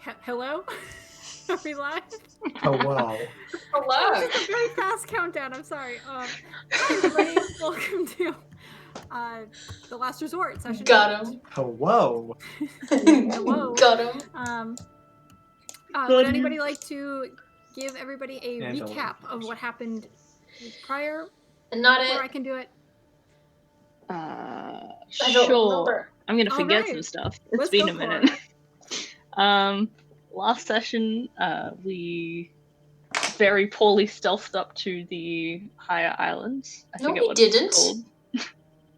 Hello? Are we live? Hello. Hello. This is a very fast countdown. I'm sorry. Hi, everybody. Welcome to The Last Resort session. Got him. Hello. Hello. Got him. Would anybody like to give everybody a Angela. recap of what happened prior? Not Or I it. can do it. I don't Sure. remember. I'm gonna forget Alright. some stuff. It's Let's been go, a minute. Last session, we very poorly stealthed up to the higher islands. I No, forget we what didn't. it's called.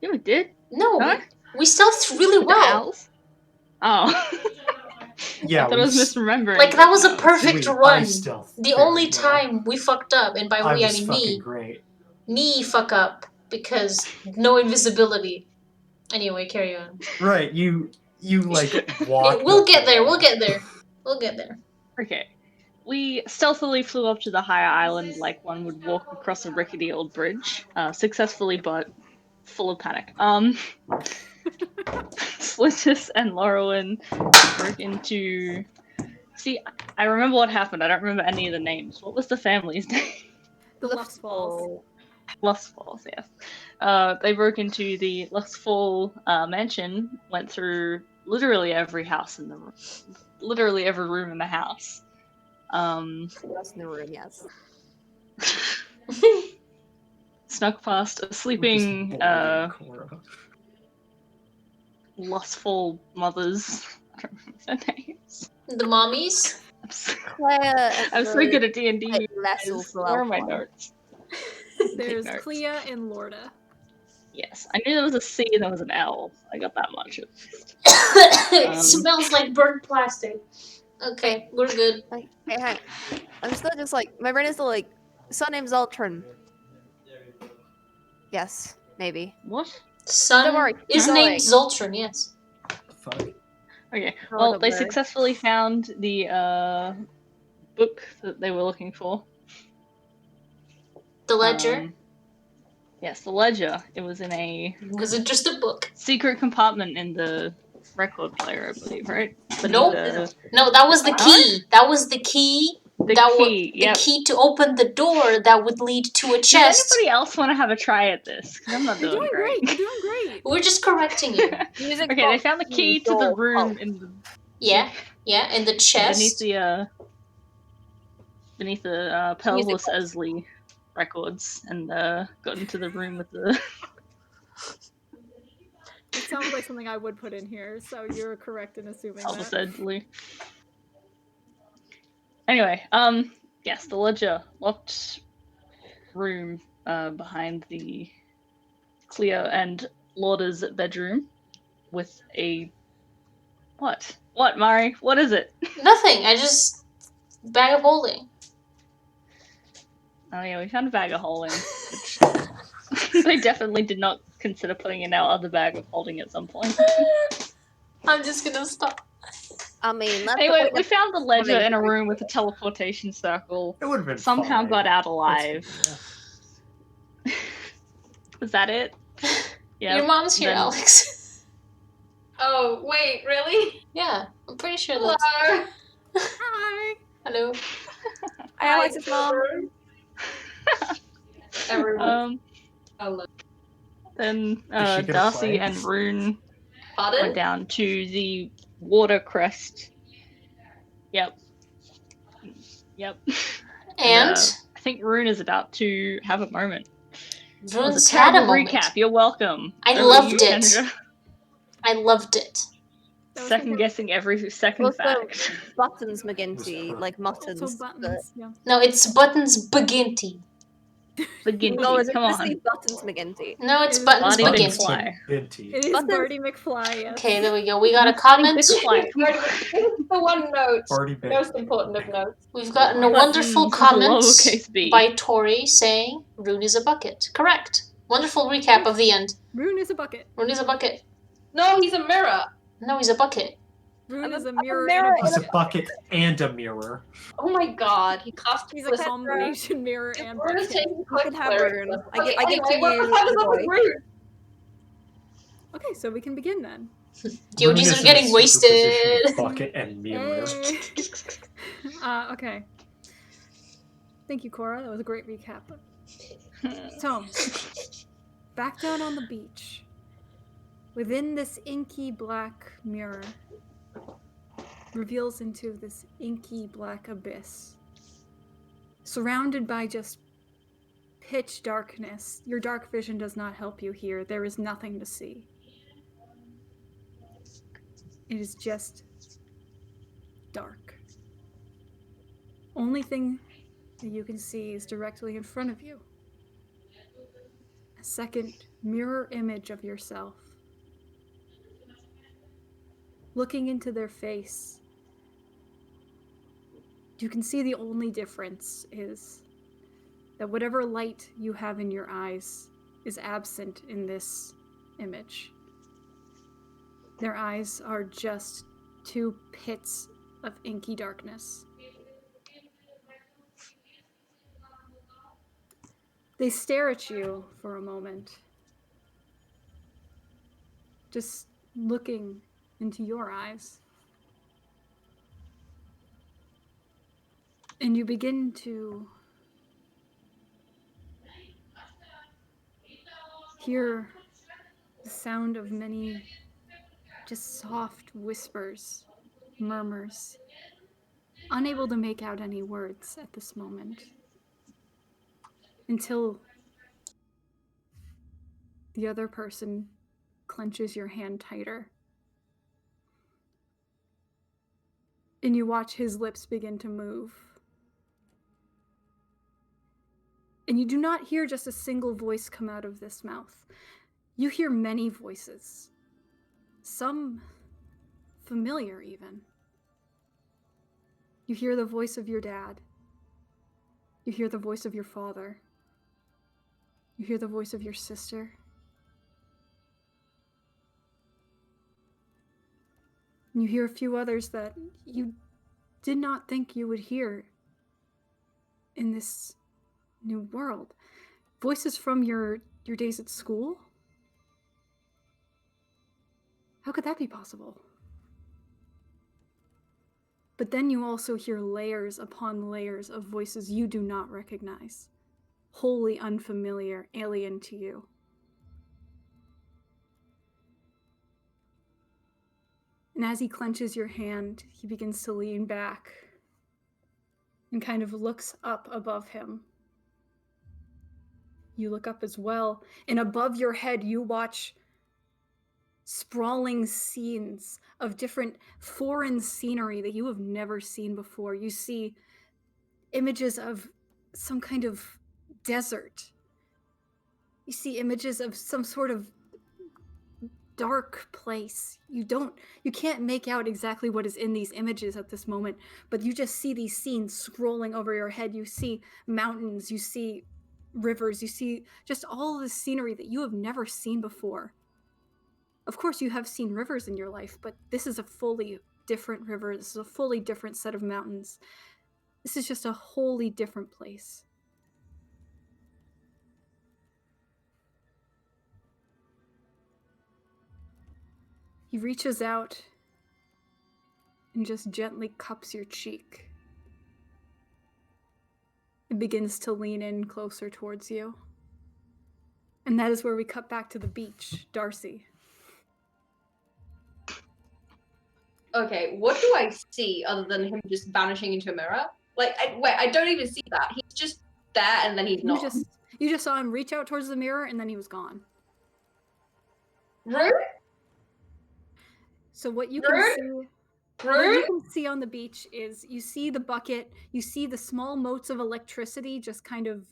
Yeah, we did. No, Huh? we stealthed really With the well. owls? Oh. Yeah, I thought I was misremembering. Like, that was a Owls. perfect I run. stealth The very only well. time we fucked up, and by I we I was mean fucking me. great. Me fuck up because no invisibility. Anyway, carry on. Right, you like walked. We'll up get the there. wall. We'll get there. We'll get there. Okay. We stealthily flew up to the higher island like one would walk across a rickety old bridge. Successfully, but full of panic. Slintus and Laurelin broke into... See, I remember what happened. I don't remember any of the names. What was the family's name? The Lustfalls. Lustfalls, yes. They broke into the Lustfall mansion, went through literally every house in the room. Literally every room in the house. That's in the room, yes. Snuck past a We're just sleeping boarding Cora. lustful mothers. I don't remember their names. The mommies? Claire. I'm so good at D&D. like, less also Where are my alpha. notes? There's Take notes. Clea and Lorda. Yes, I knew there was a C and there was an L. I got that much. It smells like burnt plastic. Okay, we're good. Like, hey, hang. I'm still just like, my brain is still like, surname's Ultron. Yes, maybe. What? Son Don't worry, is keep named going. Zoltran, yes. Fuck. Okay, Oh, well, the they bird. successfully found the book that they were looking for. The ledger. Yes, the ledger. It was in a Was it just a book? secret compartment in the record player, I believe, right? Nope. No, that was the key. That was the key. The that key, the yep. key to open the door that would lead to a Does chest. anybody else want to have a try at this? Because I'm not You're doing doing great. great. You're doing great. We're just correcting you. Music Okay, they found the key to the room in the Yeah, yeah, and the beneath chest. the Pelvis Esley records, and got into the room with the. It sounds like something I would put in here, so you're correct in assuming Pelvis that. Esley. Anyway, yes, the ledger locked room behind the Cleo and Lorda's bedroom with a what? What, Mari? What is it? Nothing. I just bag of holding. Oh yeah, we found a bag of holding. Which they definitely did not consider putting in our other bag of holding at some point. I'm just gonna stop. I mean, that's Anyway, we the found the ledger in a room with a teleportation circle. It would have been Somehow fine. got out alive. Was that it? Yeah. Your mom's here, then- Alex. Oh, wait, really? Yeah, I'm pretty sure that's. Hello. Hi! Hello. Hi, Alex's mom. Everyone. Hello. Then Is she gonna Darcy play? and Rune Pardon? went down to the water crest. Yep. And I think Rune is about to have a moment. It was Rune's a had a terrible moment. recap. You're welcome. I Over loved you, it. Kendra. I loved it. That was Second guessing every second Also, fact. Buttons McGinty, Was like muttons. So buttons, yeah. No, it's Buttons Baginty. Beginning. No, is it Come supposed to on. be Buttons McGinty? No, it's It is Buttons Barty Baginty. McFly. Binty. It is Buttons. Barty McFly, yes. Okay, there we go. We got a Barty comment. McFly. The one note. Barty Bit. Most important of notes. We've gotten a Buttons wonderful with a comment lowercase b. by Tori saying Rune is a bucket. Correct. Wonderful recap of the end. Rune is a bucket. Rune is a bucket. No, he's a mirror. No, he's a bucket. Rune I'm is a a mirror, mirror and a He's bucket. a bucket and a mirror. Oh my god, he cast He's a combination mirror and We're bucket. taking You quick can have clear. Rune. Okay, I give to anyway, you what the fuck is the up with boy. Rune? Okay, so we can begin then. Gyojis are getting wasted. Bucket and mirror. Hey. Okay. Thank you, Cora. That was a great recap. So, back down on the beach, within this inky black mirror, reveals into this inky black abyss, surrounded by just pitch darkness. Your dark vision does not help you here. There is nothing to see. It is just dark. Only thing that you can see is directly in front of you. A second mirror image of yourself. Looking into their face, you can see the only difference is that whatever light you have in your eyes is absent in this image. Their eyes are just two pits of inky darkness. They stare at you for a moment, just looking into your eyes. And you begin to hear the sound of many just soft whispers, murmurs, unable to make out any words at this moment. Until the other person clenches your hand tighter. And you watch his lips begin to move. And you do not hear just a single voice come out of this mouth. You hear many voices. Some familiar, even. You hear the voice of your dad. You hear the voice of your father. You hear the voice of your sister. And you hear a few others that you did not think you would hear in this new world. Voices from your days at school? How could that be possible? But then you also hear layers upon layers of voices you do not recognize, wholly unfamiliar, alien to you. And as he clenches your hand, he begins to lean back and kind of looks up above him. You look up as well, and above your head you watch sprawling scenes of different foreign scenery that you have never seen before. You see images of some kind of desert. You see images of some sort of dark place. You can't make out exactly what is in these images at this moment, but you just see these scenes scrolling over your head. You see mountains, you see rivers, you see just all the scenery that you have never seen before. Of course, you have seen rivers in your life, but this is a fully different river. This is a fully different set of mountains. This is just a wholly different place. He reaches out and just gently cups your cheek. It begins to lean in closer towards you. And that is where we cut back to the beach, Darcy. Okay, what do I see other than him just vanishing into a mirror? Like, I don't even see that. He's just there and then he's not. You just saw him reach out towards the mirror and then he was gone. Rune? So what you Rune? can see on the beach is you see the bucket, you see the small motes of electricity just kind of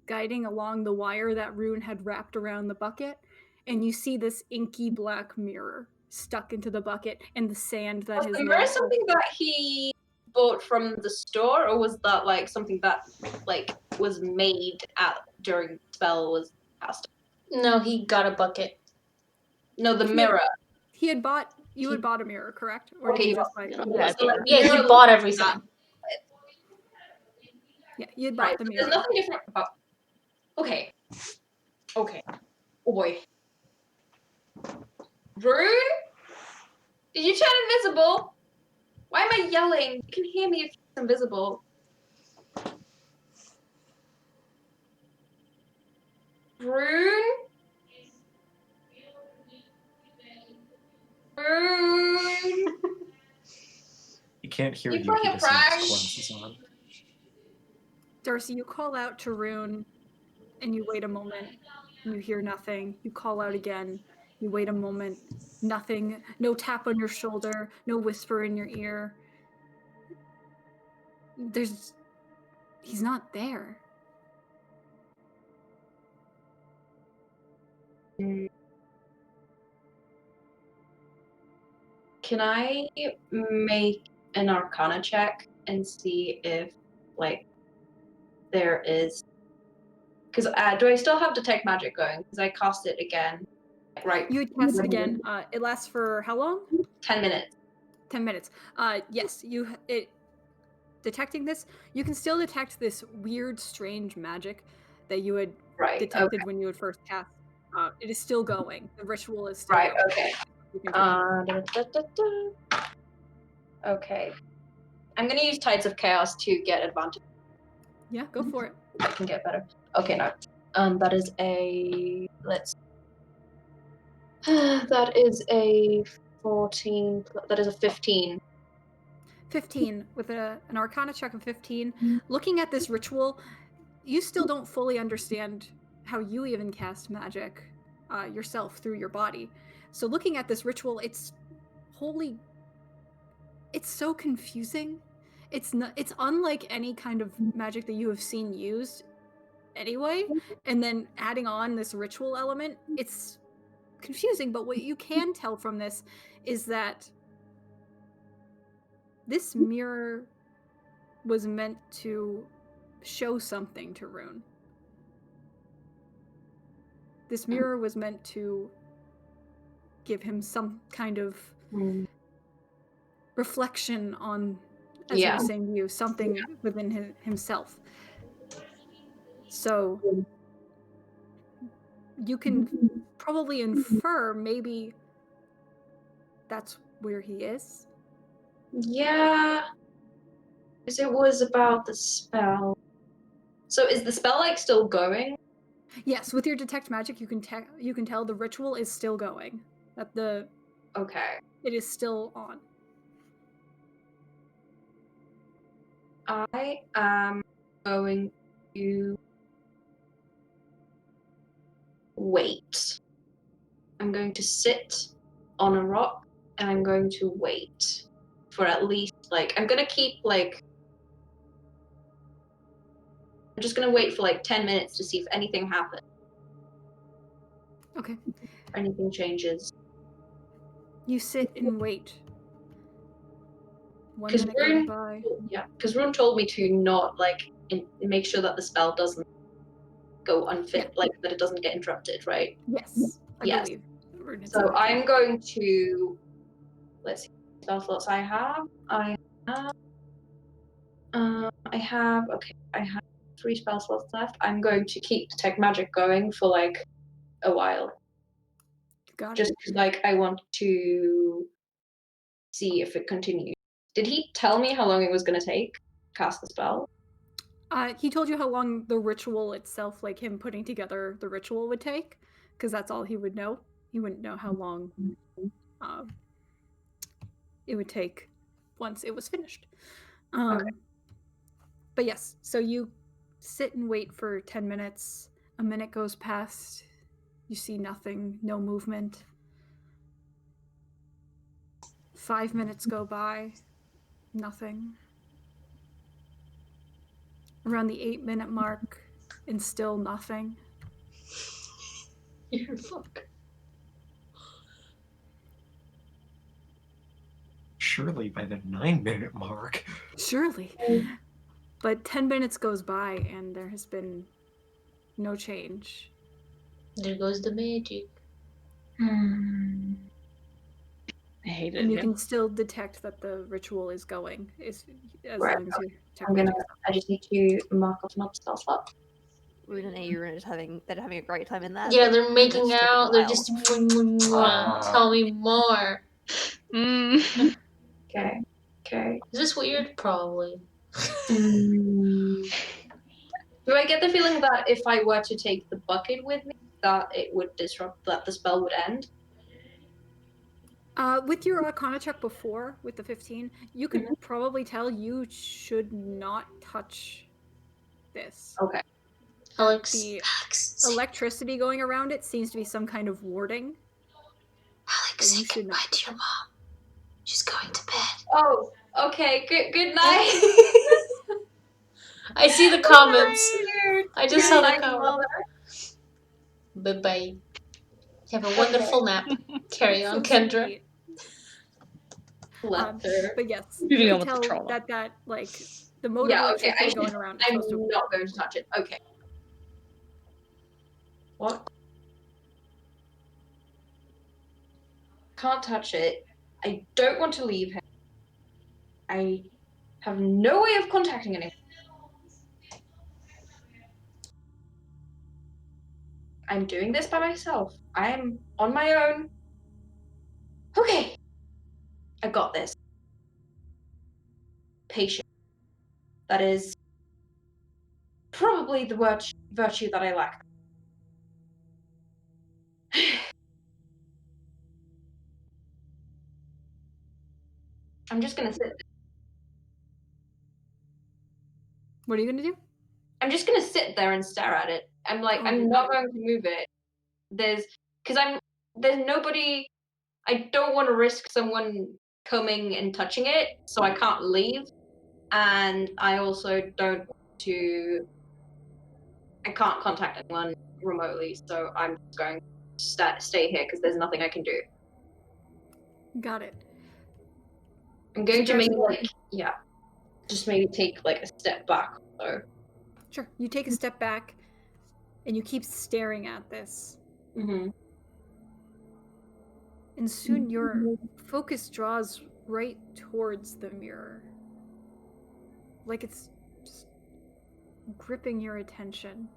guiding along the wire that Rune had wrapped around the bucket, and you see this inky black mirror stuck into the bucket and the sand that Was has the mirror something that he bought from the store, or was that like something that like was made during the spell was cast? No, he got a bucket. No, the mirror. You had bought a mirror, correct? Or Okay, did you just buy it? Yeah, So, like, Yeah, mirror he bought looks everything. like Yeah, you had that. bought Right, the but mirror. there's nothing different about. Okay. Oh boy. Rune? Did you turn invisible? Why am I yelling? You can hear me if you're invisible. Rune? Rune? He can't hear You you. playing He a just has prank? his glasses on. Darcy, you call out to Rune, and you wait a moment. And you hear nothing. You call out again. You wait a moment. Nothing. No tap on your shoulder. No whisper in your ear. He's not there. Can I make an Arcana check and see if, like, there is? Because do I still have Detect Magic going? Because I cast it again, right? You would cast it again. It lasts for how long? 10 minutes. 10 minutes. Yes, detecting this, you can still detect this weird, strange magic that you had detected when you had first cast. It is still going. The ritual is still Right. going. Okay. Okay. I'm gonna use Tides of Chaos to get advantage. Yeah, go for it. I can get better. Okay, no. That is a that is a 14. That is a 15. 15 with an Arcana check of 15. Looking at this ritual, you still don't fully understand how you even cast magic yourself through your body. So looking at this ritual, it's so confusing. It's unlike any kind of magic that you have seen used anyway, and then adding on this ritual element, it's confusing. But what you can tell from this is that this mirror was meant to show something to Rune. This mirror was meant to give him some kind of reflection on, as he was saying to you, something within himself. So you can probably infer maybe that's where he is. Yeah. Because it was about the spell. So is the spell like still going? Yes, with your detect magic, you can tell the ritual is still going. That it is still on. I am going to wait. I'm going to sit on a rock and I'm going to wait for at least I'm gonna keep I'm just gonna wait for 10 minutes to see if anything happens. Okay. Or anything changes. You sit and wait. 1 minute goes by. Yeah, because Rune told me to not make sure that the spell doesn't go unfit, that it doesn't get interrupted, right? Yes, I believe. So I'm going to let's see spell slots I have. I have 3 spell slots left. I'm going to keep Detect Magic going for a while. Got it. Just because I want to see if it continues. Did he tell me how long it was going to take to cast the spell? He told you how long the ritual itself, him putting together the ritual, would take, because that's all he would know. He wouldn't know how long it would take once it was finished. But yes, so you sit and wait for 10 minutes. A minute goes past. You see nothing, no movement. 5 minutes go by. Nothing. Around the 8-minute mark, and still nothing. You're fuck. Surely by the 9-minute mark. Surely. But 10 minutes goes by and there has been no change. There goes the magic. I hate it. And you can still detect that the ritual is going, as long as you check I just need to mark off another spell slot. Rune and Maiyr are just having a great time in that. Yeah, they're making just took a out. They're while. just tell me more. Mm. Okay. Okay. Is this weird? Probably. Do I get the feeling that if I were to take the bucket with me, that it would disrupt, that the spell would end? With your Arcana check before, with the 15, you could probably tell you should not touch this. Okay. Alex. The Alex. electricity going around it seems to be some kind of warding. Alex, you say should goodbye not to your mom. She's going to bed. Oh, okay. Good night. I see the comments. I just saw the Night, comment. mother. Bye-bye. Have a wonderful nap. Carry on, So Kendra. sweet. Left her. But yes, Moving you on can with the tell trauma. that like the mode of Yeah, okay. electricity going around is I'm supposed to. not going to touch it. Okay. What? Can't touch it. I don't want to leave him. I have no way of contacting anyone. I'm doing this by myself. I am on my own. Okay. I got this. Patience. That is probably the virtue that I lack. I'm just gonna sit. What are you gonna do? I'm just gonna sit there and stare at it. I'm like, I'm not going to move it. There's nobody. I don't want to risk someone coming and touching it, so I can't leave. And I also don't want to. I can't contact anyone remotely, so I'm just going to stay here because there's nothing I can do. Got it. I'm going to Darcy, maybe just maybe take like a step back. So. Sure. You take a step back, and you keep staring at this. Mm-hmm. And soon your focus draws right towards the mirror. Like it's just gripping your attention.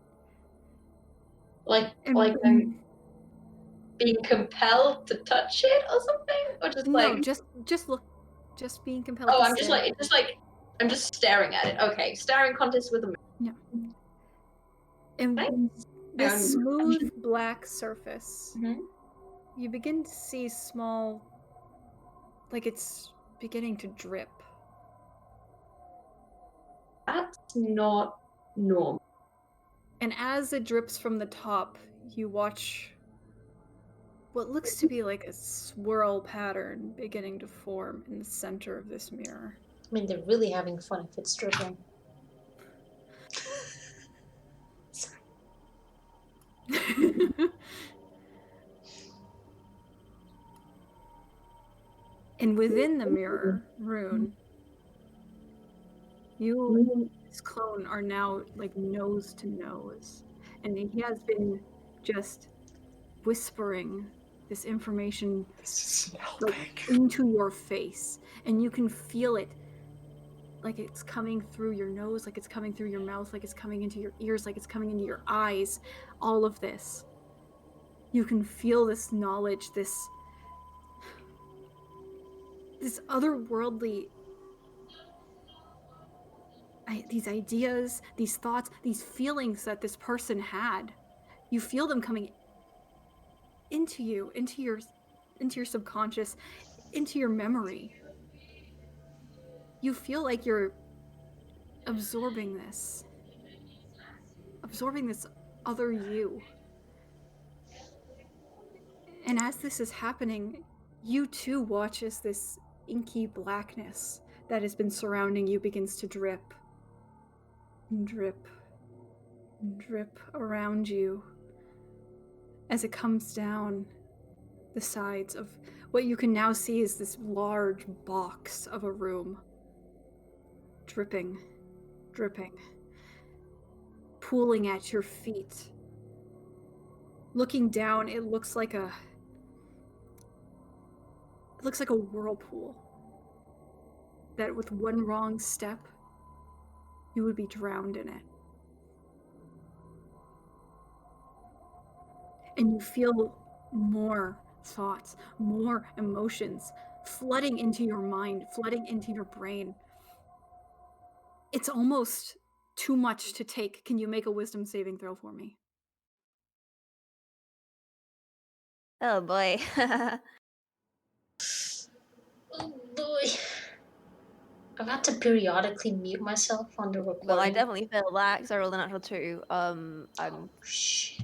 Like I'm being compelled to touch it or something? Or just no, like just look. Just being compelled oh, to I'm just stare. I'm just staring at it. Okay, staring contest with a mirror. No. And Nice. this smooth black surface, Mhm. you begin to see small, like it's beginning to drip. That's not normal. And as it drips from the top, you watch what looks to be like a swirl pattern beginning to form in the center of this mirror. I mean, they're really having fun if it's dripping. And within the mirror, Rune, you and his clone are now like nose to nose. And he has been just whispering this information like into your face. And you can feel it like it's coming through your nose, like it's coming through your mouth, like it's coming into your ears, like it's coming into your eyes. All of this. You can feel this knowledge, this otherworldly, these ideas, these thoughts, these feelings that this person had. You feel them coming into you, into your subconscious, into your memory. You feel like you're absorbing this other you. And as this is happening, you too watch as this inky blackness that has been surrounding you begins to drip and drip and drip around you as it comes down the sides of what you can now see is this large box of a room. Dripping, dripping, pooling at your feet. Looking down, it looks like a whirlpool that with one wrong step, you would be drowned in it. and you feel more thoughts, more emotions flooding into your mind, flooding into your brain. It's almost too much to take. Can you make a wisdom saving throw for me? Oh boy. Oh boy. I've had to periodically mute myself on the recording. Well, I definitely failed that because I rolled a natural 2. I'm Shit.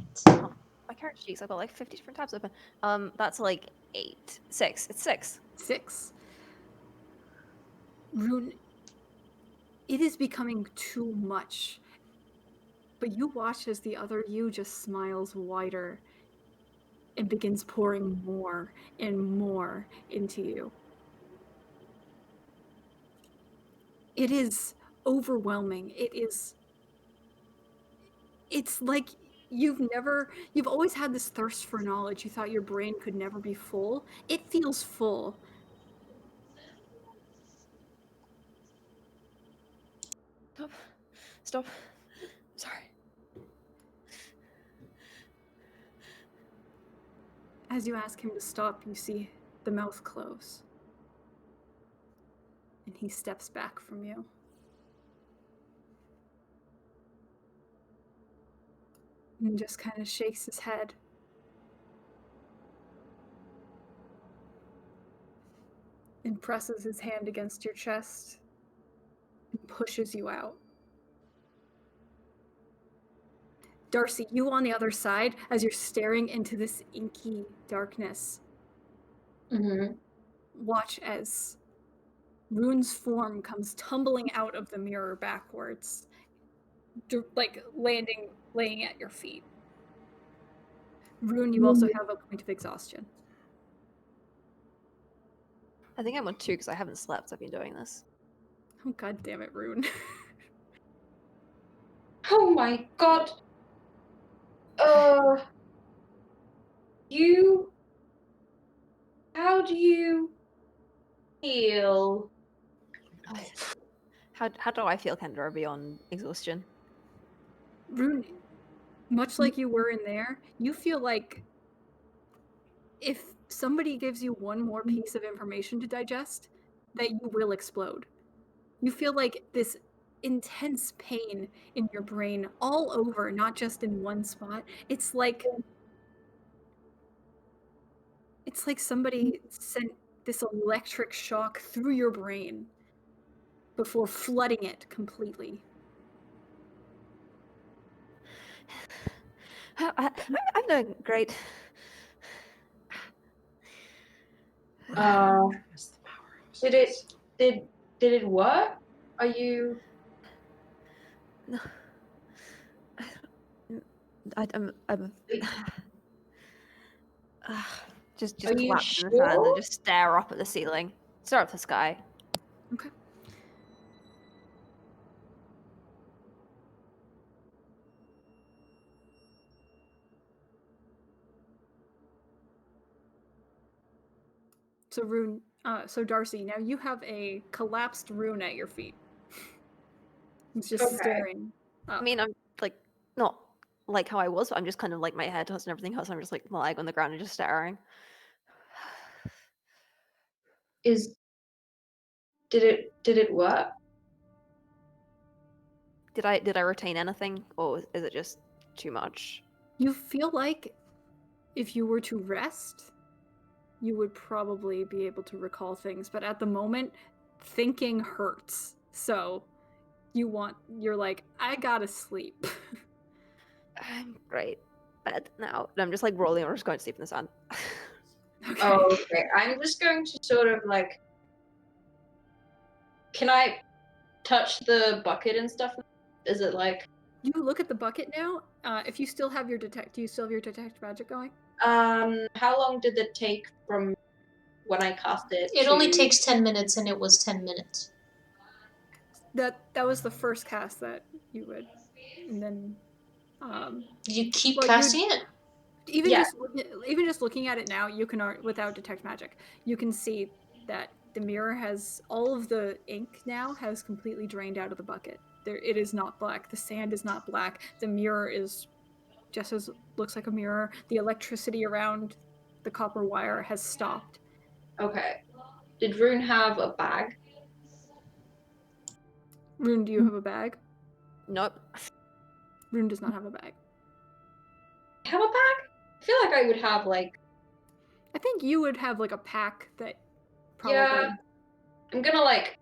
my character sheets. I've got like 50 different tabs open. That's like 8, 6. It's 6. 6. Rune, it is becoming too much. But you watch as the other you just smiles wider and begins pouring more and more into you. It is overwhelming. It's like you've always had this thirst for knowledge. You thought your brain could never be full. It feels full. Stop. Sorry. As you ask him to stop, you see the mouth close. And he steps back from you. And just kind of shakes his head. And presses his hand against your chest and pushes you out. Darcy, you on the other side, as you're staring into this inky darkness, watch as Rune's form comes tumbling out of the mirror backwards, like laying at your feet. Rune, you also have a point of exhaustion. I think I'm on 2 because I haven't slept. I've been doing this. Oh, god damn it, Rune. Oh my god. How do you feel? How do I feel, Kendra, beyond exhaustion? Rune, much like you were in there, you feel like if somebody gives you one more piece of information to digest, that you will explode. You feel like this intense pain in your brain all over, not just in one spot. It's like somebody sent this electric shock through your brain before flooding it completely. I'm doing great. That's the powerhouse. Did it work? Are you? No. I'm just Are you collapse in the sand and sure? just stare up at the ceiling, stare up at the sky. Okay. So Rune, so Darcy, now you have a collapsed Rune at your feet. He's just Okay. staring up. I mean, I'm like not like how I was, but I'm just kind of like my head hurts and everything hurts. I'm just like lying on the ground and just staring. Did it work? Did I retain anything, or is it just too much? You feel like if you were to rest, you would probably be able to recall things, but at the moment, thinking hurts. So you're like, I gotta sleep. I'm great. Bed now. And I'm just like rolling or just going to sleep in the sand. Okay. Oh, okay. I'm just going to sort of like. Can I touch the bucket and stuff? Is it like? You look at the bucket now. If you still have your do you still have your detect magic going? How long did it take from when I cast it? It to... only takes 10 minutes, and it was 10 minutes. That was the first cast that you would, and then Did you keep well, casting it? even Yeah. just looking at it now, you can without detect magic, you can see that the mirror has all of the ink now has completely drained out of the bucket. It is not black. The sand is not black. The mirror is just as looks like a mirror. The electricity around the copper wire has stopped. Okay. Did Rune have a bag? Rune, do you have a bag? Nope. Rune does not have a bag. Have a bag? I feel like I would have like. I think you would have like a pack that probably. Yeah. I'm gonna like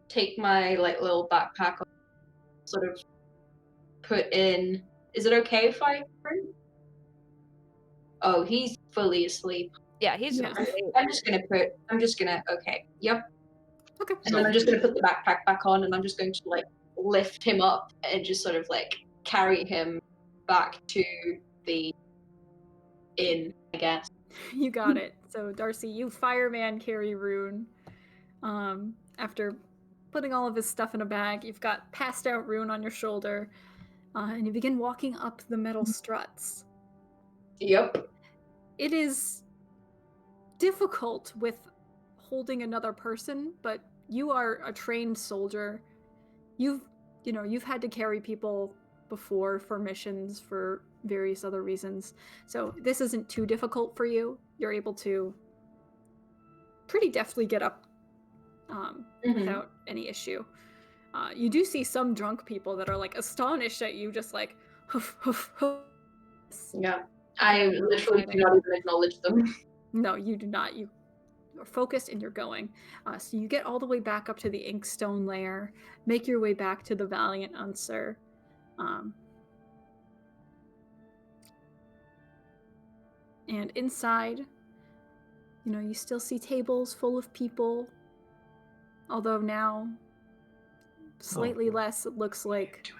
take my like little backpack, sort of put in. Is it okay if I? Oh, he's fully asleep. Yeah, he's. Yeah. I'm just gonna. Okay. Yep. Okay. And then I'm just gonna put the backpack back on, and I'm just going to like lift him up and just sort of like carry him back to the inn, I guess. You got it. So Darcy, you fireman carry Rune. After putting all of his stuff in a bag, you've got passed out Rune on your shoulder, and you begin walking up the metal struts. Yep. It is difficult with holding another person, but you are a trained soldier. You've had to carry people before for missions for various other reasons. So this isn't too difficult for you. You're able to pretty deftly get up without any issue. You do see some drunk people that are like astonished at you, just like hoof, hoof, hoof. Yeah. I literally do not even acknowledge them. No, you do not. You are focused and you're going. So you get all the way back up to the Inkstone lair, make your way back to the Valiant Unser. And inside, you still see tables full of people. Although now, slightly less, it looks like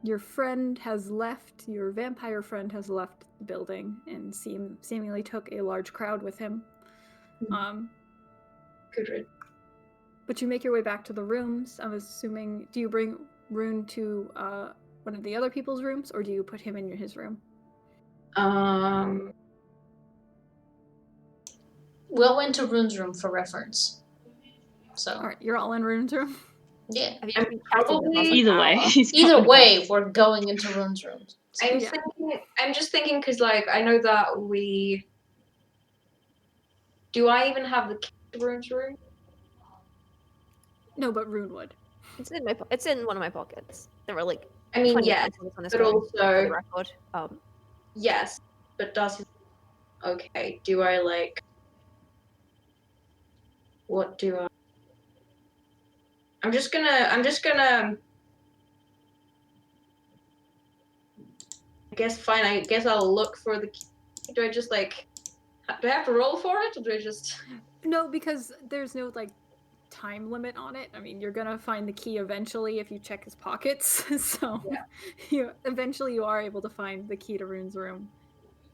your friend has left, your vampire friend has left the building and seemingly took a large crowd with him. Good riddance. But you make your way back to the rooms. I'm assuming, do you bring Rune to one of the other people's rooms, or do you put him in his room? We all went to Rune's room for reference. So. All right, you're all in Rune's room? Yeah. Either way. Either way, we're going into Rune's room. I'm just thinking because, like, I know that we. Do I even have the key to Rune's room? No, but Rune would. It's in one of my pockets. There were like. I mean, 20 yes, on this but one, also. for the record. Yes, but Darcy. Okay, do I like? What do I? I'm just gonna. I guess fine. I guess I'll look for the key. Do I just like? Do I have to roll for it, or do I just? No, because there's no like time limit on it. I mean, you're gonna find the key eventually if you check his pockets. So, yeah. Eventually you are able to find the key to Rune's room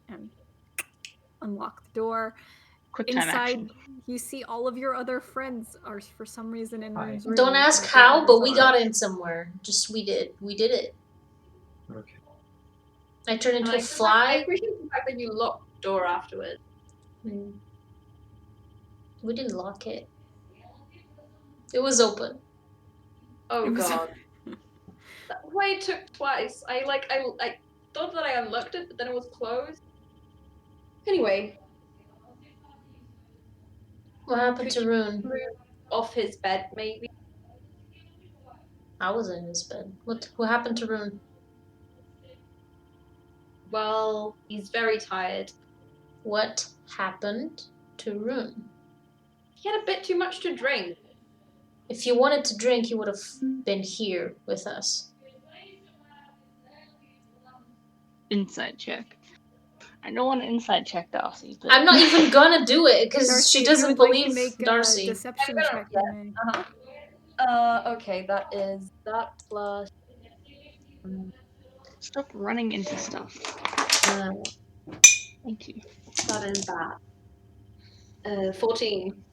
and unlock the door. Quick time Inside, action. you see all of your other friends are for some reason in Rune's room. Don't ask how, but we got in somewhere. Just we did it. Okay. I turned into a I fly. appreciate the fact that you locked the door afterwards. We didn't lock it. It was open. Oh god. Why it took twice. I thought that I unlocked it, but then it was closed. Anyway. What happened to Rune? Move off his bed, maybe. I was in his bed. What happened to Rune? Well, he's very tired. What happened to Rune? He had a bit too much to drink. If he wanted to drink, he would have been here with us. Inside check. I don't want to inside check Darcy. But... I'm not even gonna do it because Darcy, she doesn't you would like to believe make Darcy. A deception I'm check. Okay, that is that plus. Stop running into stuff. Thank you. That is that. 14.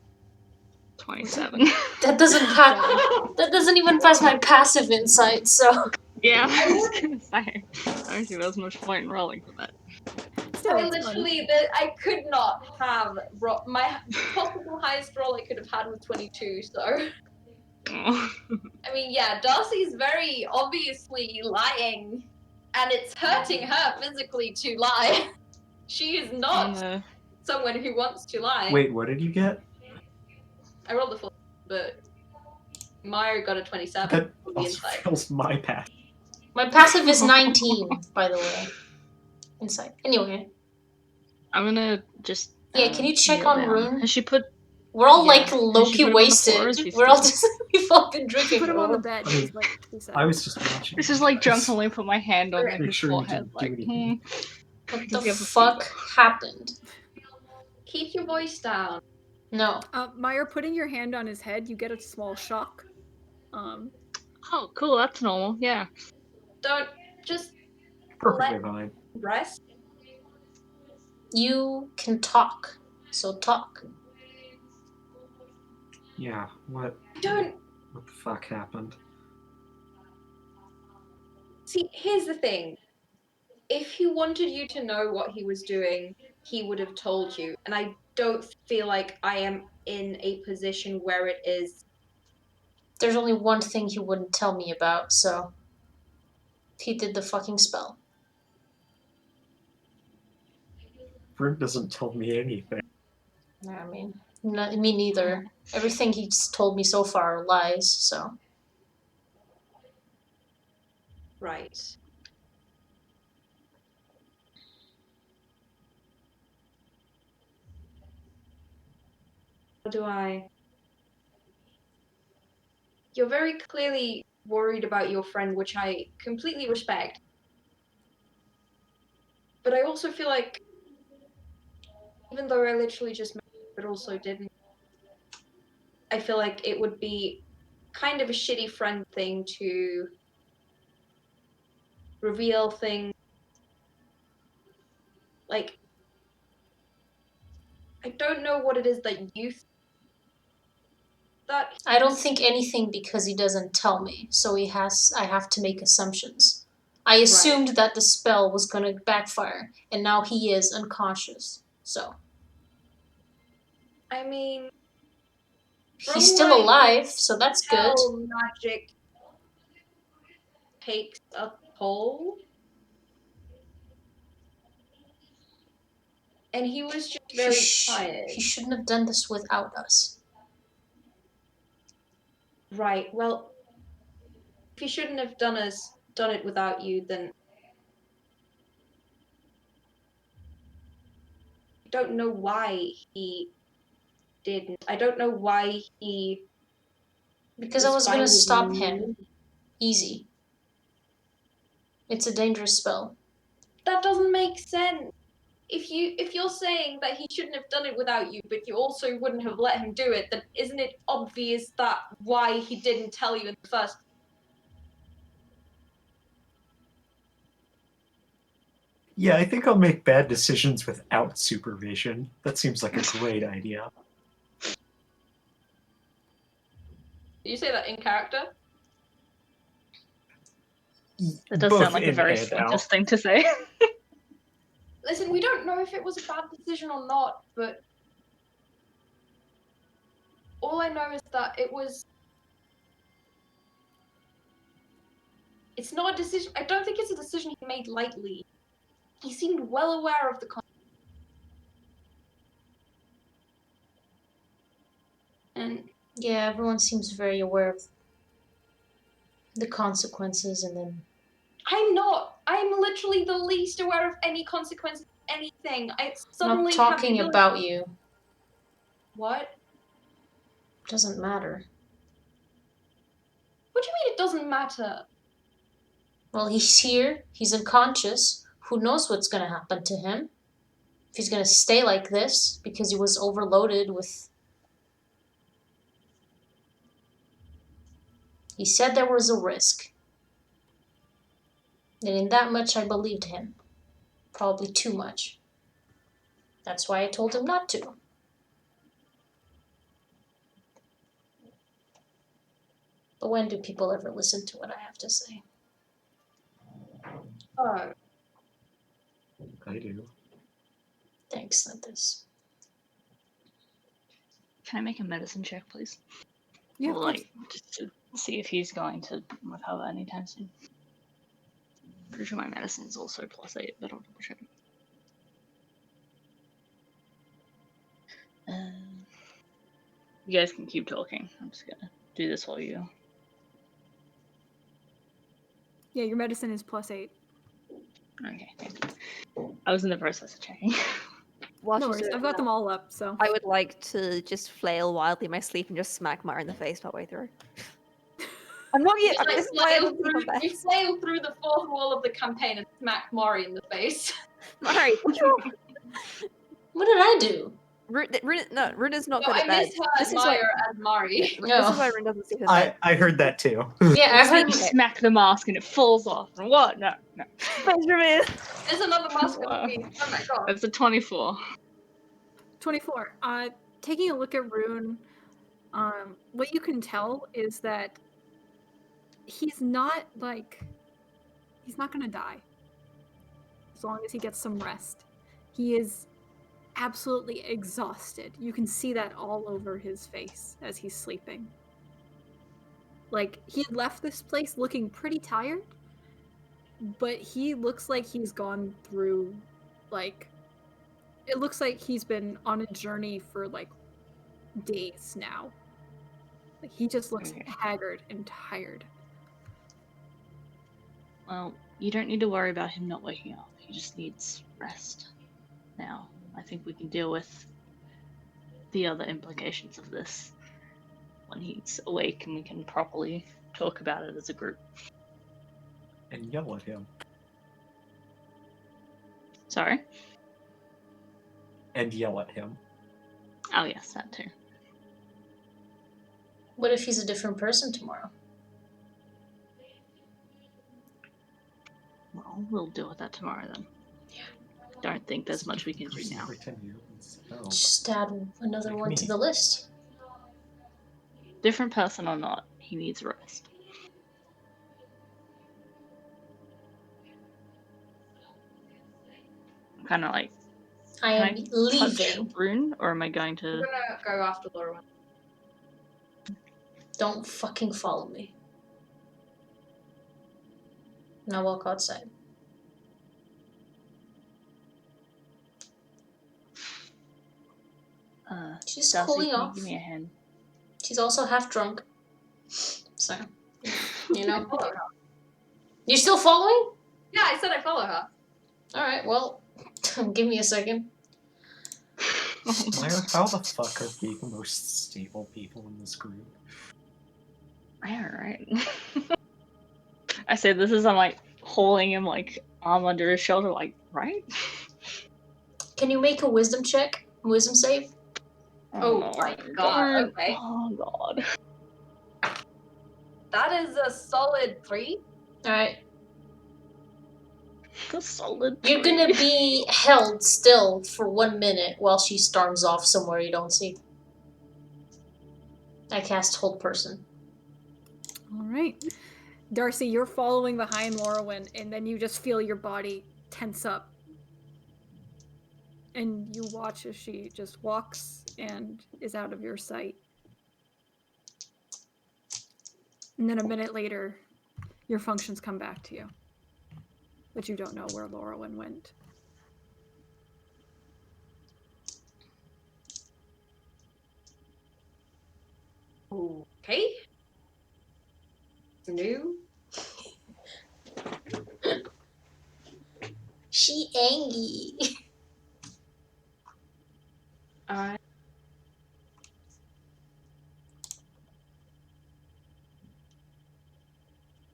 27. That doesn't even pass my passive insight. So Yeah, I was gonna say. I don't think there's much point in rolling for that. Still, I it's fun. literally, I could not have my possible highest roll I could have had was 22. So, Oh. I mean, yeah, Darcy's very obviously lying. and it's hurting her physically to lie. She is not someone who wants to lie. Wait, what did you get? I rolled a 4, but Maiyr got a 27 That on the also inside. fails my pass. My passive is 19, by the way. Insight. Anyway. I'm gonna just. Yeah, can you check kneel on down. Rune? Has she put? We're all Yeah. like Has she low-key put him on the floor, or is wasted. he We're all still- just we've all been drinking. Put him on the bro. bed. I mean, Is what he said. I was just watching. This you is like guys. Drunk only put my hand on like Make his sure you forehead, didn't do like. anything. What Does the he have a fuck happened? Keep your voice down. No. Maiyr, putting your hand on his head, you get a small shock. Oh, cool. That's normal. Yeah. Don't just Perfectly let fine. rest. You can talk. So talk. Yeah, what Don't the fuck happened? see. Here's the thing. If he wanted you to know what he was doing, he would have told you. And I don't feel like I am in a position where it is. There's only one thing he wouldn't tell me about, so he did the fucking spell. Rune doesn't tell me anything. I mean, me neither. Everything he's told me so far are lies, so. Right. How do I? You're very clearly worried about your friend, which I completely respect. But I also feel like, even though I literally just met you, but also didn't, I feel like it would be kind of a shitty friend thing to reveal things. Like, I don't know what it is that you that I don't think anything because he doesn't tell me, so I have to make assumptions. I assumed that the spell was gonna backfire, and now he is unconscious, so. I mean, He's still alive, so that's good. Hell, magic takes a toll. And he was just very tired. He shouldn't have done this without us. Right, well, if he shouldn't have done it without you, then I don't know why he didn't. I don't know why he. Because I was gonna stop him. Easy. It's a dangerous spell. That doesn't make sense. If you're saying that he shouldn't have done it without you, but you also wouldn't have let him do it, then isn't it obvious that why he didn't tell you in the first? Yeah, I think I'll make bad decisions without supervision. That seems like a great idea. Did you say that in character? That does Both sound like a in very and Swedish out. thing to say. Listen, we don't know if it was a bad decision or not, but all I know is that it was. It's not a decision. I don't think it's a decision he made lightly. He seemed well aware of the and Yeah, everyone seems very aware of the consequences, and then I'm not. I'm literally the least aware of any consequences of anything. I suddenly not talking have the about you. What? Doesn't matter. What do you mean it doesn't matter? Well, he's here, he's unconscious. Who knows what's gonna happen to him? If he's gonna stay like this because he was overloaded with. He said there was a risk. And in that much I believed him. Probably too much. That's why I told him not to. But when do people ever listen to what I have to say? Oh, I do. Thanks, Lintus. Can I make a medicine check, please? Yeah, of course. Like, just to see if he's going to recover anytime soon. pretty sure my medicine is also +8, but I'll double check. You guys can keep talking. I'm just gonna do this while you. Yeah, your medicine is +8. Okay, thank you. I was in the process of checking. While No she's worries. doing I've got that, them all up, so. I would like to just flail wildly in my sleep and just smack Maiyr in the face partway through. I'm not yet. You This is why I don't keep on you bed. flail through the fourth wall of the campaign and smack Mari in the face. Maiyr, control. What did I do? Rune is not No, good I at bed. misheard This is why. Maiyr and Mari. This is No. why Rune doesn't sleep in bed. I heard that too. Yeah, I've heard. You smack the mask and it falls off. And what? No. Benjamin. There's another mask on Wow. me. Oh my god. That's a 24. 24. Taking a look at Rune, what you can tell is that he's not gonna die. As long as he gets some rest. He is absolutely exhausted. You can see that all over his face as he's sleeping. Like, he had left this place looking pretty tired, but he looks like he's gone through, like, it looks like he's been on a journey for, like, days now. Like, he just looks Okay. haggard and tired. Well, you don't need to worry about him not waking up. He just needs rest. Now, I think we can deal with the other implications of this when he's awake and we can properly talk about it as a group. And yell at him. Sorry? And yell at him. Oh, yes, that too. What if he's a different person tomorrow? Well, we'll deal with that tomorrow then. Don't think there's much we can do now. Every 10 years. Oh, Just add another Like one me. to the list. Different person or not, he needs rest. I'm kind of like, I can am I touch leaving. Rune, or am I going I'm to? gonna go after Laura. Don't fucking follow me. Now walk outside. She's Darcy, cooling can you off. give me a hand? She's also half drunk. So, you know. Follow her. You still following? Yeah, I said I follow her. Alright, well, give me a second. Maiyr, how the fuck are we the most stable people in this group? Alright. I say this as I'm like holding him like arm under his shoulder, like, right? Can you make a wisdom check? Wisdom save? Oh no, my god, don't. okay. Oh god. That is a solid 3. Alright. A solid. You're three. gonna be held still for 1 minute while she storms off somewhere you don't see. I cast Hold Person. All right. Darcy, you're following behind Morrowind, and then you just feel your body tense up. And you watch as she just walks and is out of your sight. And then a minute later, your functions come back to you. But you don't know where Morrowind went. Okay. New. She angry.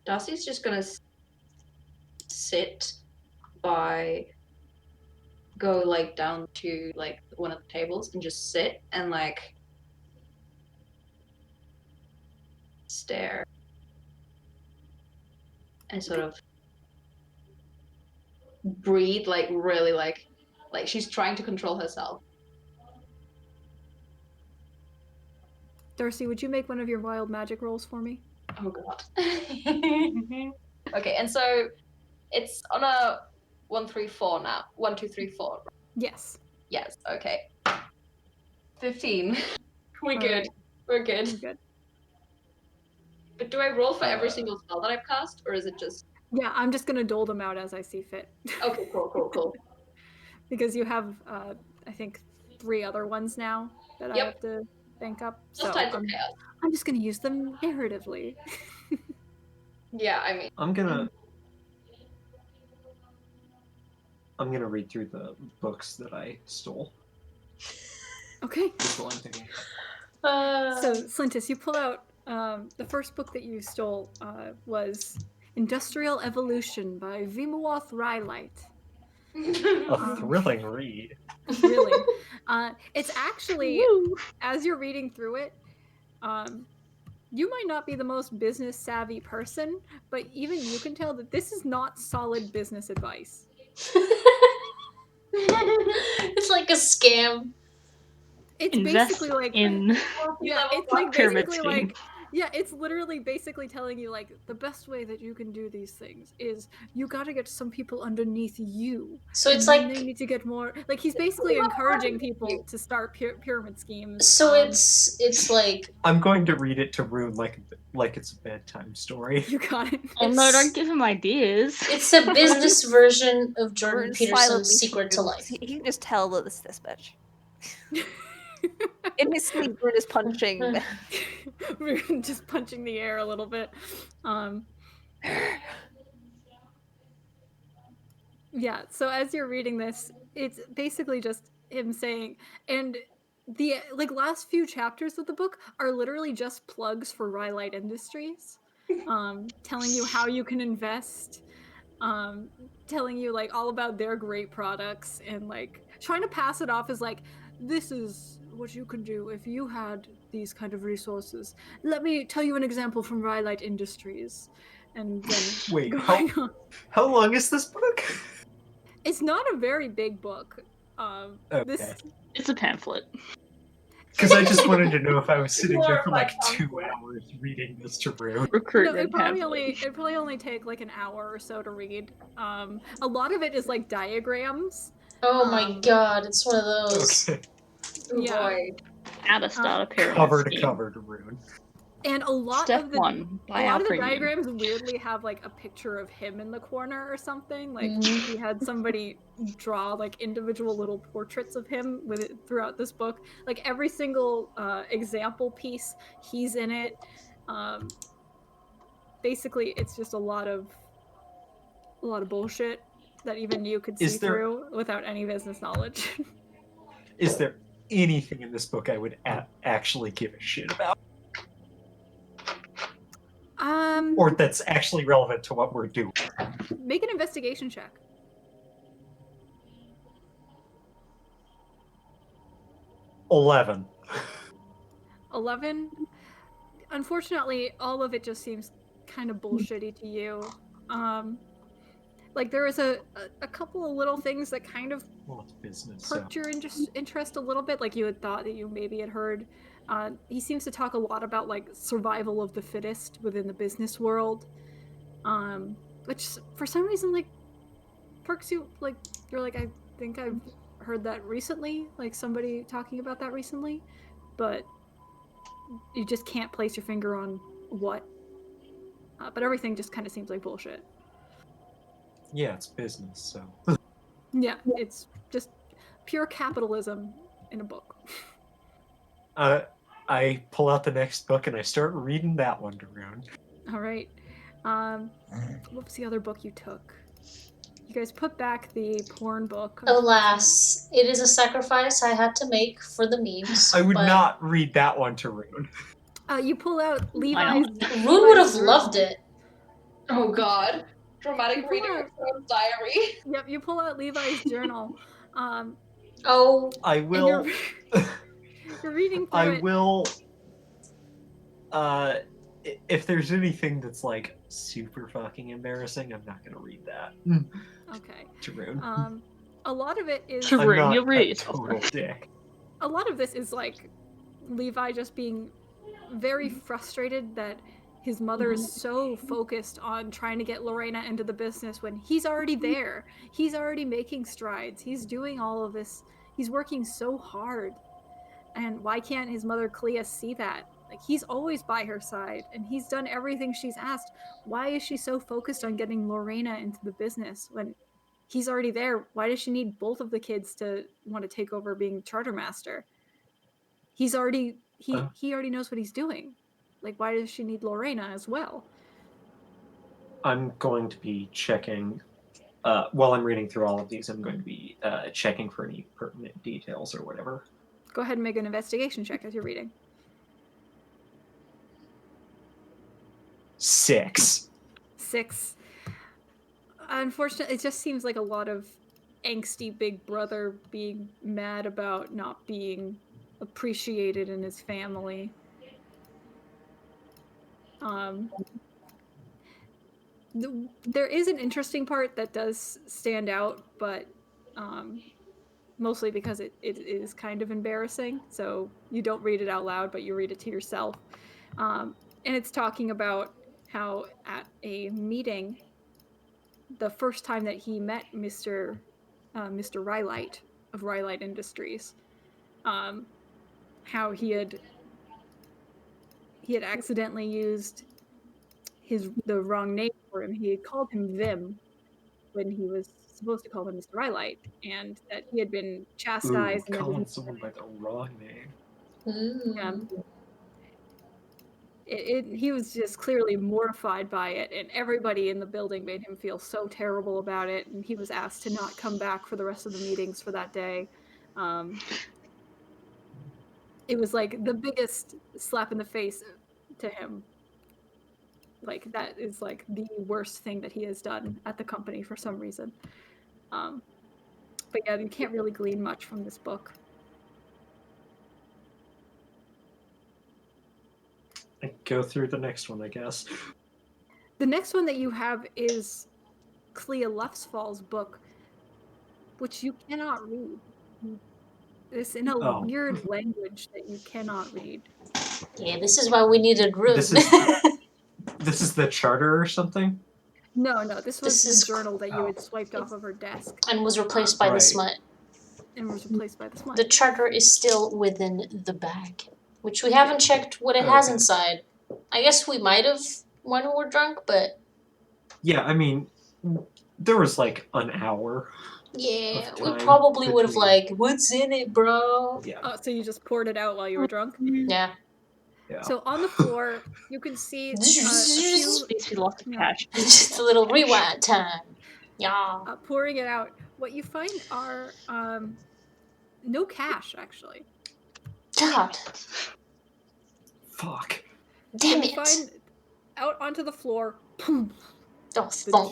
Darcy's just gonna sit by, go like down to like one of the tables and just sit and like stare and sort of breathe like really like she's trying to control herself. Darcy, would you make one of your wild magic rolls for me? Oh god. Okay, and so it's on a 1, 3, 4 now. 1, 2, 3, 4. Yes. Yes, okay. 15. We're All good. right. We're good. You're good. But do I roll for every single spell that I've cast, or is it just Yeah, I'm just gonna dole them out as I see fit. Okay, cool. Because you have, I think, 3 other ones now that I Yep. have to bank up. Just So tides of chaos. I'm just gonna use them narratively. Yeah, I mean, I'm gonna read through the books that I stole. Okay. That's what I'm thinking. So, Slintus, you pull out the first book that you stole was Industrial Evolution by Vimawath Rylite. A thrilling read. Thrilling. It's actually, Woo! as you're reading through it, you might not be the most business savvy person, but even you can tell that this is not solid business advice. It's like a scam. It's Invest basically like in yeah, it's like pyramid basically scheme. like yeah, it's literally basically telling you like the best way that you can do these things is you got to get some people underneath you. So it's and then like they need to get more. Like he's basically encouraging people to start pyramid schemes. so it's like I'm going to read it to Rune like it's a bedtime story. You got it. Oh no, It's- don't give him ideas. it's a business version of Jordan Rune's Peterson's silently Secret to fuming, Life. He can just tell that it's this bitch. In his sleep, Rune is punching. We're just punching the air a little bit. Yeah, so as you're reading this, it's basically just him saying, and the like last few chapters of the book are literally just plugs for Rylite Industries, telling you how you can invest, telling you like all about their great products, and like trying to pass it off as like this is what you can do if you had these kind of resources. Let me tell you an example from Rylite Industries, and then Wait, going on. how long is this book? It's not a very big book. This Okay. It's a pamphlet. Because I just wanted to know if I was sitting there for like Glorified 2 pamphlet. hours reading this to Rune. no, Recruitment it probably pamphlet. only take like an hour or so to read. A lot of it is like diagrams. Oh my god, it's one of those. Okay. Oh Yeah. boy. How to start a pyramid Cover to scheme. cover to Rune. And a lot Step of the 1, buy a lot our of the premium. diagrams weirdly have like a picture of him in the corner or something. Like Mhm. he had somebody draw like individual little portraits of him with it throughout this book. Like every single example piece, he's in it. Basically, it's just a lot of bullshit that even you could see Is there- through without any business knowledge. Is there anything in this book I would actually give a shit about? Or that's actually relevant to what we're doing? Make an investigation check. 11. 11. Unfortunately, all of it just seems kind of bullshitty to you. Like there was a couple of little things that kind of Well, it's business, so. perked your interest a little bit. Like you had thought that you maybe had heard. He seems to talk a lot about like survival of the fittest within the business world, which for some reason like perks you. Like you're like, I think I've heard that recently, like somebody talking about that recently, but you just can't place your finger on what. But everything just kind of seems like bullshit. Yeah, it's business, so. Yeah, it's just pure capitalism in a book. I pull out the next book and I start reading that one to Rune. All right. What was the other book you took? You guys put back the porn book. Alas, it is a sacrifice I had to make for the memes. I would but not read that one to Rune. You pull out Why Levi's. Rune would have Levi's loved journal. it. Oh god. Dramatic You reading pull of Crone's diary. Yep, you pull out Levi's journal. Oh, I And will. you're reading through I it. will. If there's anything that's like super fucking embarrassing, I'm not gonna read that Okay. to Rune. A lot of it is. To I'm Rune, not you'll read a it yourself. total dick. A lot of this is like Levi just being very frustrated that his mother is so focused on trying to get Lorena into the business when he's already there. He's already making strides. He's doing all of this. He's working so hard. And why can't his mother Clea see that? Like, he's always by her side, and he's done everything she's asked. Why is she so focused on getting Lorena into the business when he's already there? Why does she need both of the kids to want to take over being charter master? He already knows what he's doing. Like, why does she need Lorena as well? I'm going to be checking. While I'm reading through all of these, I'm going to be checking for any pertinent details or whatever. Go ahead and make an investigation check as you're reading. 6. 6. Unfortunately, it just seems like a lot of angsty big brother being mad about not being appreciated in his family. There is an interesting part that does stand out, but mostly because it is kind of embarrassing. So you don't read it out loud, but you read it to yourself. And it's talking about how at a meeting, the first time that he met Mr. Rylite of Rylite Industries, how he had accidentally used the wrong name for him. He had called him Vim when he was supposed to call him Mr. Rylite, and that he had been chastised. And calling someone by the wrong name. He was just clearly mortified by it, and everybody in the building made him feel so terrible about it, and he was asked to not come back for the rest of the meetings for that day. It was like the biggest slap in the face to him. Like, that is like the worst thing that he has done at the company for some reason. But yeah, you can't really glean much from this book. I go through the next one, I guess. The next one that you have is Clea Luftfall's book, which you cannot read. It's in a weird language that you cannot read. Yeah, this is why we needed Rune. This is the charter or something? No, this was the journal that you had swiped off of her desk. And was replaced by the smut. And was replaced by the smut. The charter is still within the bag, which we haven't checked what it has inside. I guess we might have when we were drunk, but... Yeah, I mean, there was like an hour. Yeah, we probably would have like, what's in it, bro? Yeah. Oh, so you just poured it out while you were drunk? Yeah. So on the floor, you can see lots of cash. Just a little rewind time. Yeah. Pouring it out. What you find are no cash, actually. God. Fuck. Damn it. You find out onto the floor, the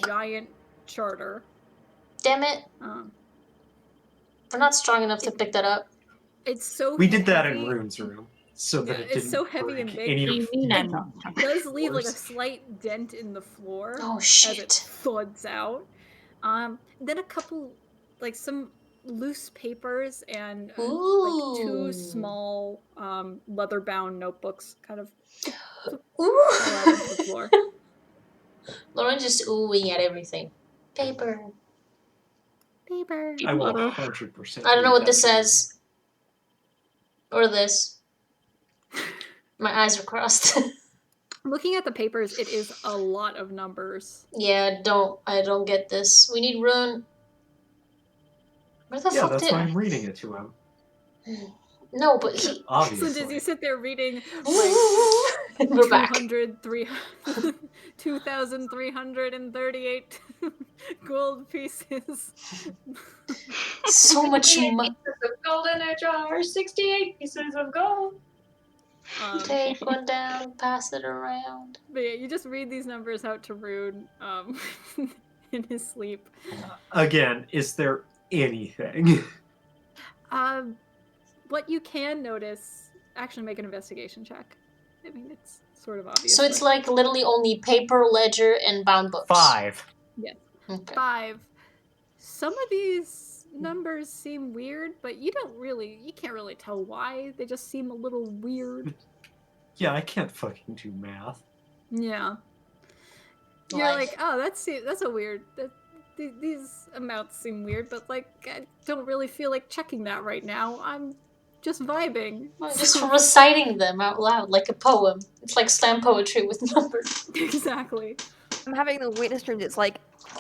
giant charter. Damn it. We're not strong enough to pick that up. It's so We did that in Rune's room. So that it didn't it's so heavy and big. It does leave like a slight dent in the floor as it thuds out. Then a couple, like some loose papers and like 2 small leather-bound notebooks kind of fall out of the floor. Lauren just oohing at everything. Paper. I will 100%. I don't know what this says. Or this. My eyes are crossed. Looking at the papers, it is a lot of numbers. Yeah, I don't get this. We need Rune. Where the fuck that's why I'm reading it to him. No, but he... Obviously. So does he sit there reading like we're back. 2,338 gold pieces. So much money. Pieces of gold in a jar, 68 pieces of gold. Take one down, pass it around. But yeah, you just read these numbers out to Rune in his sleep. Again, is there anything? What you can notice, actually make an investigation check. I mean, it's sort of obvious. So it's like literally only paper, ledger, and bound books. 5. Yes. Okay. 5. Some of these numbers seem weird, but you can't really tell why. They just seem a little weird. Yeah, I can't fucking do math. Yeah. You're like, oh, that's a weird... These amounts seem weird, but like, I don't really feel like checking that right now. I'm just vibing. Just reciting them out loud like a poem. It's like slam poetry with numbers. Exactly. I'm having the witness dream that's like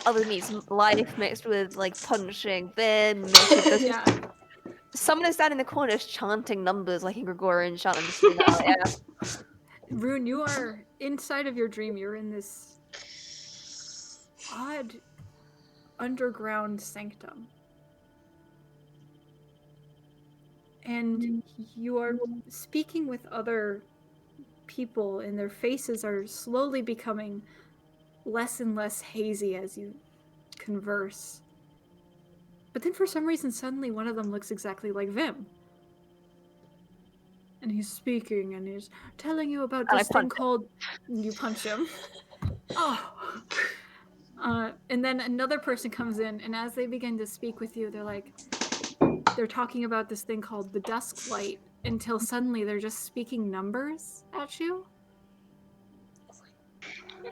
other meets life mixed with like punching, then mixed with this. Yeah. Someone is standing in the corner just chanting numbers like in Gregorian chant. I'm just doing that. Yeah. Rune, you are inside of your dream. You're in this odd underground sanctum. And you are speaking with other people, and their faces are slowly becoming less and less hazy as you converse. But then for some reason, suddenly one of them looks exactly like Vim. And he's speaking, and he's telling you about And I this thing punch him. called... You punch him. Oh. And then another person comes in, and as they begin to speak with you, they're talking about this thing called the dusk light, until suddenly they're just speaking numbers at you.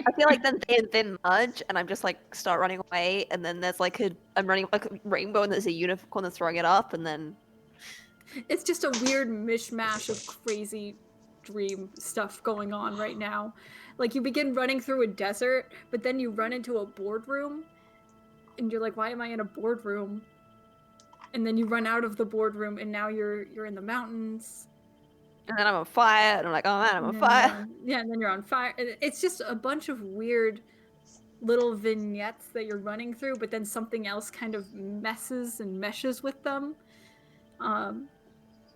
I feel like then they and Vim merge, and I'm just like start running away, and then there's like I'm running like a rainbow, and there's a unicorn that's throwing it up, and then It's just a weird mishmash of crazy dream stuff going on right now. Like you begin running through a desert, but then you run into a boardroom, and you're like, why am I in a boardroom? And then you run out of the boardroom, and now you're in the mountains. and then I'm on fire, and I'm like, oh man, I'm on fire. Yeah, and then you're on fire. It's just a bunch of weird little vignettes that you're running through, but then something else kind of messes and meshes with them.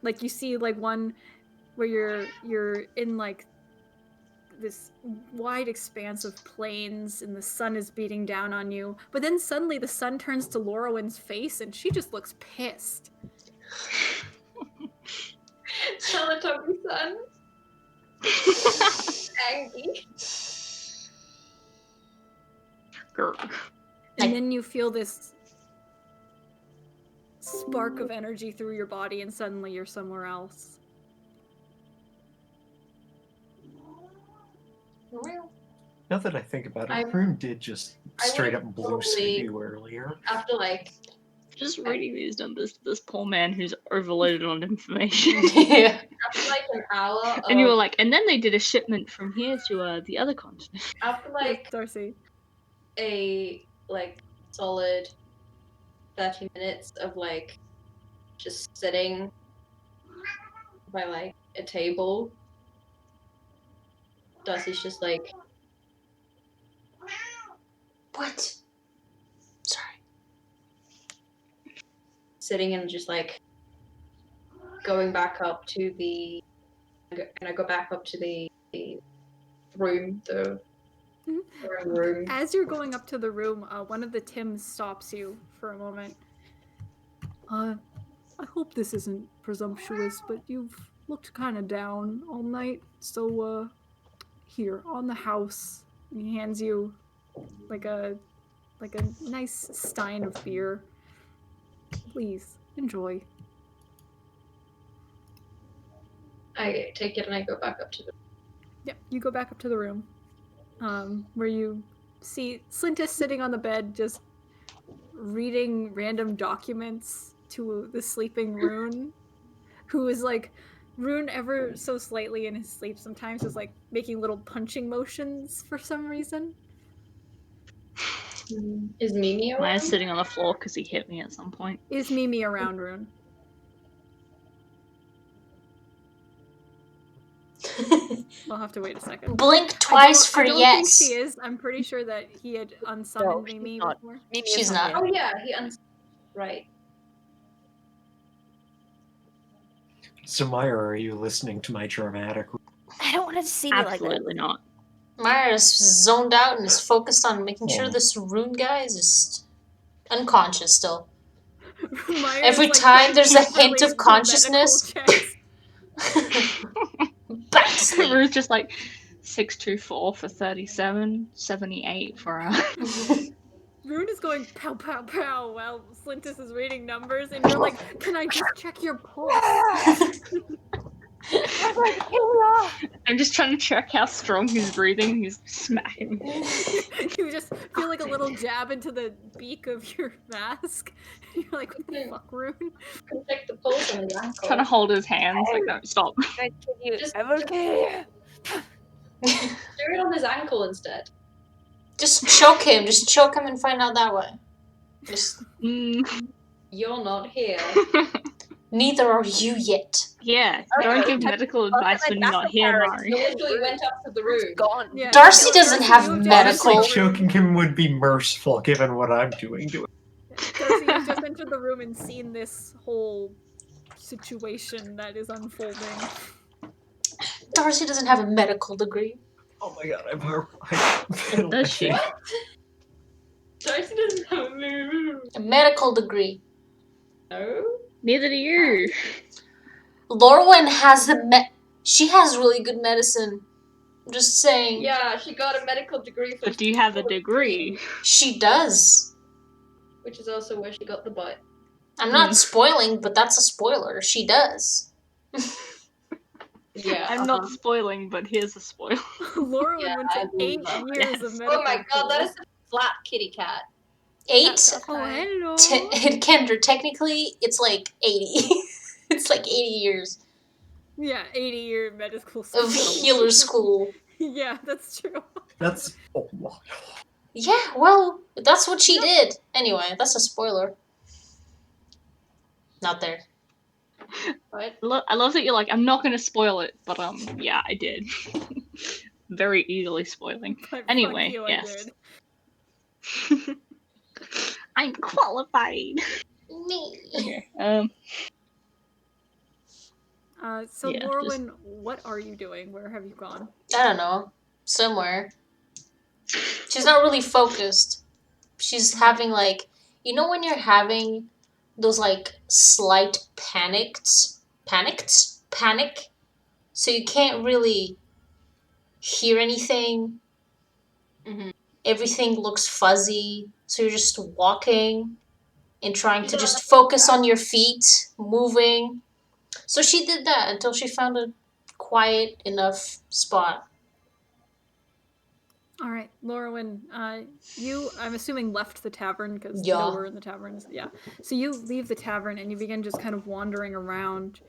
Like you see like one where you're in like this wide expanse of plains, and the sun is beating down on you, but then suddenly the sun turns to Lorwyn's face, and she just looks pissed. Teletubby son. Angry. And then you feel this spark of energy through your body, and suddenly you're somewhere else. Now that I think about it, I'm- Rune did just I would straight up blue probably- sky you earlier. After like Just reading these numbers to this poor man who's overloaded on information. Yeah. after like an hour And you were of- like, and then they did a shipment from here to the other continent. after like Darcy. a like solid 30 minutes of like just sitting by like a table, Darcy's just like, What? Sorry. sitting and just like going back up to the, and I go back up to the room, the room. As you're going up to the room, one of the Tims stops you for a moment. I hope this isn't presumptuous, but you've looked kind of down all night, so, here, on the house. And he hands you, like a nice stein of beer. Please, enjoy. I take it and I go back up to the. Yeah, you go back up to the room, where you see Slintus sitting on the bed, just reading random documents to the sleeping Rune, who is like, Rune ever so slightly in his sleep sometimes is like making little punching motions for some reason. Is Mimi around? Maya's sitting on the floor because he hit me at some point. Is Mimi around, Rune? I'll have to wait a second. Blink twice for I don't yes. think she is. I'm pretty sure that he had unsummoned No, she's Mimi not. before. Mimi She's is not. here. Oh yeah, right. So, Maiyr, are you listening to my dramatic? I don't want to see me like that. Absolutely not. Maiyr is zoned out and is focused on making sure Yeah. this Rune guy is just unconscious still. Maiyr Every is, like, time there's a desperately hint of doing consciousness. medical checks. Back to sleep. Rue's just like 624 for 37, 78 for Rune is going pow pow pow while Slintus is reading numbers, and you're like, can I just check your pulse? I'm like, here we are. I'm just trying to check how strong he's breathing. He's smacking. You just feel like a little jab into the beak of your mask. You're like, what the fuck, Rune? Can check the pulse on his ankle. Trying to hold his hands. Like, no, stop. Can you? Just- I'm okay. Do it on his ankle instead. Just choke him. Just choke him and find out that way. Just You're not here. neither are you yet. Yeah, Okay, don't give check- medical advice when you're not here, Apparently. Mari. You literally went up to the room. Gone. Yeah, Darcy no, doesn't have you just medical- Honestly, entered the room. choking him would be merciful given what I'm doing to him. Darcy, you've just entered the room and seen this whole situation that is unfolding. Darcy doesn't have a medical degree. Oh my god, I'm horrified. Does she? Darcy doesn't have a move. A medical degree. No? Neither do you. Lorwyn has she has really good medicine. I'm just saying. Yeah, she got a medical degree for But do you have a degree? She does. which is also where she got the butt. I'm not spoiling, but that's a spoiler. She does. Yeah. I'm not spoiling, but here's a spoiler. Laura Yeah, went I to believe 8 that. years Yes. of medical Oh my god, that school. is a flat kitty cat. 8? Oh, hello. Kendra, technically, it's like 80. It's like 80 years Yeah, 80-year medical school. of healer school. Yeah, that's true. That's a lot. Yeah, well, that's what she did. Anyway, that's a spoiler. Not there. What? I love that you're like, I'm not gonna spoil it, but yeah, I did. Very easily spoiling. But Anyway, fuck you, yes. I did. I'm qualified. Me. Okay. So Yeah, Lorwyn, what are you doing? Where have you gone? I don't know. Somewhere. She's not really focused. She's having like, you know when you're having those like slight panic? So you can't really hear anything. Mhm. Everything looks fuzzy. So you're just walking and trying to You don't just have to focus do on your feet, moving. So she did that until she found a quiet enough spot. All right, Lorwyn, you, I'm assuming, left the tavern because Yeah. nowhere in the taverns. Yeah. So you leave the tavern and you begin just kind of wandering around.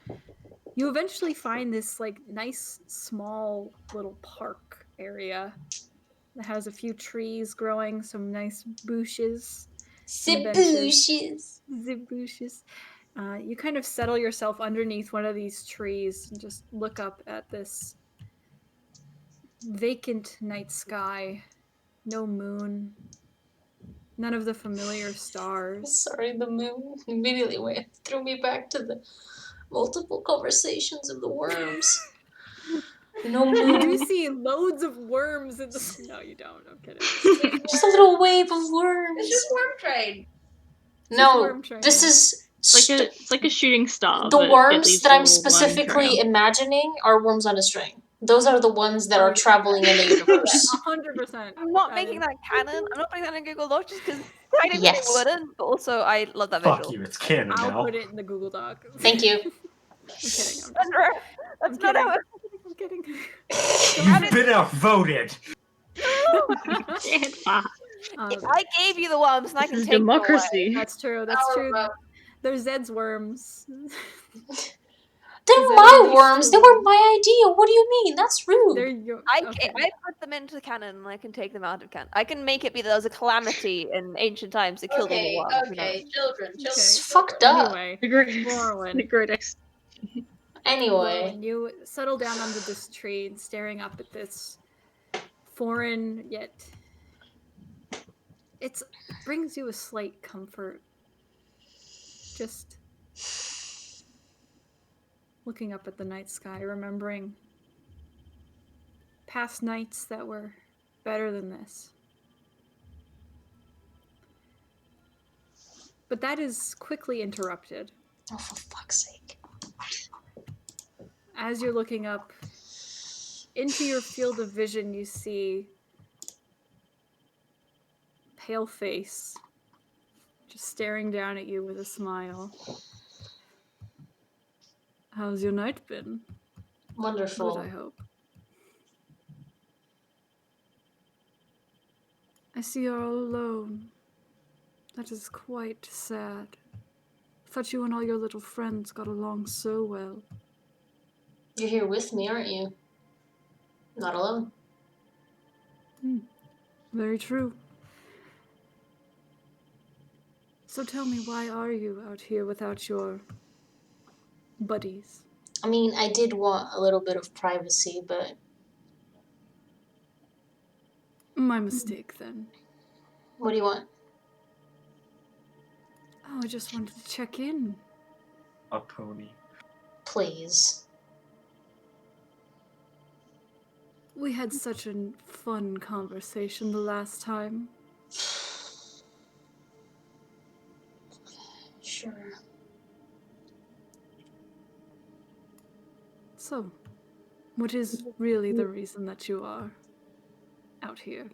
You eventually find this like nice small little park area that has a few trees growing, some nice bushes. Some benches. The bushes. You kind of settle yourself underneath one of these trees and just look up at this vacant night sky. No moon. None of the familiar stars. Sorry, the moon immediately threw me back to the multiple conversations of the worms. No You do moon. see loads of worms in the. No, you don't. I'm kidding. Just a little wave of It's worms. just worm train. No, worm train. this is It's like a shooting star. the but it worms leaves that a I'm little worm specifically trail. imagining are worms on a string. Those are the ones that are Okay. traveling in the universe. 100%. I'm not That making is- that canon. I'm not putting that in Google Docs just because technically Yes. they wouldn't, but also I love that Fuck visual. you, it's canon I'll now. put it in the Google Doc. Thank you. I'm kidding. Sandra, I'm that's not kidding. how it I'm kidding. You've been outvoted! Can't fuck. If I gave you the worms and I This can is take them away. democracy. That's true. That's Our true. worm. They're Zed's worms. They're Is that my at least worms. They two? were my idea. What do you mean? That's rude. They're your. I Okay. put them into canon and I can take them out of canon. I can make it be that there was a calamity in ancient times that killed all the Okay, worms. Who okay, knows? children. It's children. fucked up. Anyway, The great, Morrowind. the great ex. Anyway, Lorwyn, you settle down under this tree and staring up at this foreign yet it brings you a slight comfort. Just looking up at the night sky, remembering past nights that were better than this. But that is quickly interrupted. oh for fuck's sake. As you're looking up into your field of vision, you see pale face just staring down at you with a smile. How's your night been? Wonderful. Good, I hope. I see you're all alone. That is quite sad. I thought you and all your little friends got along so well. You're here with me, aren't you? Not alone. Very true. So tell me, why are you out here without your buddies? I mean, I did want a little bit of privacy, but My mistake, then. what do you want? Oh, I just wanted to check in. A pony. Please. We had such a fun conversation the last time. Sure. So, what is really the reason that you are out here?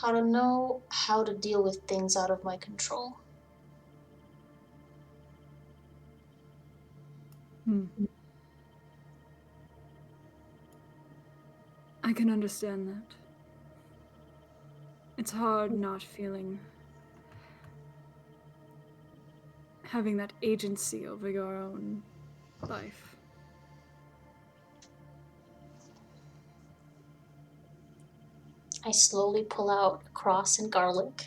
How to know how to deal with things out of my control. I can understand that. It's hard not having that agency over your own life. I slowly pull out a cross and garlic.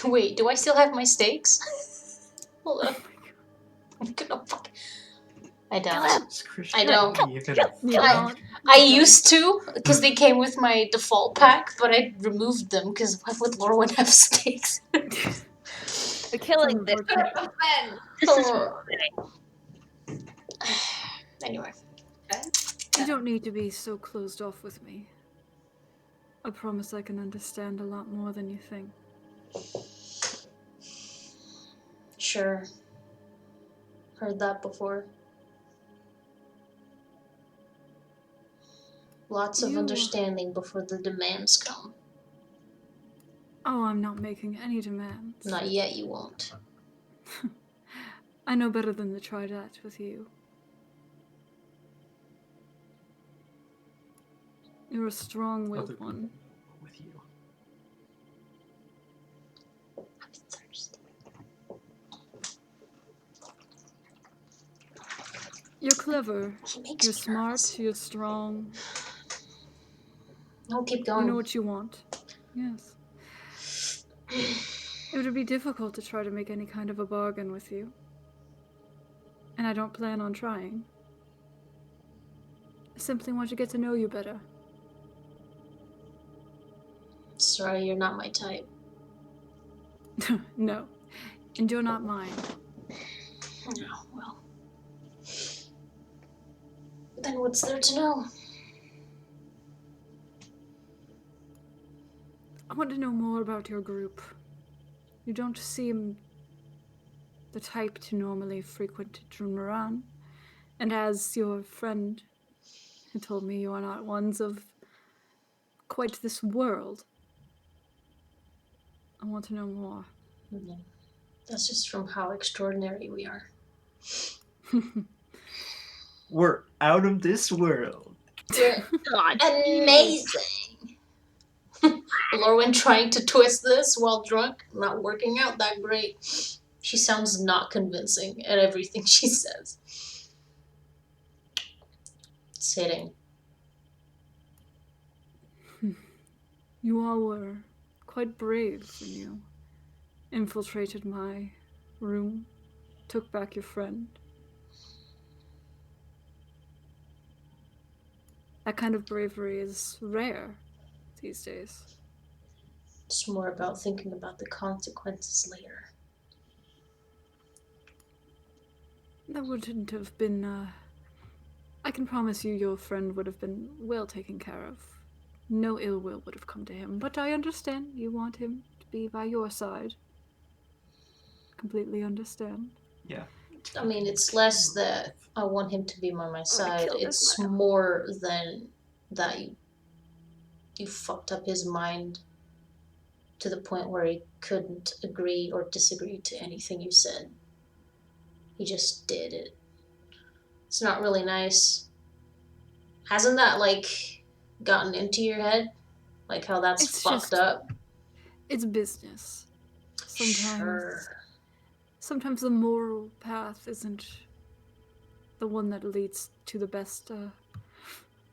Wait, do I still have my steaks? Hold up. I'm gonna fuck. I don't. I don't. I used to, because they came with my default pack, but I removed them because why would Lorwyn have steaks? We're killing this. This is Anyway. You don't need to be so closed off with me. I promise I can understand a lot more than you think. Sure. Heard that before. Lots of understanding before the demands come. Oh, I'm not making any demands. Not yet, you won't. I know better than to try that with you. You're a strong-willed one. With you. I'm thirsty. You're clever. He makes You're me smart. nervous. You're strong. No, keep going. You know what you want. Yes. It would be difficult to try to make any kind of a bargain with you. And I don't plan on trying. I simply want to get to know you better. Sorry, you're not my type. No. And you're not mine. No, well. Then what's there to know? I want to know more about your group. You don't seem the type to normally frequent Drumaran. And as your friend who told me you are not ones of quite this world, I want to know more. Mm-hmm. That's just from how extraordinary we are. We're out of this world. We're amazing! Lorwyn trying to twist this while drunk, not working out that great. She sounds not convincing at everything she says. Sitting. You all were quite brave when you infiltrated my room, took back your friend. That kind of bravery is rare these days. It's more about thinking about the consequences later. That wouldn't have been, I can promise you your friend would have been well taken care of. No ill will would have come to him, but I understand you want him to be by your side. Completely understand. Yeah. I mean, it's less that I want him to be by my side. kill this It's man. more than that you fucked up his mind to the point where he couldn't agree or disagree to anything you said. He just did it. It's not really nice. Hasn't that, like, gotten into your head? Like how that's It's fucked just- up? It's business. Sure. Sometimes the moral path isn't the one that leads to the best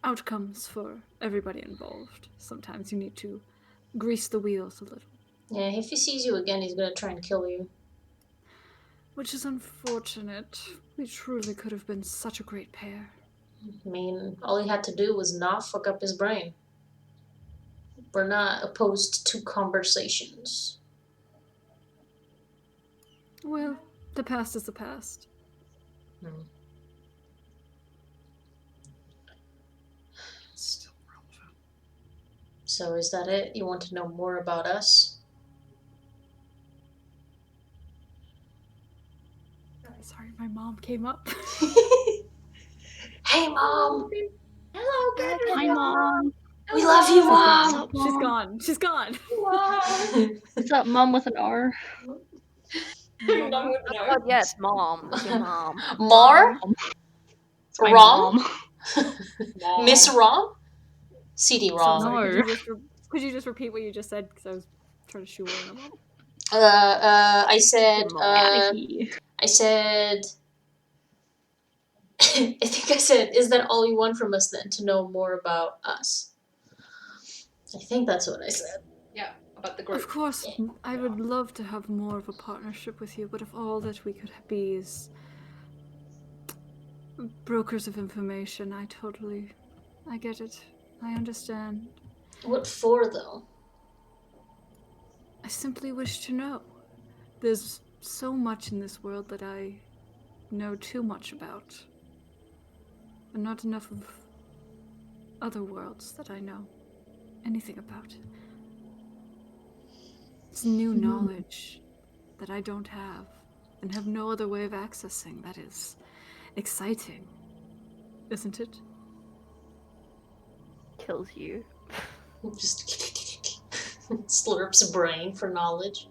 outcomes for everybody involved. Sometimes you need to grease the wheels a little. Yeah, if he sees you again, he's gonna try and kill you. Which is unfortunate. We truly could have been such a great pair. I mean, all he had to do was not fuck up his brain. We're not opposed to conversations. Well, the past is the past. Still relevant. So is that it? You want to know more about us? Sorry, my mom came up. Hey, Mom! Hello, good. Hi, Mom. We love you, What's Mom! up, She's Mom? gone. She's gone. What's up, Mom with an R? Mom with an Oh, yes, mom. It's your mom. Mar? It's my Rom? mom. Miss Rom? CD-ROM. Sorry, No. could you just repeat what you just said? Because I was trying to shoehorn them up. I said, Outta here. I said, I think I said, is that all you want from us then, to know more about us? I think that's what I said. Yeah, about the group. Of course, I would love to have more of a partnership with you, but if all that we could be is brokers of information, I get it. I understand. What for, though? I simply wish to know. There's so much in this world that I know too much about, and not enough of other worlds that I know anything about. It's new knowledge that I don't have, and have no other way of accessing. That is exciting, isn't it? Kills you. Just slurps brain for knowledge.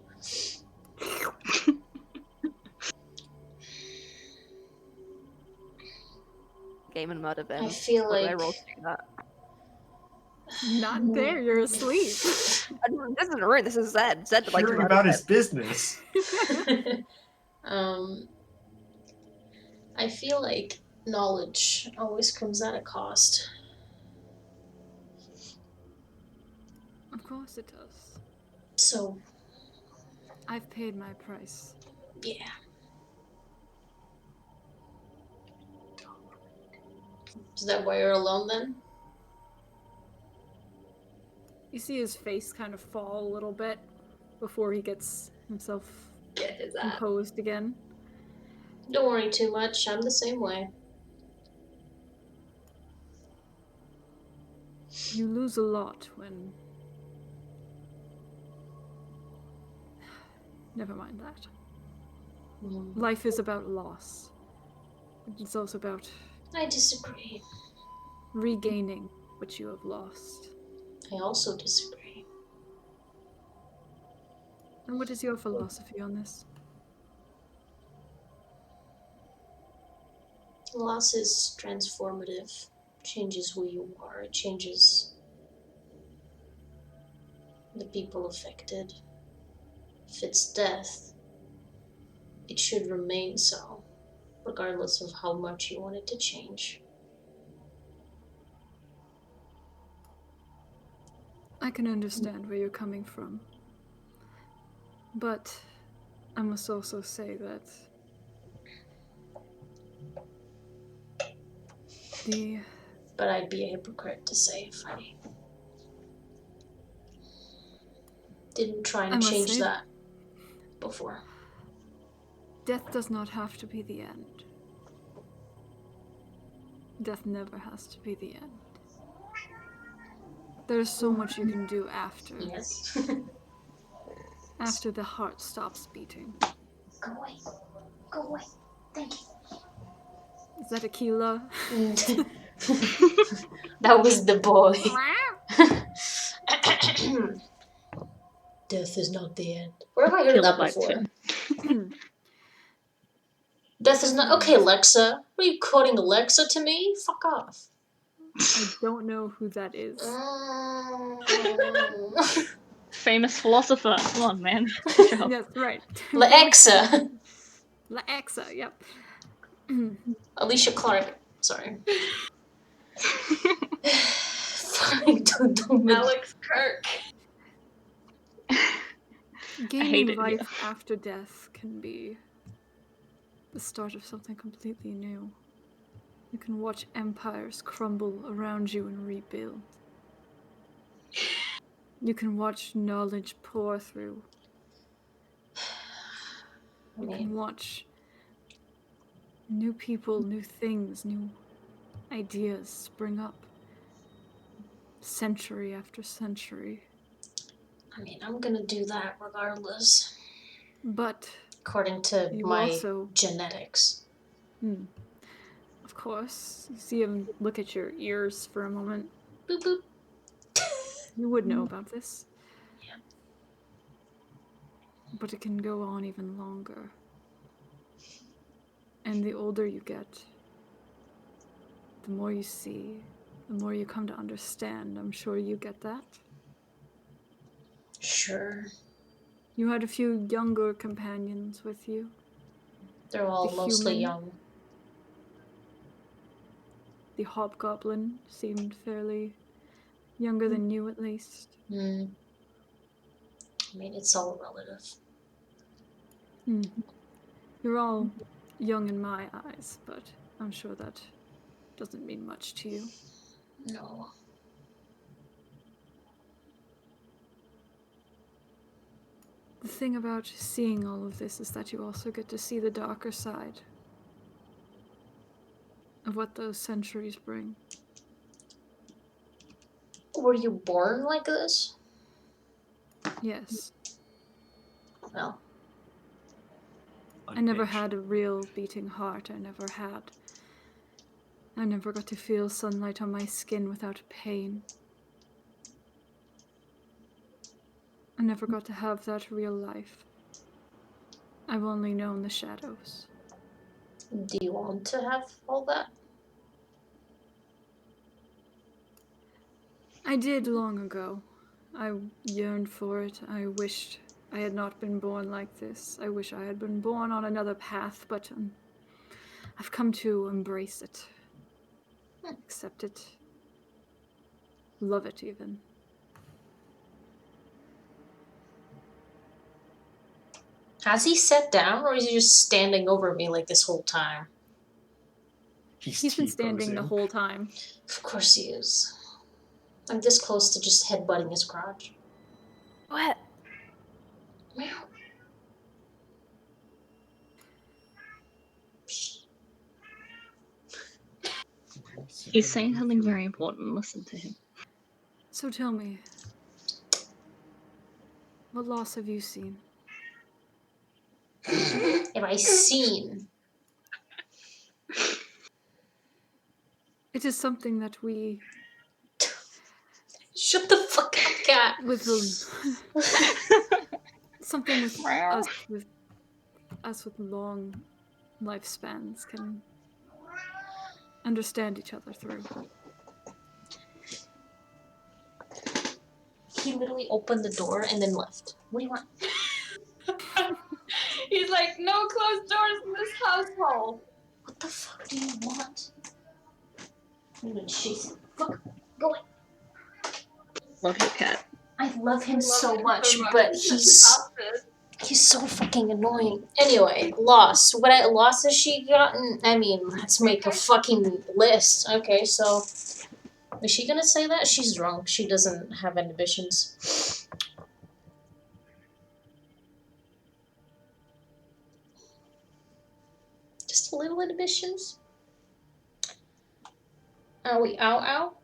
Game and murder bin. I feel What do I like roll to do that? Not there, you're asleep. This isn't Rune, this is Zed. Zed likes Hearing murder about bin. his business. I feel like knowledge always comes at a cost. Of course it does. So, I've paid my price. yeah. Is that why you're alone then? You see his face kind of fall a little bit before he gets himself Get his ass. composed again. Don't worry too much, I'm the same way. You lose a lot when... Never mind that. Life is about loss. It's also about I disagree. regaining what you have lost. I also disagree. And what is your philosophy on this? Loss is transformative. Changes who you are. It changes the people affected. If it's death, it should remain so, regardless of how much you want it to change. I can understand where you're coming from. But I must also say that But I'd be a hypocrite to say if I didn't try and change that before. Death does not have to be the end. Death never has to be the end. There's so much you can do after. Yes. After the heart stops beating. Go away. Go away. Thank you. Is that Aquila? That was the boy. Death is not the end. Where have I heard that before? Death is not... Okay, Alexa. Are you quoting Alexa to me? Fuck off. I don't know who that is. Famous philosopher. Come on, man. Yes, right. Alexa. Alexa, yep. Alicia Clark. Sorry. Don't Alex Kirk. Gaining life after death can be the start of something completely new. You can watch empires crumble around you and rebuild. You can watch knowledge pour through. You can watch new people, new things, new ideas spring up. Century after century. I mean, I'm gonna do that regardless. But according to my genetics. Of course. You see him look at your ears for a moment. Boop boop. You would know about this. Yeah. But it can go on even longer. And the older you get, the more you see, the more you come to understand. I'm sure you get that. Sure. You had a few younger companions with you. They're all mostly young. The hobgoblin seemed fairly younger than you, at least. I mean, it's all relative. You're all young in my eyes, but I'm sure that doesn't mean much to you. No. The thing about seeing all of this is that you also get to see the darker side of what those centuries bring. Were you born like this? Yes. No. I never had a real beating heart. I never got to feel sunlight on my skin without pain. I never got to have that real life. I've only known the shadows. Do you want to have all that? I did long ago. I yearned for it. I wished I had not been born like this. I wish I had been born on another path, but I've come to embrace it. Accept it. Love it, even. Has he sat down, or is he just standing over me like this whole time? He's been standing the whole time. Of course he is. I'm this close to just headbutting his crotch. What? Meow. He's saying something very important. Listen to him. So tell me, what loss have you seen? Have I seen? It is something that we... Shut the fuck up, cat! Something with us with long lifespans can understand each other through. He literally opened the door and then left. What do you want? He's like, no closed doors in this household. What the fuck do you want? I'm gonna chase him. Fuck, go away. Love your cat. I love him so much, but he's so fucking annoying. Anyway, loss. What loss has she gotten? I mean, let's make a fucking list. Okay, so is she gonna say that? She's drunk. She doesn't have inhibitions. Just a little inhibitions. Are we ow?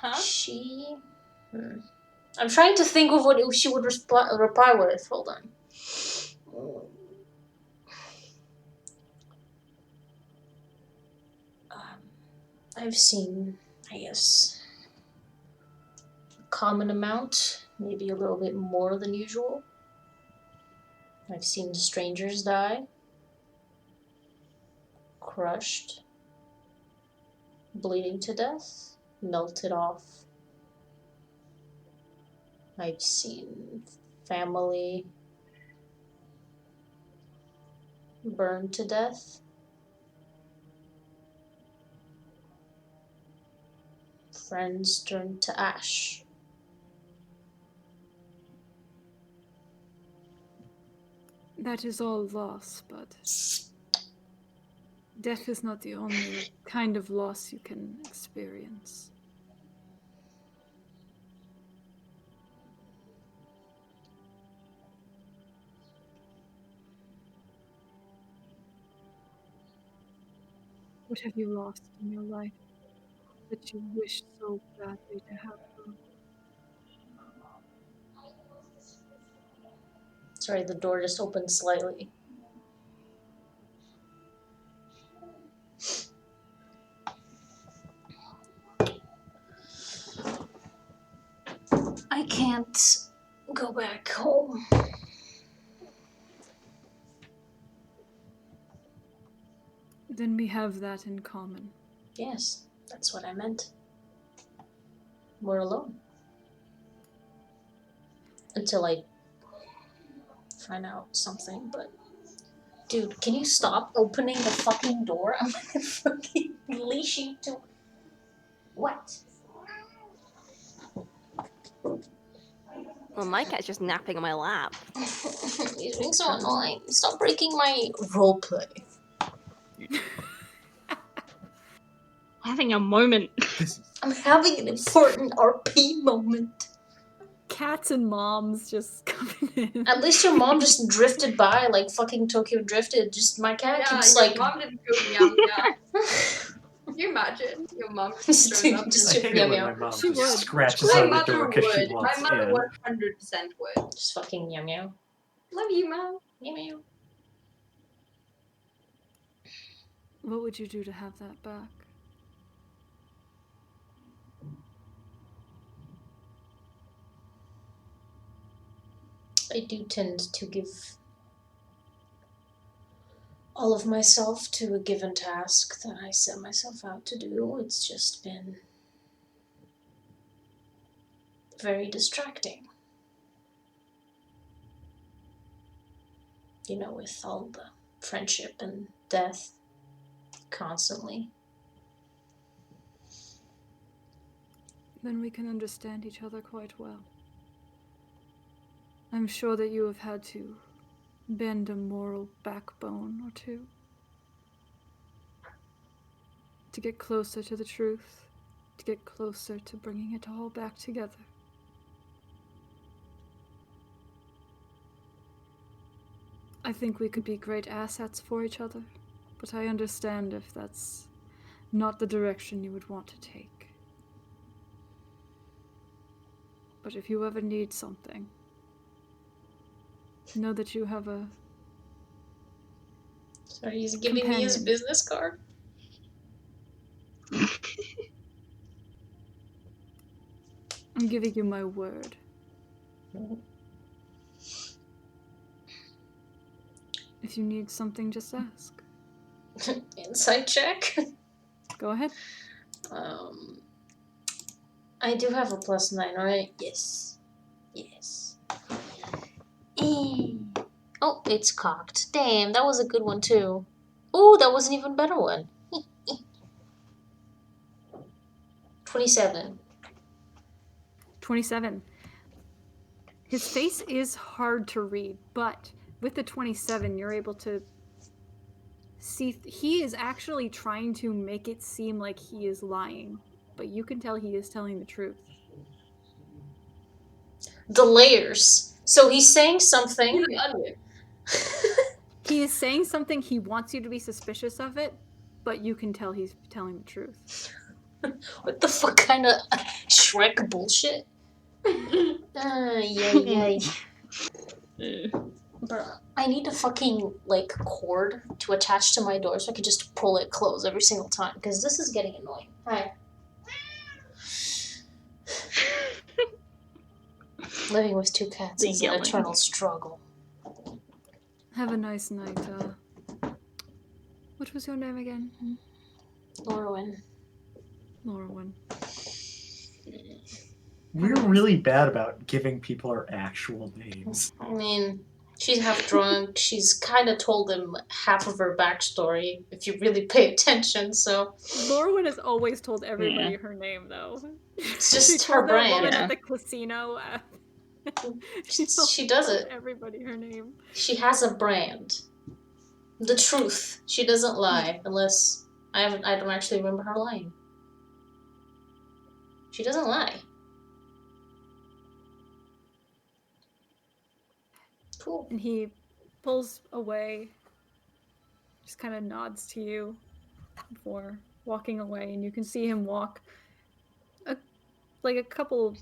Huh? She... I'm trying to think of what she would reply with. Hold on. I've seen, I guess, a common amount, maybe a little bit more than usual. I've seen strangers die, crushed, bleeding to death, melted off. I've seen family burned to death. Friends turned to ash. That is all loss, but death is not the only kind of loss you can experience. What have you lost in your life that you wish so badly to have gone? Sorry, the door just opened slightly. I can't go back home. Then we have that in common. Yes, that's what I meant. We're alone. Until I find out something, but... Dude, can you stop opening the fucking door? I'm gonna fucking leash you to... What? Well, my cat's just napping on my lap. You're being so annoying. Stop breaking my roleplay. Having a moment. I'm having an important RP moment. Cats and moms just coming in. At least your mom just drifted by like fucking Tokyo drifted. Just my cat keeps your like... mom didn't go meow meow. Can you imagine? Your mom just shows up. Just I meow hate it when meow. my mom She just would. scratches My on the mother door because she would. wants My mother in. 100% would. Just fucking meow meow. Love you, Mom. Meow meow. What would you do to have that back? I do tend to give all of myself to a given task that I set myself out to do. It's just been very distracting. You know, with all the friendship and death constantly. Then we can understand each other quite well. I'm sure that you have had to bend a moral backbone or two to get closer to the truth, to get closer to bringing it all back together. I think we could be great assets for each other, but I understand if that's not the direction you would want to take. But if you ever need something, know that you have a... Sorry, he's giving me his business card. I'm giving you my word. If you need something, just ask. Insight check. Go ahead. I do have a +9, right? Yes. Yes. Oh, it's cocked. Damn, that was a good one too. Ooh, that was an even better one. 27. 27. His face is hard to read, but with the 27, you're able to see he is actually trying to make it seem like he is lying, but you can tell he is telling the truth. The layers. So he's saying something. He is saying something, he wants you to be suspicious of it, but you can tell he's telling the truth. What the fuck kind of Shrek bullshit? Yeah. Bruh, I need a fucking, like, cord to attach to my door so I can just pull it closed every single time, because this is getting annoying. Hi. Living with two cats The is an yelling. eternal struggle. Have a nice night. What was your name again? Lorwyn. Laurelwyn. We're really bad about giving people our actual names. I mean, she's half drunk. She's kind of told him half of her backstory, if you really pay attention, so... Laurelwyn has always told everybody Yeah. her name, though. It's just She her told that brand. woman Yeah. at the casino. She does told it. everybody her name. She has a brand. The truth. She doesn't lie, unless... I don't actually remember her lying. She doesn't lie. Cool. And he pulls away, just kind of nods to you before walking away, and you can see him walk a couple,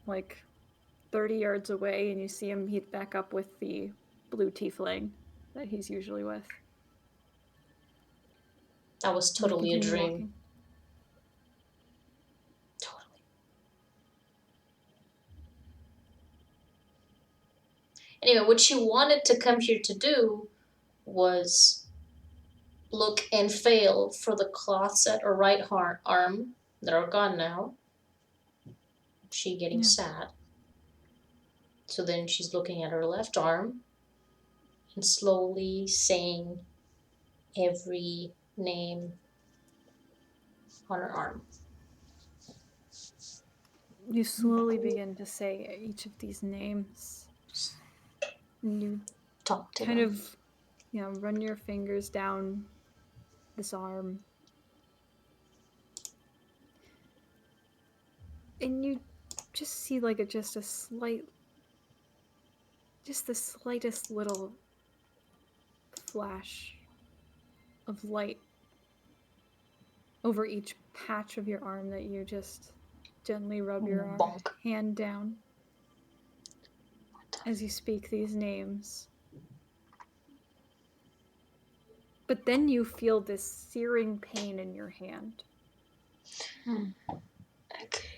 30 yards away, and you see him meet back up with the blue tiefling that he's usually with. That was And they totally a continue dream. walking. Totally. Anyway, what she wanted to come here to do was look and fail for the cloths at her right arm that are gone now. She getting sad. So then she's looking at her left arm and slowly saying every name on her arm. You slowly begin to say each of these names. And you Talk to kind them. of, run your fingers down this arm. And you just see just the slightest little flash of light over each patch of your arm that you just gently rub your Bonk. hand down as you speak these names. But then you feel this searing pain in your hand. Okay.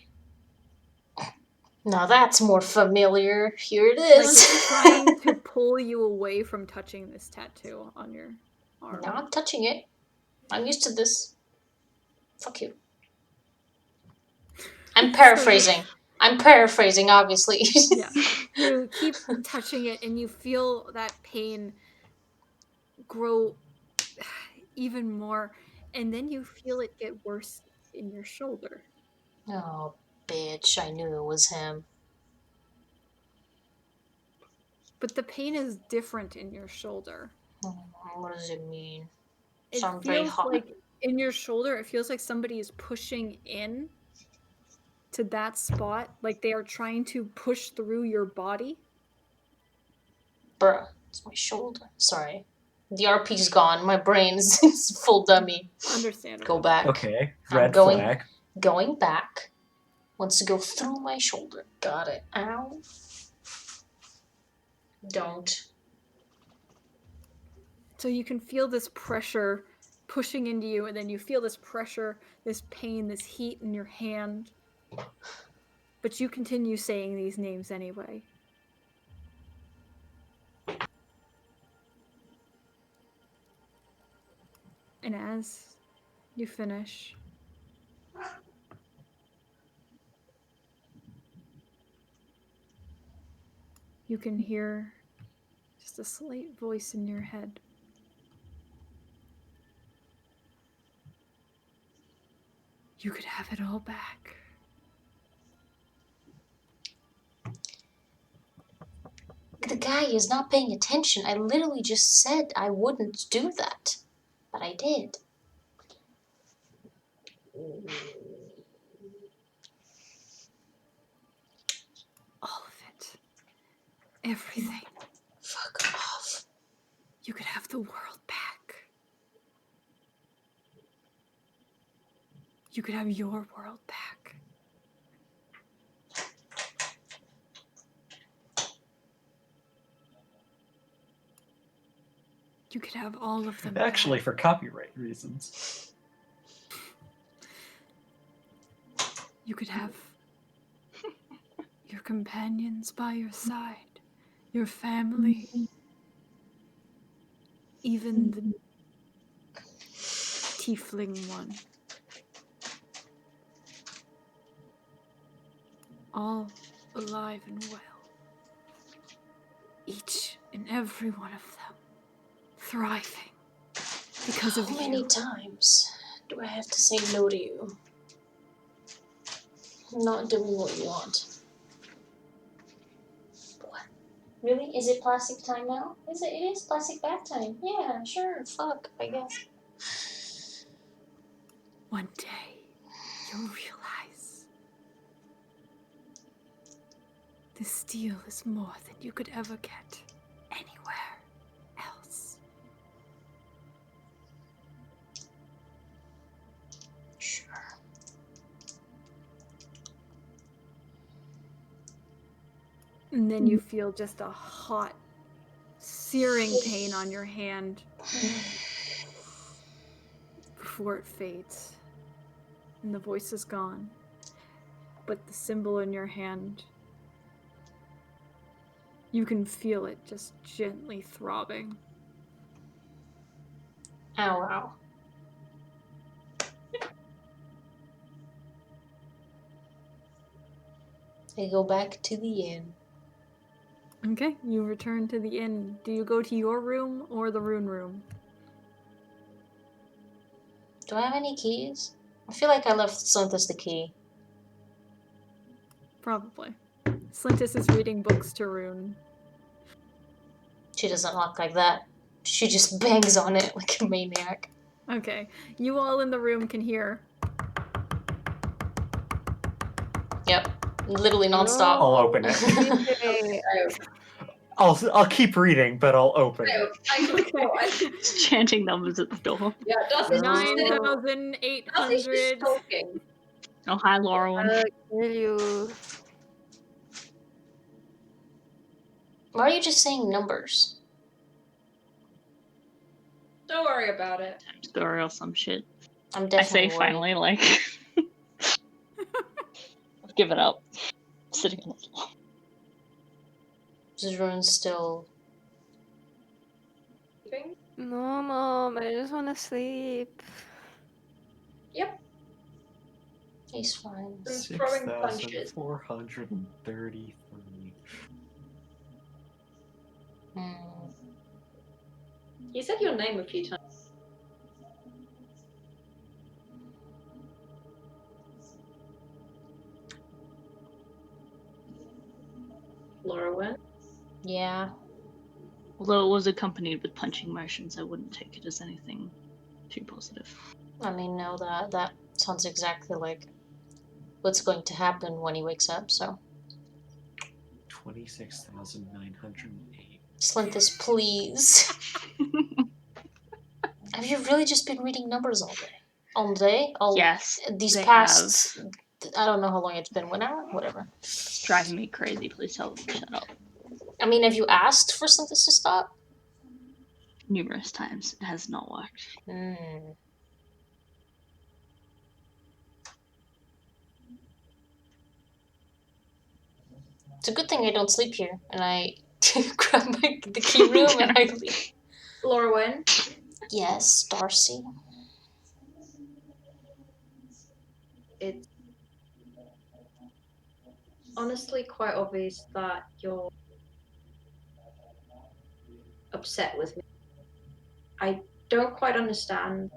Now that's more familiar. Here it Like is. it's trying to pull you away from touching this tattoo on your arm. Now I'm touching it. I'm used to this. Fuck you. I'm paraphrasing. I'm paraphrasing, obviously. Yeah. You keep touching it and you feel that pain grow even more, and then you feel it get worse in your shoulder. Oh, bitch. I knew it was him. But the pain is different in your shoulder. What does it mean? It Sounds very feels hot. like in your shoulder, it feels like somebody is pushing in to that spot, like they are trying to push through your body. Bruh, it's my shoulder. Sorry. The RP's gone. My brain is full dummy. Understandable. Go back. Okay, I'm red going- flag. Going back. Wants to go through my shoulder. Got it. Ow. Don't. So you can feel this pressure pushing into you, and then you feel this pressure, this pain, this heat in your hand. But you continue saying these names anyway. And as you finish, you can hear just a slight voice in your head. You could have it all back. The guy is not paying attention. I literally just said I wouldn't do that. But I did. All of it. Everything. Fuck off. You could have the world back. You could have your world back. You could have all of them. Actually, back. for copyright reasons. You could have your companions by your side, your family, even the tiefling one. All alive and well. Each and every one of them thriving because of How you. many times do I have to say no to you? Not doing what you want. What? Really? Is it plastic time now? Is it? It is plastic bath time. Yeah, sure. Fuck, I guess. One day, you'll realize this steel is more than you could ever get anywhere else. Sure. And then you feel just a hot, searing pain on your hand before it fades. And the voice is gone. But the symbol in your hand, you can feel it just gently throbbing. Ow, ow. I go back to the inn. Okay, you return to the inn. Do you go to your room or the Rune room? Do I have any keys? I feel like I left Slintus the key. Probably. Slintus is reading books to Rune. She doesn't look like that. She just bangs on it like a maniac. Okay, you all in the room can hear. Yep. Literally nonstop. I'll open it. I'll keep reading, but I'll open it. Chanting numbers at the door. Yeah, Darcy's just sitting. 9,800. Darcy's just talking. Oh, hi, Laura. Kill you. Why are you just saying numbers? Don't worry about it. Story or some shit. I'm I definitely say worried. finally, like, I've given up. Sitting on the floor. Is Rune still... No, Mom, I just want to sleep. Yep. He's fine. Throwing punches. 6,433. You said your name a few times. Laura. Yeah. Although it was accompanied with punching motions, I wouldn't take it as anything too positive. I mean, no, that sounds exactly like what's going to happen when he wakes up, so... 26,908. Slintus, please. Have you really just been reading numbers all day? All day? Yes, These they past... I don't know how long it's been. 1 hour? Whatever. It's driving me crazy. Please tell them to shut up. I mean, have you asked for Slintus to stop? Numerous times. It has not worked. It's a good thing I don't sleep here, and I grab the key room and I leave. Laura. Yes, Darcy. It's honestly quite obvious that you're upset with me. I don't quite understand.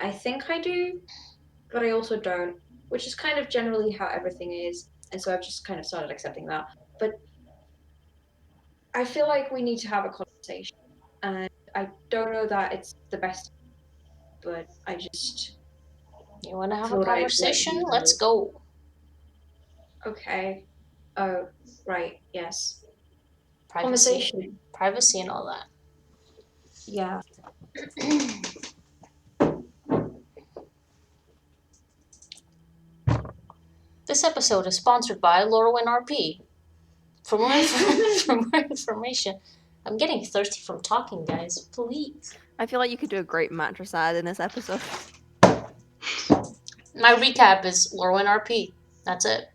I think I do, but I also don't, which is kind of generally how everything is, and so I've just kind of started accepting that. But I feel like we need to have a conversation, and I don't know that it's the best, but I just... You want to have a thought I'd let conversation? you know. Let's go. Okay. Oh, right, yes. Privacy. Conversation. Privacy and all that. Yeah. This episode is sponsored by Lorwyn RP. For more information, I'm getting thirsty from talking, guys. Please. I feel like you could do a great matricide in this episode. My recap is Lorwyn RP. That's it.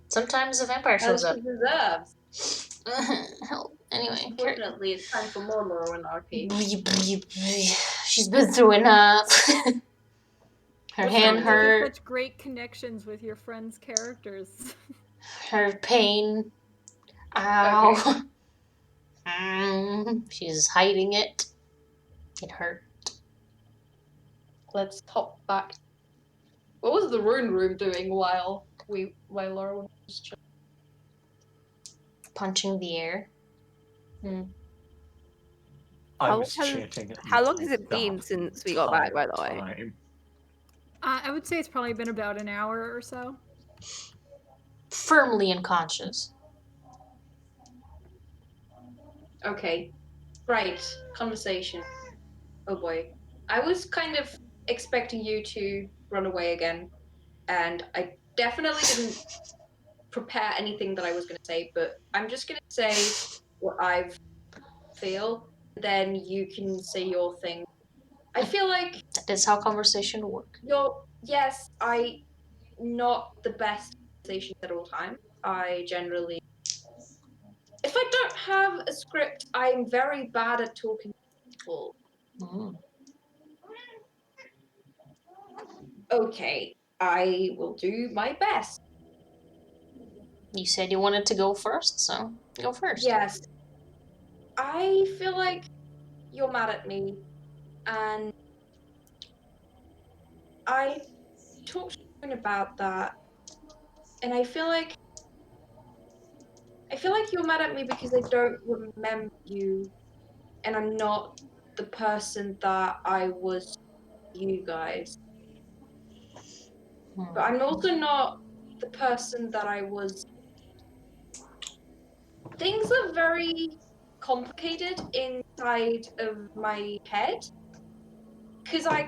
Sometimes a vampire shows As up. she deserves. Help. Anyway. Unfortunately, it's time for more Lorwyn RP. She's been through enough. Her What's hand wrong with making hurt. such great connections with your friends' characters. Her pain. Ow. Okay. She's hiding it. It hurt. Let's hop back. What was the Rune room doing while Lorwyn was chilling? Punching the air. I How was long has- chanting. How long has it been since we got back, by the way? Time. I would say it's probably been about an hour or so. Firmly unconscious. Okay. Right. Conversation. Oh boy. I was kind of expecting you to run away again, and I definitely didn't prepare anything that I was going to say, but I'm just going to say what I feel, then you can say your thing. I feel like That is how conversation work. yes, I not the best conversations at all times. I generally, if I don't have a script, I'm very bad at talking to people. Okay, I will do my best. You said you wanted to go first, so go first. Yes. I feel like you're mad at me, and I talked to Rune about that, and I feel like you're mad at me because I don't remember you, and I'm not the person that I was to you guys. But I'm also not the person that I was. Things are very complicated inside of my head because I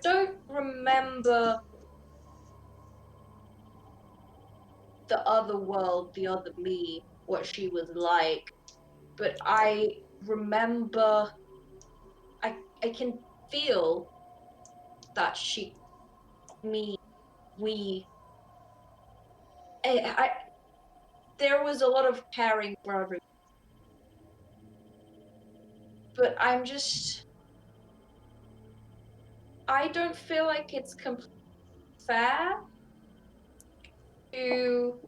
don't remember the other world, the other me, what she was like, but I remember, I can feel that me, we, there was a lot of caring for everyone, but I don't feel like it's completely fair to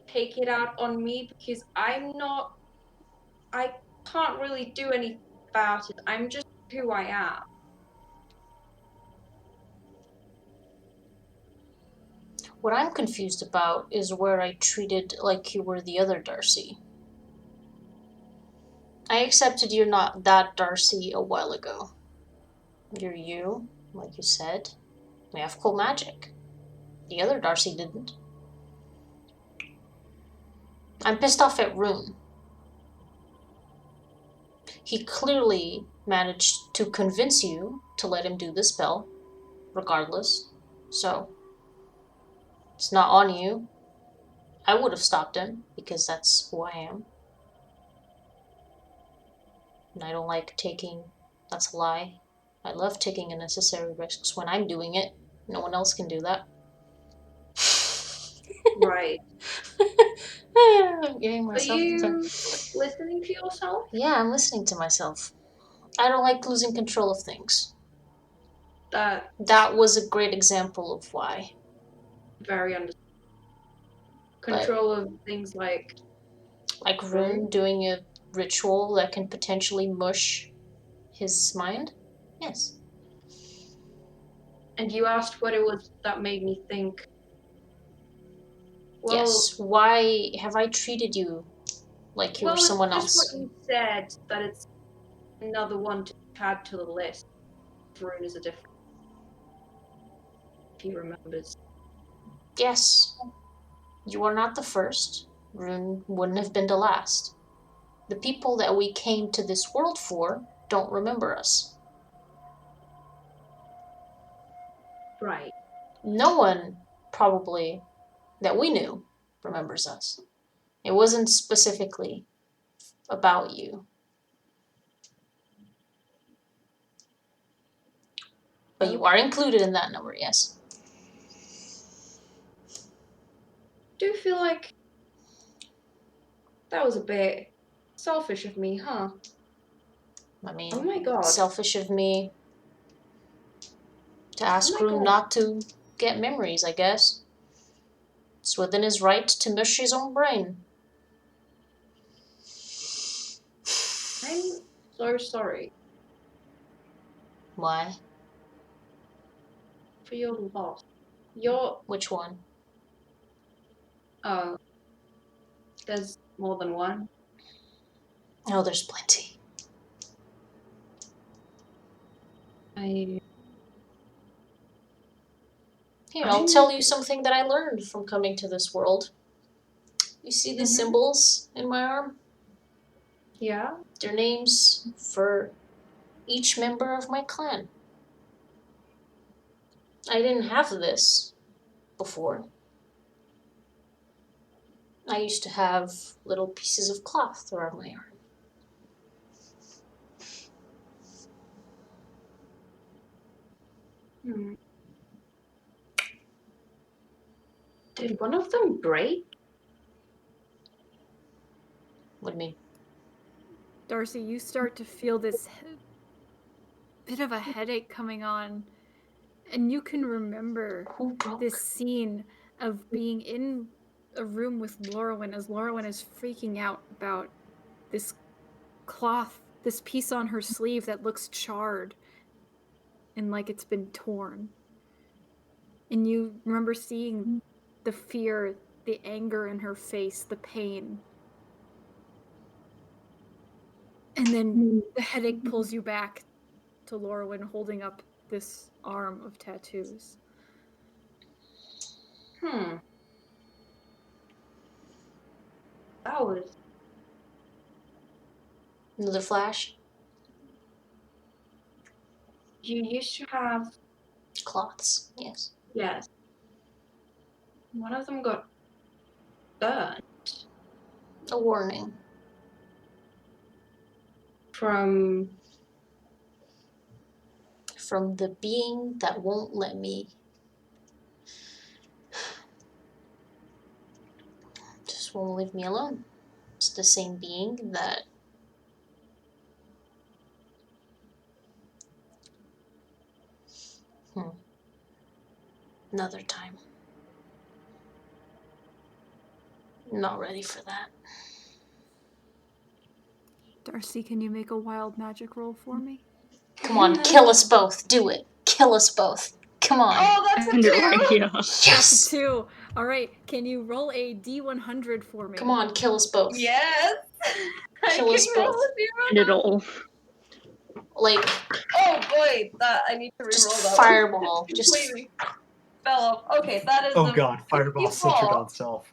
take it out on me because I can't really do anything about it. I'm just who I am. What I'm confused about is where I treated like you were the other Darcy. I accepted you're not that Darcy a while ago. You're you, like you said. We have cool magic. The other Darcy didn't. I'm pissed off at Rune. He clearly managed to convince you to let him do the spell, regardless. So, it's not on you. I would have stopped him, because that's who I am. And I don't like taking... That's a lie. I love taking unnecessary risks when I'm doing it. No one else can do that. Right. I'm getting Are myself... you listening to yourself? Yeah, I'm listening to myself. I don't like losing control of things. That was a great example of why. Very understandable. Control of things like Rune doing a ritual that can potentially mush his mind? Yes. And you asked what it was that made me think. Well, yes. Why have I treated you like you were someone it's else? just what you said, that it's another one to add to the list. Rune is a different. If he remembers. Yes. You are not the first. Rune wouldn't have been the last. The people that we came to this world for don't remember us. Right. No one, probably, that we knew remembers us. It wasn't specifically about you. But you are included in that number, yes. Do you feel like that was a bit selfish of me, huh? I mean, Oh my god. selfish of me to ask Oh my Rune God. not to get memories, I guess. It's within his right to mush his own brain. I'm so sorry Why? for your loss. Your Which one? there's more than one. Oh, there's plenty. Here, I'll tell you something that I learned from coming to this world. You see these symbols in my arm? Yeah. They're names for each member of my clan. I didn't have this before. I used to have little pieces of cloth around my arm. Did one of them break? What do you mean? Darcy, you start to feel this bit of a headache coming on, and you can remember Who broke? this scene of being in a room with Lorwyn as Lorwyn is freaking out about this cloth, this piece on her sleeve that looks charred and like it's been torn. And you remember seeing the fear, the anger in her face, the pain. And then the headache pulls you back to Lorwyn holding up this arm of tattoos. That was Another flash? you used to have Cloths, yes. yes. One of them got burned A warning. from From the being that won't let me. Just won't leave me alone. It's the same being that. Another time. Not ready for that. Darcy, can you make a wild magic roll for me? Come on, kill us both. Do it. Kill us both. Come on. Oh, that's a And two! right here. Yes! 2. All right, can you roll a D100 for me? Come on, kill us both. Yes! Kill us roll both. a And it all. Like, Oh boy, that I need to reroll just that fireball. one. Just Completely fell off. Okay, that is Oh the god, fireball centered 54. on self.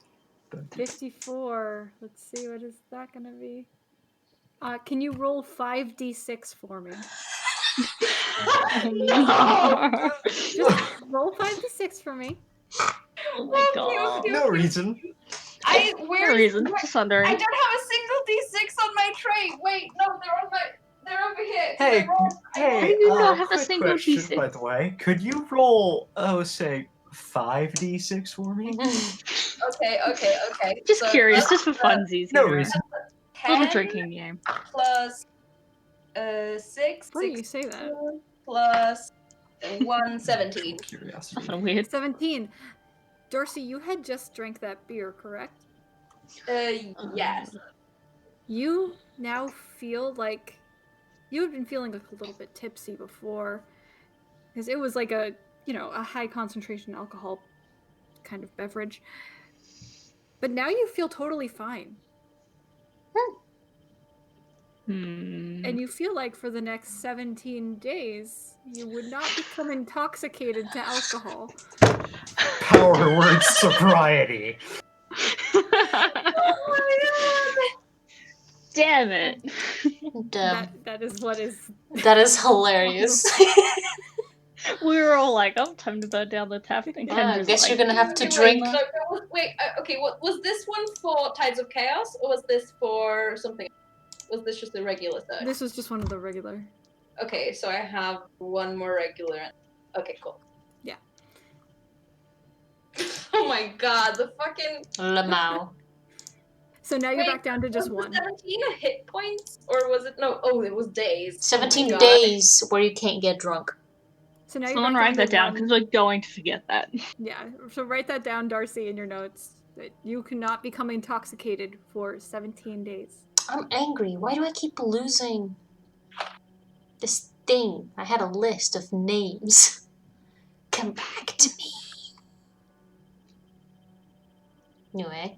54. Let's see, what is that gonna be? Can you roll 5d6 for me? No. Just roll 5d6 for me. Oh my god. No reason. No reason. Just wondering. I don't have a single D6 on my tray. Wait, no, they're over here. Hey, Why do you not have a quick single question, D6? by the way. Could you roll, say, 5d6 for me? Okay. Just So curious, that's just for funsies. No here. reason. Little 10 drinking game. plus 6, Funny you say that. plus 1, 17. Curiosity. Nothing weird. 17. Darcy, you had just drank that beer, correct? Yes. You now feel like you had been feeling like a little bit tipsy before, because it was like a high concentration alcohol kind of beverage. But now you feel totally fine. And you feel like for the next 17 days, you would not become intoxicated to alcohol. Power word sobriety. Oh my god! Damn it. Damn. That is what is. That is hilarious. We were all like, "Oh, time to burn down the tap." And I Kendra's guess like, you're gonna have to Wait, drink. no, wait, okay, was this one for Tides of Chaos, or was this for something else? Was this just a regular third? This was just one of the regular. Okay, so I have one more regular. Okay, cool. Yeah. Oh my god, the fucking... Lamau. So now you're back down to just was one. 17 hit points, or was it... No, oh, it was days. 17 Oh my God. days where you can't get drunk. So now you're someone back write that down to because one. we're going to forget that. Yeah, so write that down, Darcy, in your notes. That you cannot become intoxicated for 17 days. I'm angry. Why do I keep losing this thing? I had a list of names. Come back to me. Anyway.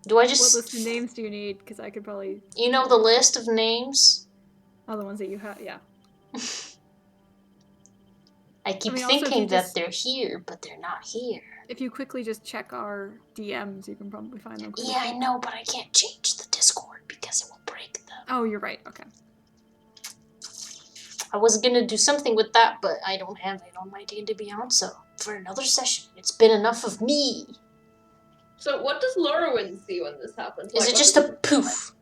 Do I What just... list of names do you need? Because I could probably... You know the list of names? Oh, the ones that you have, yeah. I keep mean, also, if you thinking that just- they're here, but they're not here. If you quickly just check our DMs, you can probably find them. Yeah, I know, but I can't change the Discord because it will break them. Oh, you're right. Okay. I was gonna do something with that, but I don't have it on my D&D Beyond, so for another session. It's been enough of me. So what does Lorwyn see when this happens? Is it just a poof?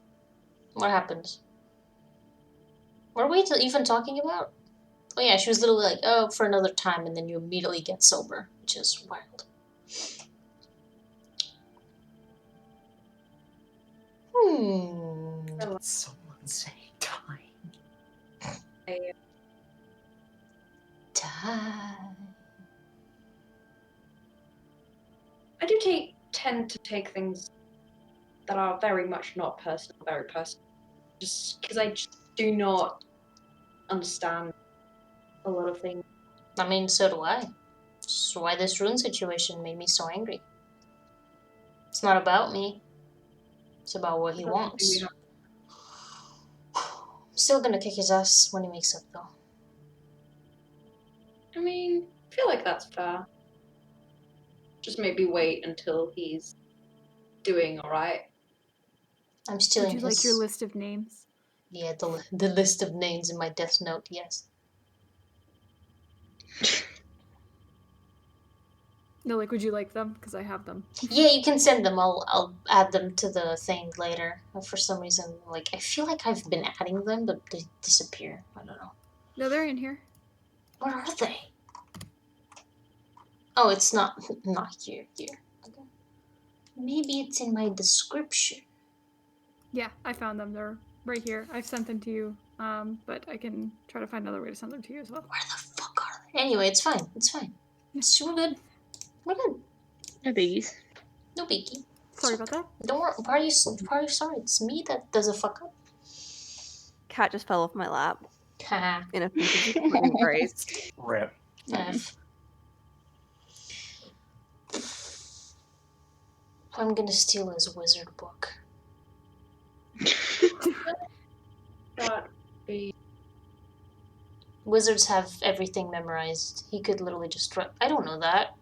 What happens? What are we even talking about? Oh yeah, she was literally like, oh, for another time, and then you immediately get sober, which is wild. Did someone say time? Time. I do tend to take things that are very much not personal, very personal. Just because I just do not understand a lot of things. I mean, so do I. That's why this Rune situation made me so angry. It's not about me. It's about what he wants. I'm still gonna kick his ass when he makes up, though. I mean, I feel like that's fair. Just maybe wait until he's doing alright. I'm stealing Would you his... like your list of names? Yeah, the list of names in my death note, yes. No, like, would you like them? Because I have them. Yeah, you can send them. I'll add them to the thing later. For some reason, like, I feel like I've been adding them, but they disappear. I don't know. No, they're in here. Where are they? Oh, it's not here. Here. Okay. Maybe it's in my description. Yeah, I found them. They're right here. I've sent them to you, but I can try to find another way to send them to you as well. Where the fuck are they? Anyway, it's fine. It's fine. We're good. We're good. No biggies. No biggie. Sorry about that. Don't worry. Why are you sorry? It's me that does a fuck up. Cat just fell off my lap Haha. in a fit of embrace. Rip. F. I'm gonna steal his wizard book. That be... Wizards have everything memorized. He could literally just I don't know that.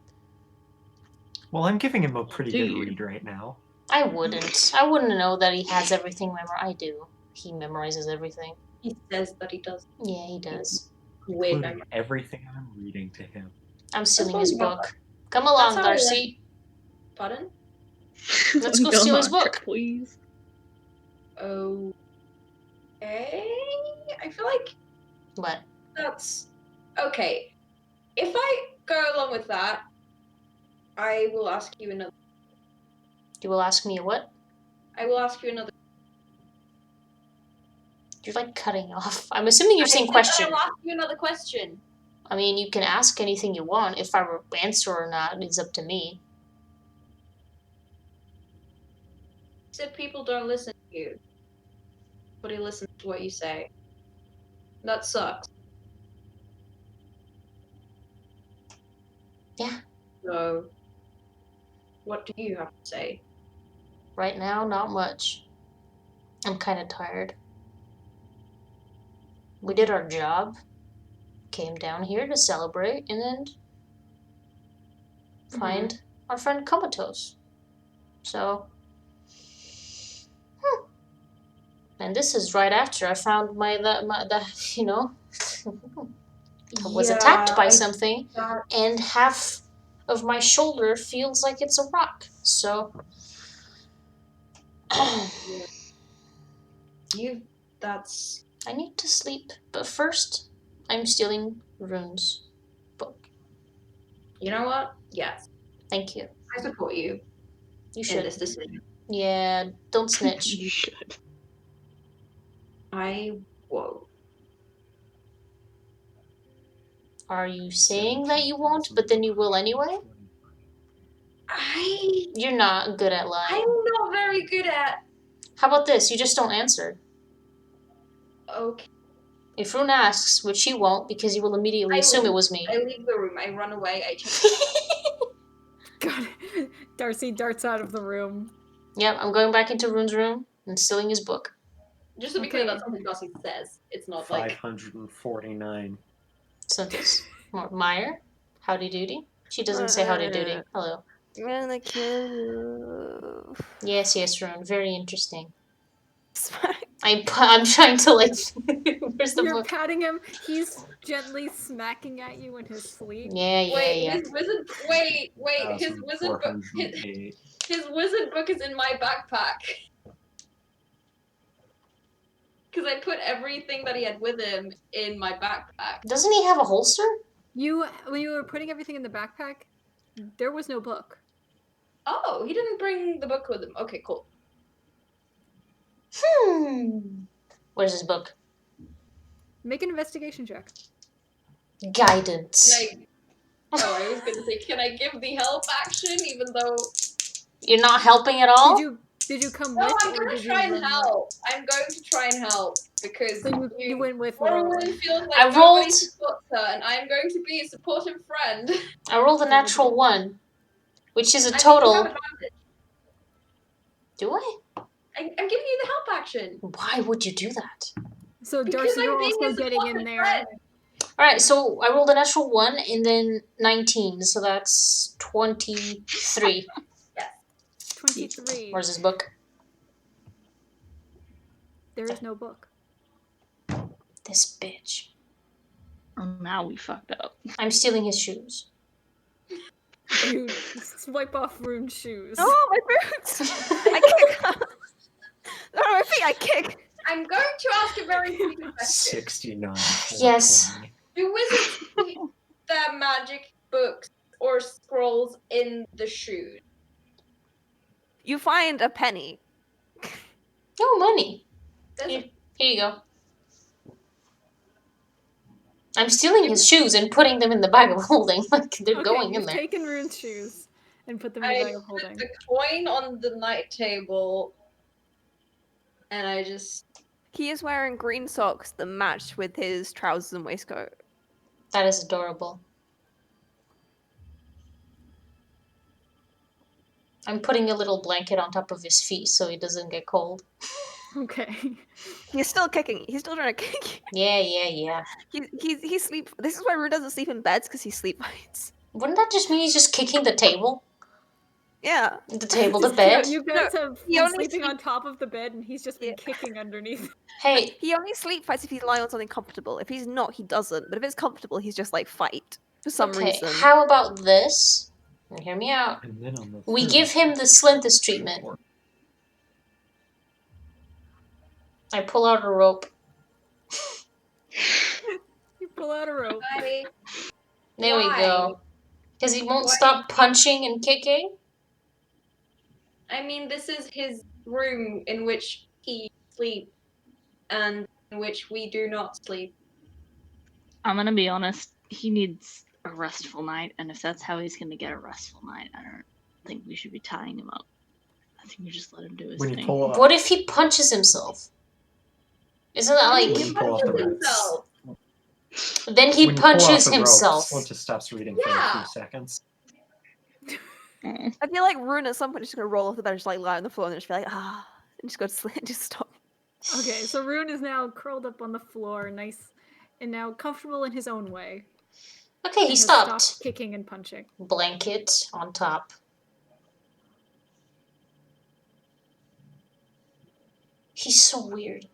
Well, I'm giving him a pretty Do good you? read right now. I wouldn't. I wouldn't know that he has everything memorized. I do. He memorizes everything. He says that he does. Yeah, he does. Weird Including memory. everything I'm reading to him. I'm stealing why his we have book. Come along, That's how we Darcy. Pardon? Let's go steal his Mark, book. please. Okay. I feel like What? that's okay. If I go along with that, I will ask you another. You will ask me a what? I will ask you another. You're like cutting off. I'm assuming you're saying question. I will ask you another question. I mean, you can ask anything you want. If I answer or not, it's up to me. You said people don't listen to you. Nobody listens to what you say. That sucks. Yeah. So, what do you have to say? Right now, not much. I'm kind of tired. We did our job. Came down here to celebrate and then find our friend comatose. So, and this is right after I found my you know, I was attacked by something, and half of my shoulder feels like it's a rock. So, That's. I need to sleep. But first, I'm stealing Rune's book. You know what? Yes, Thank you. I support you You in should. this decision. Yeah, don't snitch. You should. I won't. Are you saying that you won't, but then you will anyway? You're not good at lying. I'm not very good at. How about this? You just don't answer. Okay. If Rune asks, which she won't, because you will immediately assume it was me. I leave the room. I run away. I check. God, Darcy darts out of the room. Yep, I'm going back into Rune's room and stealing his book. Just to be clear, that's something Darcy says. It's not like 549. So this Maiyr, howdy doody. She doesn't say howdy doody. Hello. I'm gonna kill you. Yes, Rune. Very interesting. Smack. I'm trying to like. Where's the You're book? patting him. He's gently smacking at you in his sleep. Yeah. his wizard. Wait. His wizard book. 1408. His wizard book is in my backpack. Because I put everything that he had with him in my backpack. Doesn't he have a holster? When you were putting everything in the backpack, there was no book. Oh, he didn't bring the book with him. Okay, cool. Where's his book? Make an investigation check. Guidance. I was gonna say, can I give the help action even though You're not helping at all? Did you come No, with? I'm gonna try and help. I'm going to try and help because So you went with Rune me. feels like I nobody rolled- supports her, and I'm going to be a supportive friend. I rolled a natural 1, which is a I think total. you have advantage. Do I? I'm giving you the help action. Why would you do that? So Because Darcy, I'm you're being also a getting in supportive there. friend. Alright, so I rolled a natural 1 and then 19, so that's 23. 23. Where's his book? There is no book. This bitch. Now we fucked up. I'm stealing his shoes. You swipe off Rune's shoes. Oh, my boots! I kick. No, my feet. I kick. I'm going to ask a very simple question. 69. Yes. 420. Do wizards keep their magic books or scrolls in the shoes? You find a penny. No money. There's Here you go. I'm stealing his shoes and putting them in the bag of holding. Like, they're going in You've there. taken Rune's shoes and put them in the bag of put holding. the coin on the night table, and I just. He is wearing green socks that match with his trousers and waistcoat. That is adorable. I'm putting a little blanket on top of his feet so he doesn't get cold. Okay. He's still kicking. He's still trying to kick. Yeah. He sleep. This is why Rune doesn't sleep in beds because he sleep fights. Wouldn't that just mean he's just kicking the table? Yeah. The table, the bed? You guys have he been only sleeping sleep- on top of the bed and he's just been kicking underneath. Hey, He only sleep fights if he's lying on something comfortable. If he's not, he doesn't. But if it's comfortable, he's just like fight for some okay, reason. how about this? Hear me out. And then on the We third give him the Slinthus treatment. floor. I pull out a rope. You pull out a rope. There we go. Because he won't stop punching and kicking? I mean, this is his room in which he sleeps, and in which we do not sleep. I'm gonna be honest. He needs a restful night, and if that's how he's gonna get a restful night, I don't think we should be tying him up. I think we just let him do his When you thing. pull up, What if he punches himself? Isn't that when like... you pull off the ropes, Himself. Then he when you pull off punches the himself. ropes, it just stops reading for a Yeah. few seconds. Mm. I feel like Rune at some point is just gonna roll off the bed and just like lie on the floor and just be like, and just go to sleep and just stop. Okay, so Rune is now curled up on the floor, nice and now comfortable in his own way. Okay, and he has stopped. kicking and punching. Blanket on top. He's so weird.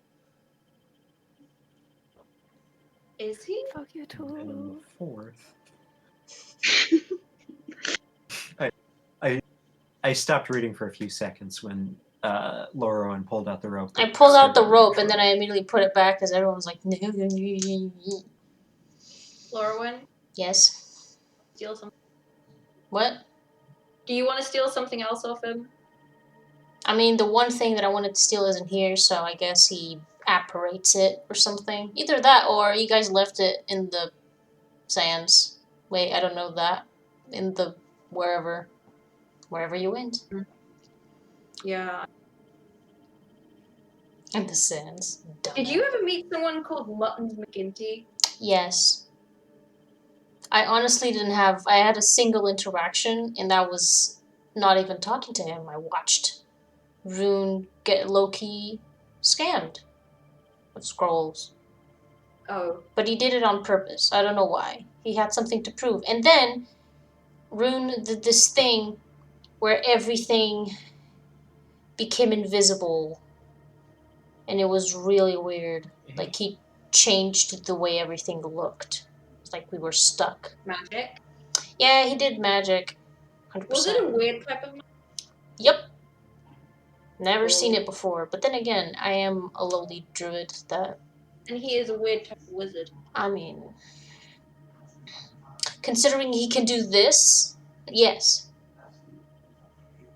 Is he? Fuck you And then on too. the 4th, I stopped reading for a few seconds when Lorowan pulled out the rope. I that pulled out the started rope the and then I immediately put it back because everyone was like, Lorwyn, yes. steal something. What? Do you want to steal something else off him? I mean, the one thing that I wanted to steal isn't here, so I guess he apparates it or something. Either that or you guys left it in the sands. Wait, I don't know that. In the wherever you went. Yeah. In the sands. Did you ever meet someone called Muttons McGinty? Yes. I honestly didn't have. I had a single interaction, and that was not even talking to him. I watched Rune get low-key scammed with scrolls. Oh. But he did it on purpose. I don't know why. He had something to prove. And then Rune did this thing where everything became invisible. And it was really weird. Like, he changed the way everything looked. It's like we were stuck. Magic? Yeah, he did magic. 100%. Was it a weird type of magic? Yep. Never seen it before. But then again, I am a lowly druid that... And he is a weird type of wizard. I mean... Considering he can do this, yes.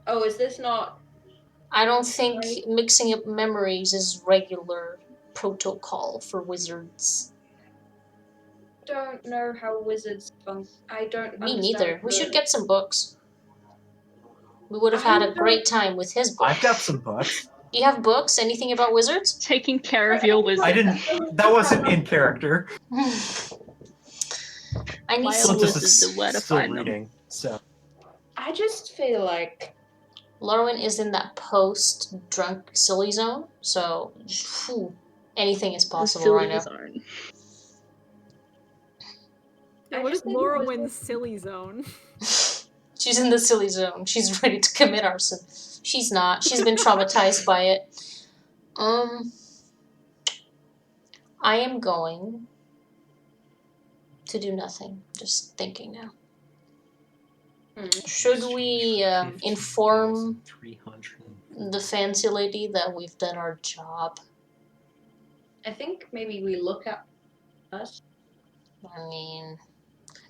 Oh, is this not... I don't think mixing up memories is regular protocol for wizards. I don't know how wizards function. I don't Me understand neither. We the- should get some books. We would have had a great time with his books. I've got some books. Do you have books? Anything about wizards? Taking care of your wizard. I didn't. That wasn't in character. I need My some old Slintus wizards is are where to still find them. reading, so. I just feel like... Lorwyn is in that post-drunk silly zone, so phew, anything is possible right now. Zone. Yeah, what is Lorwyn's silly zone? She's in the silly zone. She's ready to commit arson. She's not. She's been traumatized by it. I am going to do nothing. Just thinking now. Should we inform the fancy lady that we've done our job? I think maybe we look at us. I mean,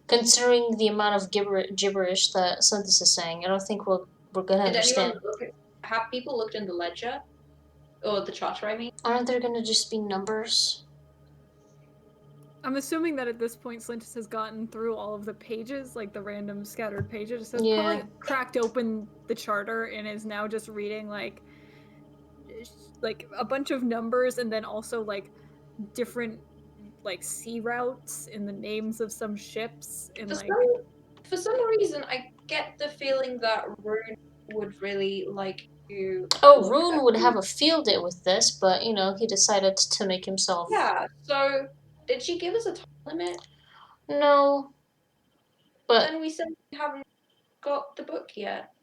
considering the amount of gibberish that Synthesis is saying, I don't think we're gonna Did understand. anyone look at... Have people looked in the ledger? Or the charter, I mean? Aren't there gonna just be numbers? I'm assuming that at this point Slintus has gotten through all of the pages, like the random scattered pages. So Yeah. probably cracked open the charter and is now just reading like a bunch of numbers and then also like different like sea routes in the names of some ships and For some reason, I get the feeling that Rune would really like to... Oh, Rune would have a field day with this, but you know, he decided to make himself... Yeah, so did she give us a time limit? No. But Then we said we haven't got the book yet.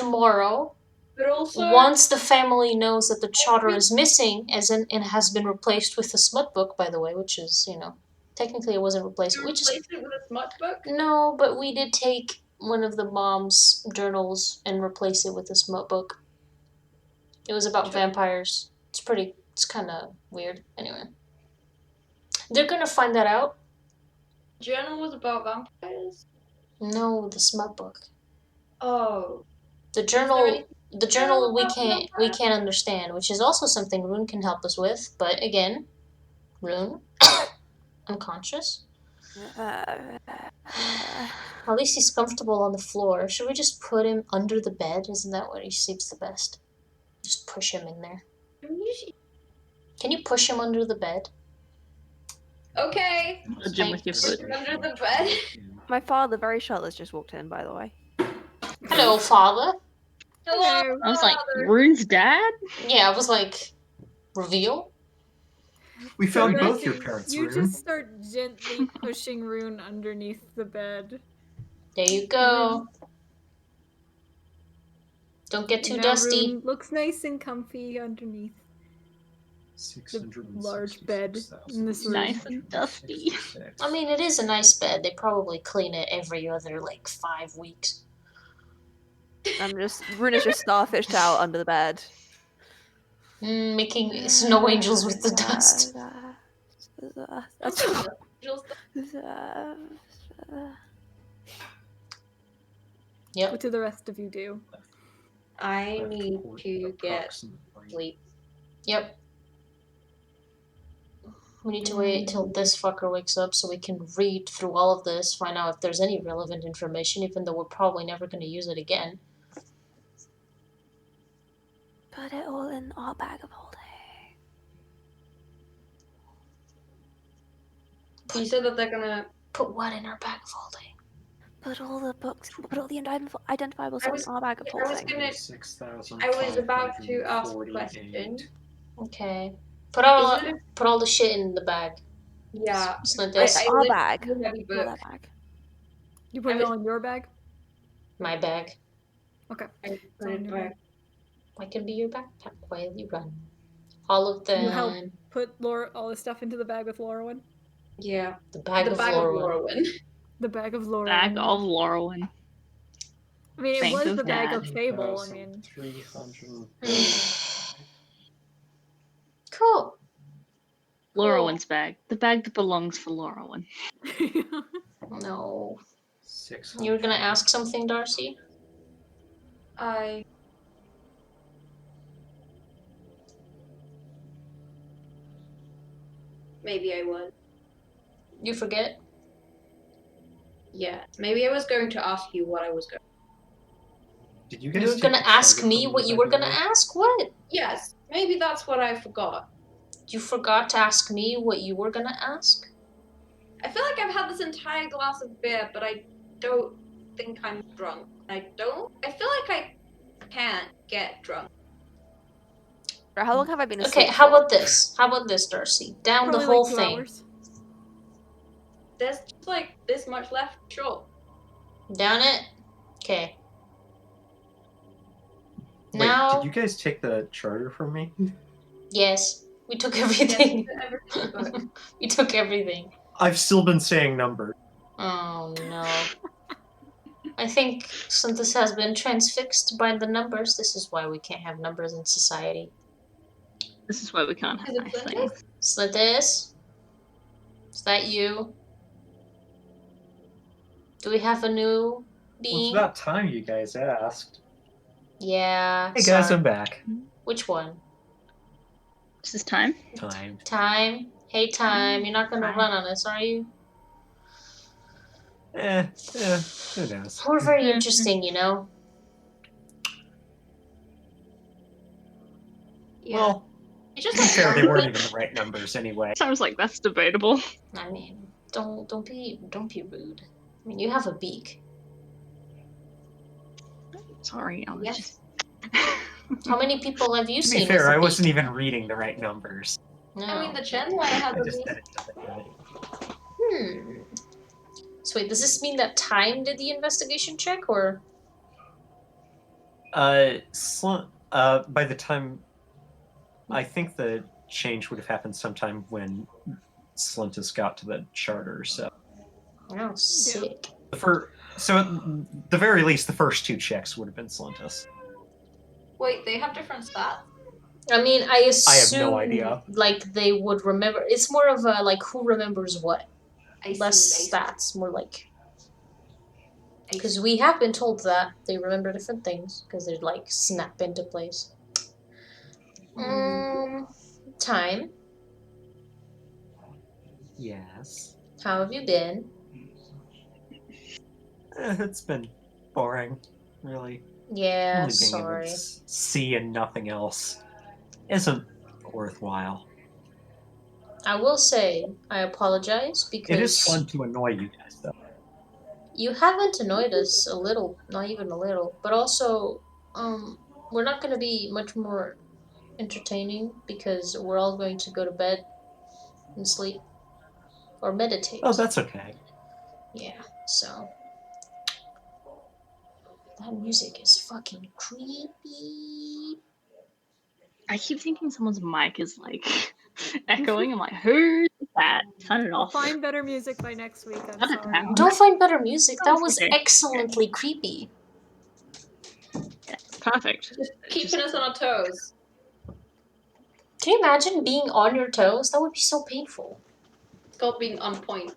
tomorrow, But also... once the family knows that the charter is missing, and has been replaced with a smut book, by the way, which is, you know, technically it wasn't replaced, You which is... replaced it with a smut book? No, but we did take one of the mom's journals and replace it with a smut book. It was about vampires. It's kind of weird. Anyway. They're gonna find that out. Journal was about vampires? No, the smut book. Oh. The journal we can't understand, which is also something Rune can help us with, but again, Rune, unconscious. At least he's comfortable on the floor. Should we just put him under the bed? Isn't that where he sleeps the best? Just push him in there. Can you push him under the bed? Okay. Nudge him with your foot. Under the bed. My father, very shirtless, just walked in, by the way. Hello, father. Hello. I was like, Rune's dad? Yeah, I was like, reveal? We found Darcy, both your parents, You Rune. just start gently pushing Rune underneath the bed. There you go. Don't get too Now dusty. Rune looks nice and comfy underneath. large bed in this room. Nice and dusty. I mean, it is a nice bed. They probably clean it every other, like, 5 weeks. Rune is just starfished out under the bed. Making snow angels with the dust. That's Yep. What do the rest of you do? I need to get sleep. Yep. We need to wait till this fucker wakes up so we can read through all of this, find out if there's any relevant information, even though we're probably never going to use it again. Put it all in our bag of holding. You said that they're gonna Put what in our bag of holding? Put all the books, put all the identifiable stuff in our bag of I was holding. gonna. I was about to ask a question. Okay. Put all the shit in the bag. Yeah. Split this. Our bag. Heavy Not book. that bag. You put it all in your bag? My bag. Okay. I put it back. I can be your backpack while you run. All of them. You help put all the stuff into the bag with Lorwyn? Yeah. The bag of bag Lorwyn. The bag of Lorwyn. Bag of Lorwyn. I mean, it Bank was of the bag of Dad. Fable. I mean, 300. Cool. Lorwyn's bag. The bag that belongs for Lorwyn. No. 600. You were gonna ask something, Darcy? Maybe I was. You forget? Yeah. Maybe I was going to ask you what I was going. Did you guys? You were take gonna the ask charger me from what me, you by were the gonna way? ask? What? Yes. Maybe that's what I forgot. You forgot to ask me what you were gonna ask? I feel like I've had this entire glass of beer, but I don't think I'm drunk. I feel like I can't get drunk. For how long have I been asleep? Okay, how about this? How about this, Darcy? Down probably the whole like 2 thing. hours. There's just like this much left. Sure. Down it? Okay. Wait, Now, did you guys take the charger from me? yes, we took everything. Yes, We took everything. I've still been saying numbers. Oh no. I think since this has been transfixed by the numbers, this is why we can't have numbers in society. This is why we can't have Is it nice Flinders? things. So this? Is that you? Do we have a new Well, it's being? about time you guys asked. Yeah. Hey guys, sorry. I'm back. Which one? Is this time? Time. Time? Hey, Time. You're not gonna Time. run on us, are you? Who knows? We're very interesting, you know? Yeah. Well, you to just be like fair, they weren't even the right numbers anyway. Sounds like that's debatable. I mean, don't be rude. I mean, you have a beak. Sorry, I was Yes. just. How many people have you To seen be fair, with a I wasn't beak? even reading the right numbers. No. I mean, the Chen line has I a just least. said it doesn't good. So wait, does this mean that Time did the investigation check, or? By the time, I think the change would have happened sometime when Slintus got to the charter. So, Oh, sick. so at the very least, the first 2 checks would have been Slintus. Wait, they have different stats. I mean, I assume no idea. like they would remember. It's more of a like who remembers what. Less see. stats, more like. Because we have been told that they remember different things because they like snap into place. Time. Yes. How have you been? It's been boring, really. Yeah, Only being able sorry. to see and nothing else isn't worthwhile. I will say I apologize because It is fun to annoy you guys, though. you haven't annoyed us a little, not even a little. But also, we're not going to be much more entertaining because we're all going to go to bed and sleep or meditate. Oh, that's okay. Yeah, so that music is fucking creepy. I keep thinking someone's mic is like echoing. I'm like, who's that? Turn it I'll off. find better music by next week. I'm Shut it sorry. down. Don't find better music. That Oh, was okay. excellently creepy. Yeah, perfect. Just keeping us on our toes. Can you imagine being on your toes? That would be so painful. It's called being on point.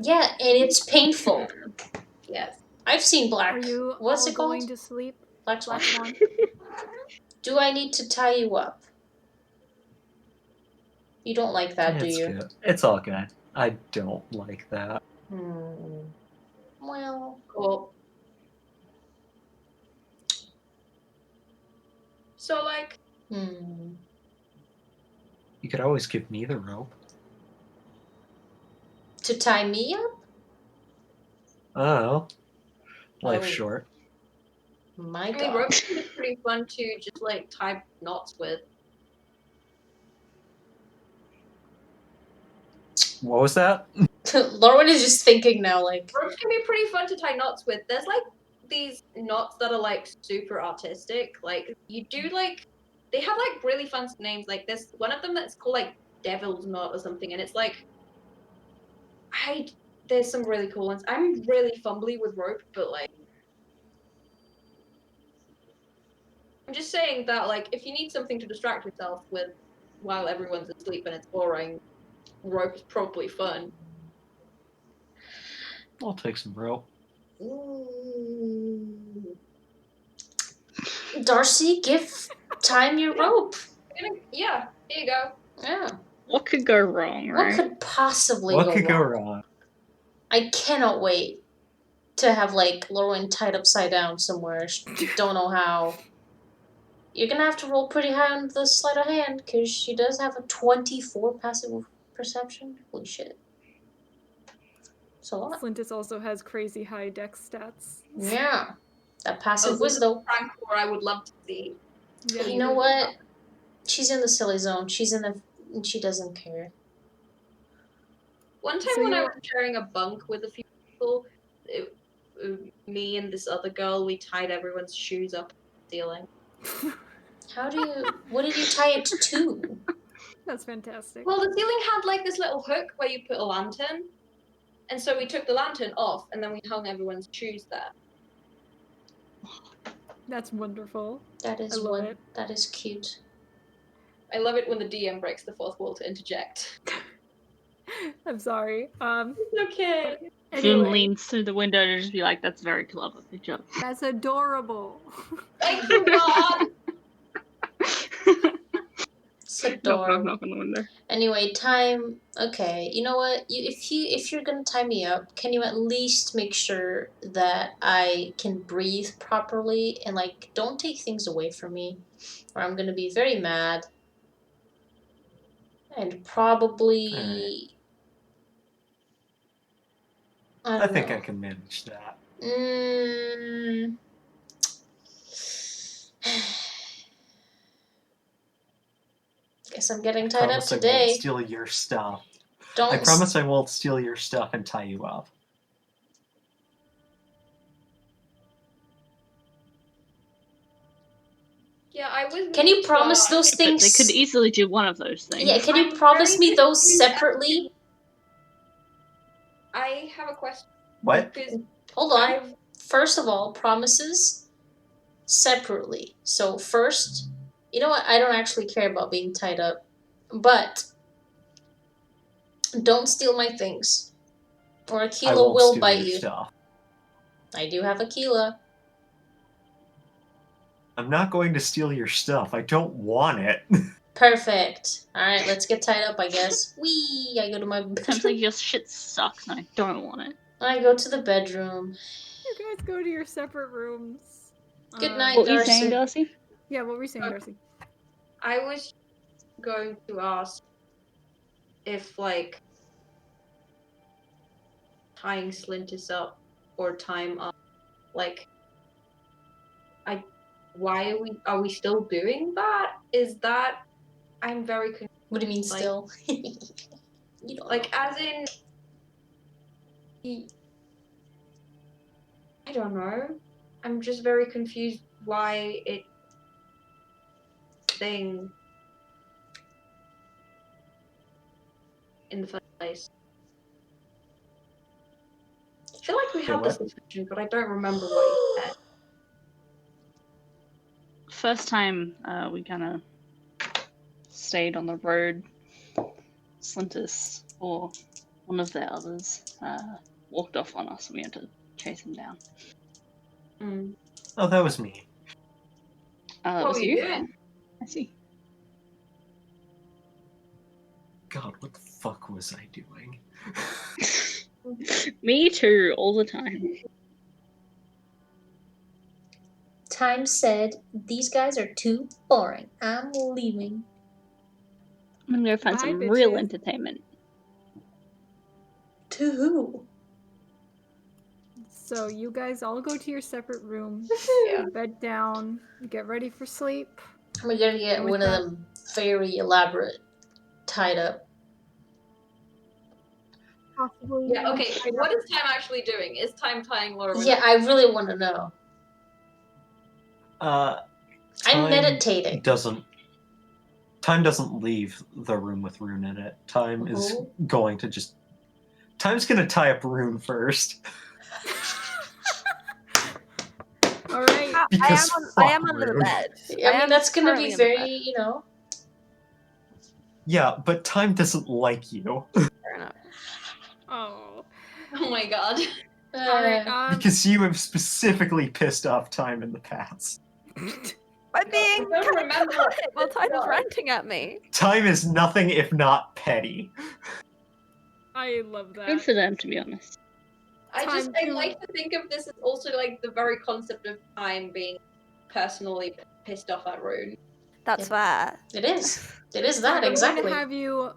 Yeah, and it's painful. Yes. I've seen Are Black. you What's all it called? going to sleep? Black Swan. Black Swan? Do I need to tie you up? You don't like that, do It's you? good. It's all good. I don't like that. Well, Cool. So, like, hmm. You could always give me the rope. To tie me up? Oh, life's Oh. short. My I mean, God. ropes is pretty fun to just, like, tie knots with. What was that? Lauren is just thinking now, like, Ropes can be pretty fun to tie knots with. There's, like, these knots that are, like, super artistic. Like, you do, like, they have, like, really fun names. Like, there's one of them that's called, like, Devil's Knot or something, and it's, like, there's some really cool ones. I'm really fumbly with rope, but, like, I'm just saying that, like, if you need something to distract yourself with while everyone's asleep and it's boring, rope is probably fun. I'll take some rope. Darcy, give Time your rope. Yeah, here you go. Yeah. What could go wrong, What right? could possibly What go could wrong? go wrong? I cannot wait to have, like, Lauren tied upside down somewhere. Don't know how. You're gonna have to roll pretty high on the sleight of hand, because she does have a 24 passive perception. Holy shit. It's a lot. Flintus also has crazy high dex stats. Yeah. That passive This is a wisdom. prank war I would love to see. Yeah, You know what? She's in the silly zone. She's in the... She doesn't care. One time So when I you- was sharing a bunk with a few people, me and this other girl, we tied everyone's shoes up the ceiling. How do you... What did you tie it to? That's fantastic. Well, the ceiling had like this little hook where you put a lantern, and so we took the lantern off and then we hung everyone's shoes there. That's wonderful. That is I love it. That is cute. I love it when the DM breaks the fourth wall to interject. I'm sorry. It's okay. June Anyway, leans through the window to just be like, that's very clever. Good job. that's adorable. Thank you, Mom. It's Knock, adorable. knock on the window. Anyway, Time. Okay, you know what? If you're gonna tie me up, can you at least make sure that I can breathe properly and, like, don't take things away from me, or I'm gonna be very mad. And probably. I think know. I can manage that. Guess I'm getting I tied up promise I won't today. steal your stuff. Don't. I promise I won't steal your stuff and tie you up. Yeah, I was. Can you promise those But things? they could easily do one of those things. Yeah, can you promise me those separately? I have a question. What? Because Hold on. First of all, promises separately. So first, you know what? I don't actually care about being tied up, but don't steal my things, or I Aquila won't will steal bite your you. stuff. I do have Aquila. I'm not going to steal your stuff. I don't want it. Perfect. All right, let's get tied up. I guess. Wee! I go to my Sounds bedroom. like your shit sucks and I don't want it. I go to the bedroom. You guys go to your separate rooms. Good night, What were you Darcy. saying, Darcy? Yeah, what were you saying, Darcy? I was going to ask if, like, tying Slintus up or time up, like, why are we still doing that? Is that I'm very confused. What do you mean, Like- still? You don't Like, know. as in, I don't know. I'm just very confused why it. thing in the first place? I feel like we had this discussion, but I don't remember what you said. First time we kind of stayed on the road, Slintus or one of the others walked off on us and we had to chase him down. Mm. Oh, that was me. That What was were you you? doing? I see. God, what the fuck was I doing? Me too, all the time. Time said, these guys are too boring. I'm leaving. I'm gonna go find Bye, some real bitches. entertainment. To who? So you guys all go to your separate rooms, Yeah. bed down, get ready for sleep. We're gonna get And with one of that- them very elaborate tied up. Possibly. Yeah, okay, what is Time actually doing? Is Time tying Laura? Yeah, I really want to know. I'm I'm meditating. Time doesn't leave the room with Rune in it. Time is going to just... Time's gonna tie up Rune first. All right. Because I am fuck under the Rune. bed. I mean, that's gonna currently be in the very, bed. you know. Yeah, but Time doesn't like you. Fair enough. Oh. Oh my god. All right. Because you have specifically pissed off Time in the past. By being I don't remember what well, this Time was was. ranting at me. Time is nothing if not petty. I love that. Good for them, to be honest. I Time to- like to think of this as also like the very concept of Time being personally pissed off at Rune. That's fair. It is. It is that, I'm going exactly. to have you,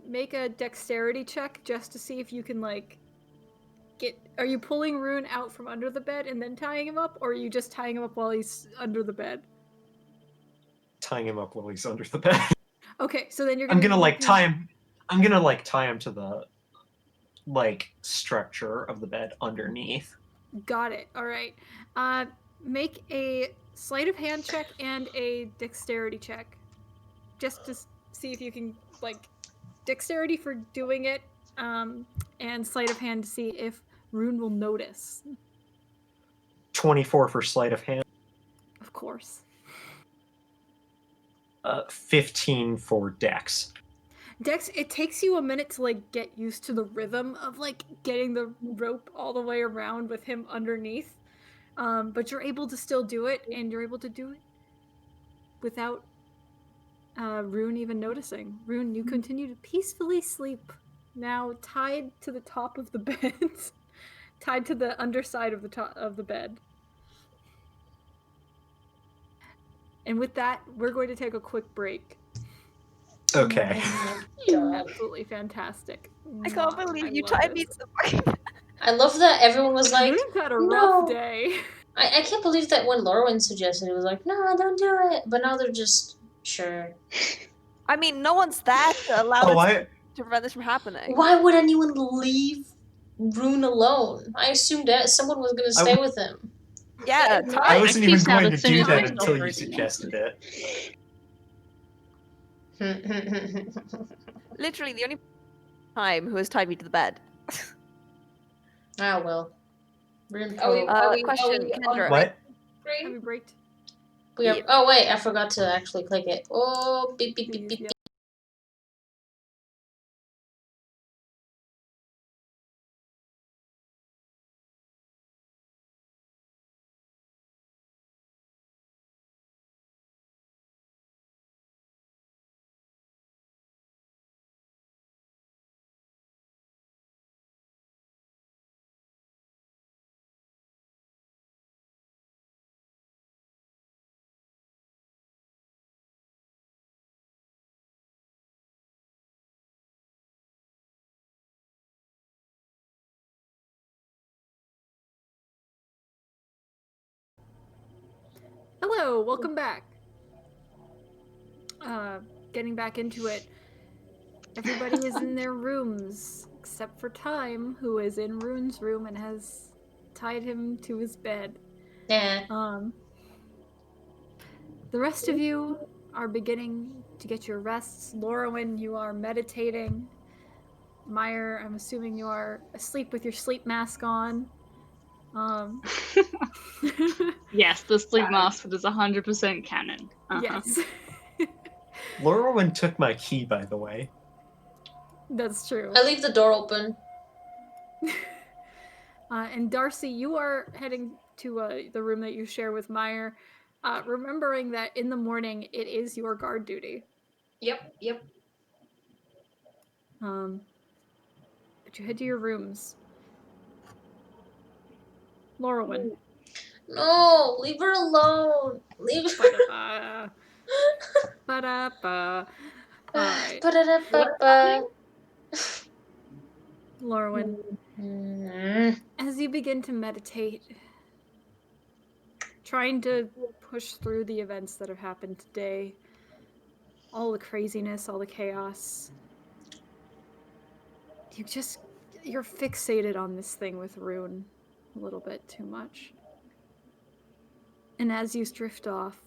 make a dexterity check just to see if you can, like, are you pulling Rune out from under the bed and then tying him up, or are you just tying him up while he's under the bed? Tying him up while he's under the bed. Okay, so then you're I'm gonna like tie him. I'm gonna like tie him to the like structure of the bed underneath. Got it. All right. Make a sleight of hand check and a dexterity check, just to see if you can like dexterity for doing it, and sleight of hand to see if Rune will notice. 24 for sleight of hand. Of course. 15 for dex. Dex, it takes you a minute to like get used to the rhythm of like getting the rope all the way around with him underneath. But you're able to still do it, and you're able to do it without Rune even noticing. Rune, you continue to peacefully sleep, now tied to the top of the bed, tied to the underside of the top of the bed. And with that, we're going to take a quick break. Okay. You're absolutely fantastic. I can't believe you tied me to the fucking. I love that everyone was like, Rune's had a no. rough day. I can't believe that when Lorwyn suggested it was like, no, don't do it. But now they're just, sure. I mean, no one's there to allow Oh, to prevent this from happening. Why would anyone leave Rune alone? I assumed that someone was going to stay with him. Yeah, I wasn't even He's out going as to soon do as that we until stop you breathing. suggested it. Literally, the only time who has tied me to the bed. Ah, well. Rune Question, Kendra. What? Have we braked? We are, Yep. Oh, wait, I forgot to actually click it. Oh, beep, beep, beep, beep, Yeah. beep. Hello, welcome back. Getting back into it. Everybody is in their rooms, except for Time, who is in Rune's room and has tied him to his bed. Yeah. The rest of you are beginning to get your rests. Lorwyn, you are meditating. Maiyr, I'm assuming you are asleep with your sleep mask on. Yes, the sleep mask is 100% canon. Yes. Lorwyn took my key, by the way. That's true. I leave the door open. And Darcy, you are heading to the room that you share with Maiyr, remembering that in the morning it is your guard duty. Yep. But you head to your rooms. Lorwyn. No, leave her alone. Leave her. Ba-da-ba. Alright. Ba-da-da-ba-ba. Lorwyn, as you begin to meditate, trying to push through the events that have happened today, all the craziness, all the chaos, you're fixated on this thing with Rune a little bit too much. And as you drift off,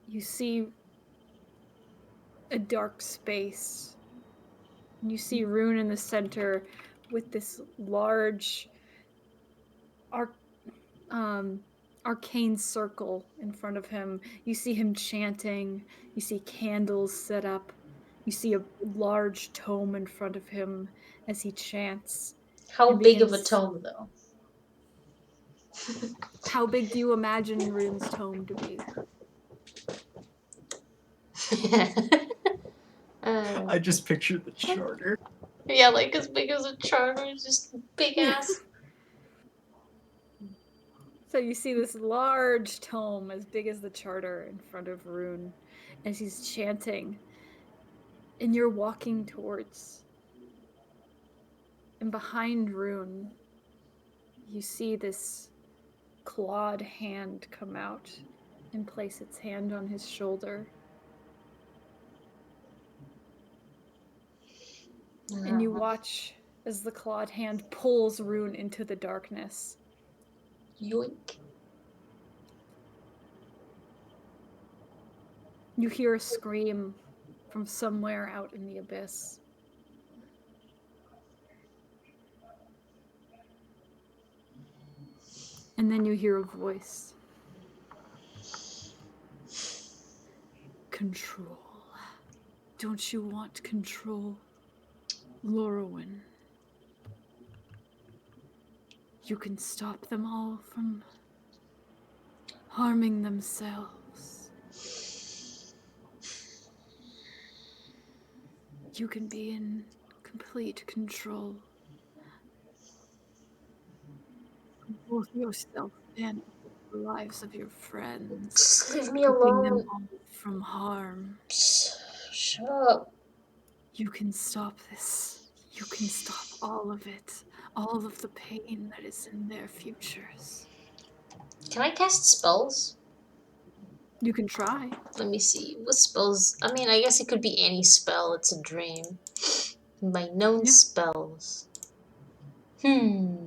you see a dark space. And you see Rune in the center with this large arcane circle in front of him. You see him chanting. You see candles set up. You see a large tome in front of him as he chants. How big of a tome, though? How big do you imagine Rune's tome to be? I just pictured the charter. Yeah, like as big as a charter, just big ass. So you see this large tome as big as the charter in front of Rune as he's chanting. And you're walking towards. And behind Rune, you see this clawed hand come out and place its hand on his shoulder. And you watch as the clawed hand pulls Rune into the darkness. Yoink. You hear a scream from somewhere out in the abyss. And then you hear a voice. Control. Don't you want control, Lorwyn? You can stop them all from harming themselves. You can be in complete control of both yourself and the lives of your friends. Just leave me keeping them alone. all from harm. Shut up. You can stop this. You can stop all of it. All of the pain that is in their futures. Can I cast spells? You can try. Let me see. What spells? I mean, I guess it could be any spell. It's a dream. My known spells. Hmm.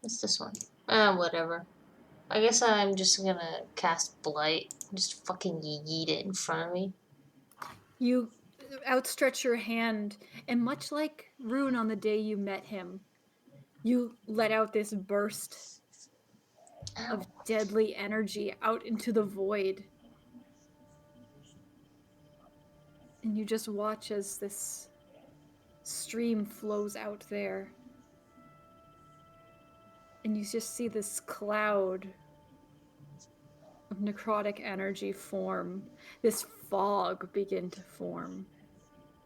What's this one? Whatever. I guess I'm just gonna cast Blight. Just fucking yeet it in front of me. You outstretch your hand, and much like Rune on the day you met him, you let out this burst of deadly energy out into the void. And you just watch as this stream flows out there. And you just see this cloud of necrotic energy form. This fog begin to form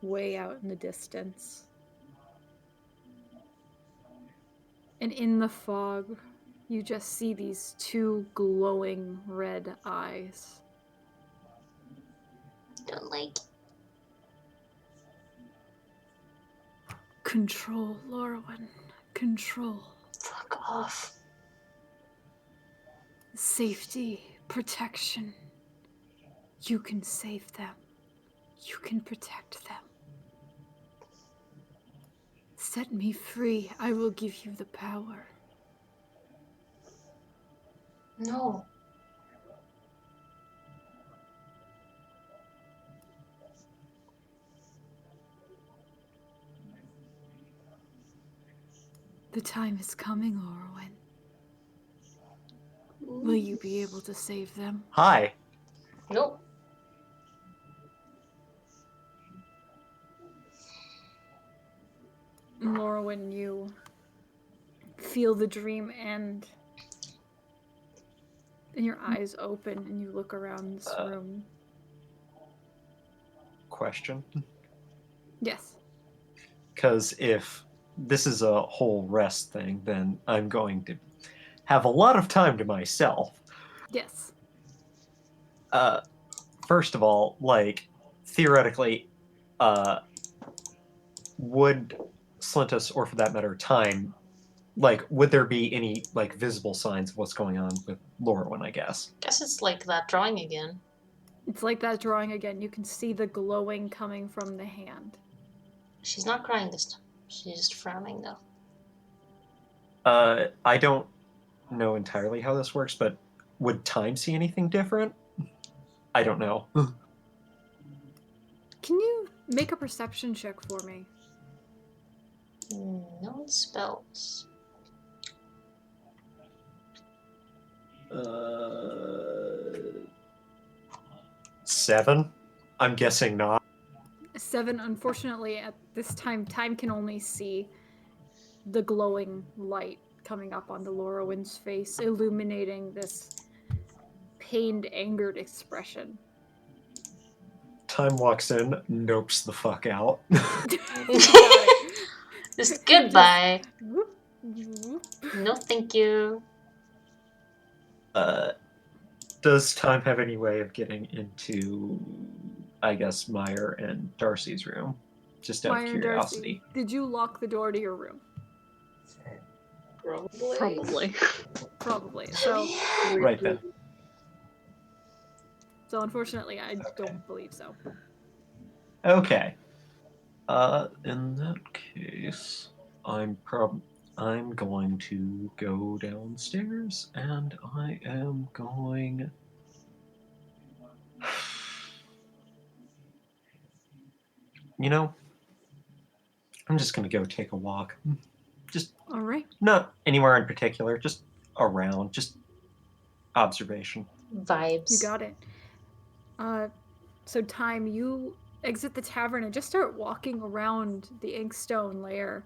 way out in the distance. And in the fog, you just see these two glowing red eyes. Don't like. Control, Lorwyn. Control. Fuck off. Safety, protection. You can save them. You can protect them. Set me free. I will give you the power. No. The time is coming, Orwin. Will you be able to save them? Hi. Nope. Morrowind, you feel the dream end, and your eyes open, and you look around this room. Question. Yes. Because if this is a whole rest thing, then I'm going to have a lot of time to myself. Yes. First of all, like, theoretically, would Slintus, or for that matter, Time, like, would there be any, like, visible signs of what's going on with Lorwyn, I guess? Guess it's like that drawing again. It's like that drawing again. You can see the glowing coming from the hand. She's not crying this time. She's just frowning though. I don't know entirely how this works, but would Time see anything different? I don't know. Can you make a perception check for me? No spells. 7? I'm guessing not. 7, unfortunately, at this time, Time can only see the glowing light coming up onto Lorwyn's face, illuminating this pained, angered expression. Time walks in, nopes the fuck out. Just goodbye. Whoop, whoop. No, thank you. Does Time have any way of getting into, I guess, Maiyr and Darcy's room? Just out Maiyr of and curiosity. Darcy, did you lock the door to your room? Probably. Probably. So, Right then. so unfortunately, I don't believe so. Okay. In that case, I'm going to go downstairs, and I am going. You know, I'm just gonna go take a walk. Just All right. not anywhere in particular, just around, just observation. Vibes. You got it. So Time, you exit the tavern and just start walking around the Inkstone lair.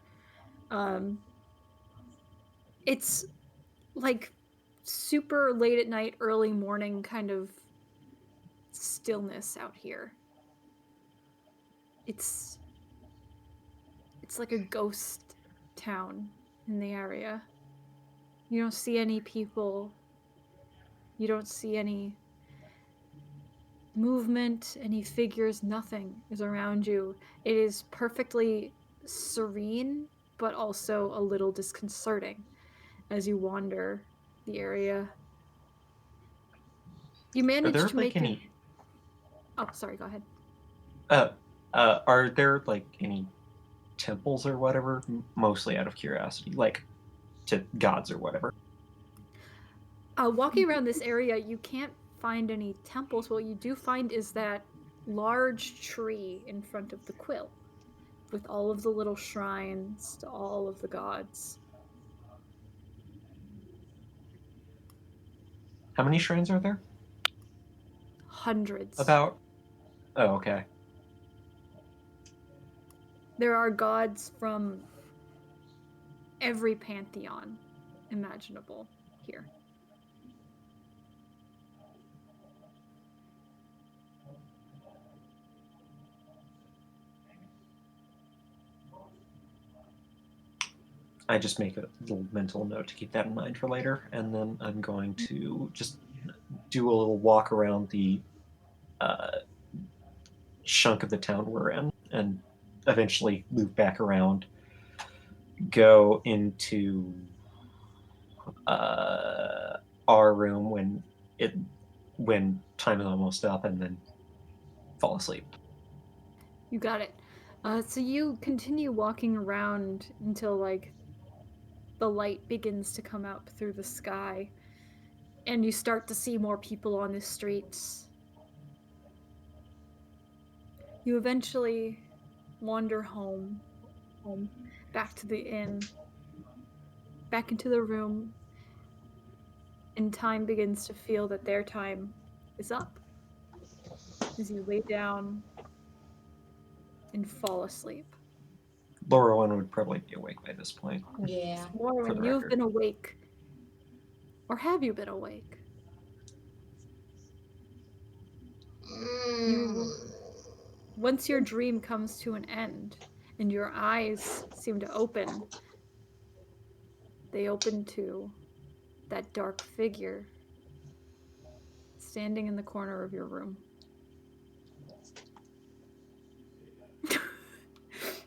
It's like super late at night, early morning kind of stillness out here. It's like a ghost town in the area. You don't see any people. You don't see any movement, any figures, nothing is around you. It is perfectly serene, but also a little disconcerting as you wander the area. You manage there, to like, make any... it. Oh, sorry, go ahead. Are there, like, any temples or whatever? Mostly out of curiosity, like, to gods or whatever. Walking around this area, you can't find any temples. What you do find is that large tree in front of the quill with all of the little shrines to all of the gods. How many shrines are there? Hundreds. About... Oh, okay. There are gods from every pantheon imaginable here. I just make a little mental note to keep that in mind for later, and then I'm going to just do a little walk around the chunk of the town we're in, and eventually loop back around, go into our room when time is almost up, and then fall asleep. You got it. So you continue walking around until, like, the light begins to come up through the sky, and you start to see more people on the streets. You eventually wander home, back to the inn, back into the room, and time begins to feel that their time is up as you lay down and fall asleep. Laura would probably be awake by this point. Yeah. Laura, For the you've record. been awake. Or have you been awake? Once your dream comes to an end and your eyes seem to open, they open to that dark figure standing in the corner of your room.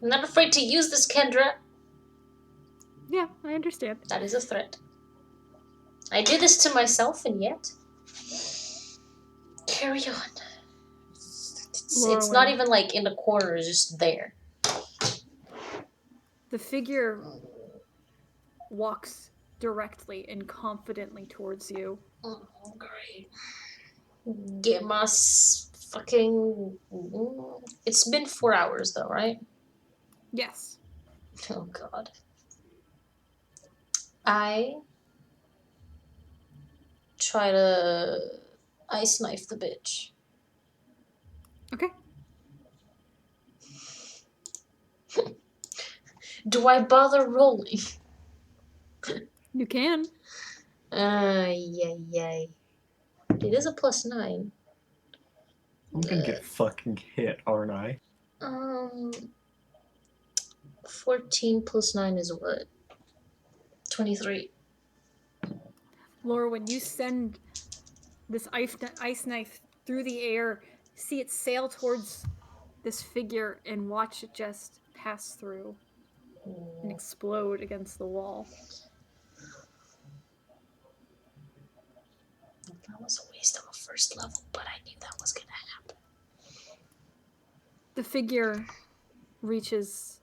I'm not afraid to use this, Kendra. Yeah, I understand. That is a threat. I did this to myself, and yet. Carry on. It's not even like in the corner, it's just there. The figure walks directly and confidently towards you. Oh, great. Get my fucking. It's been 4 hours, though, right? Yes. Oh, God. I try to ice knife the bitch. Okay. Do I bother rolling? You can. Yay. It is a +9. I'm gonna get fucking hit, aren't I? 14 plus 9 is what? 23. Laura, when you send this ice knife through the air, see it sail towards this figure and watch it just pass through and explode against the wall. That was a waste of a first level, but I knew that was gonna happen. The figure reaches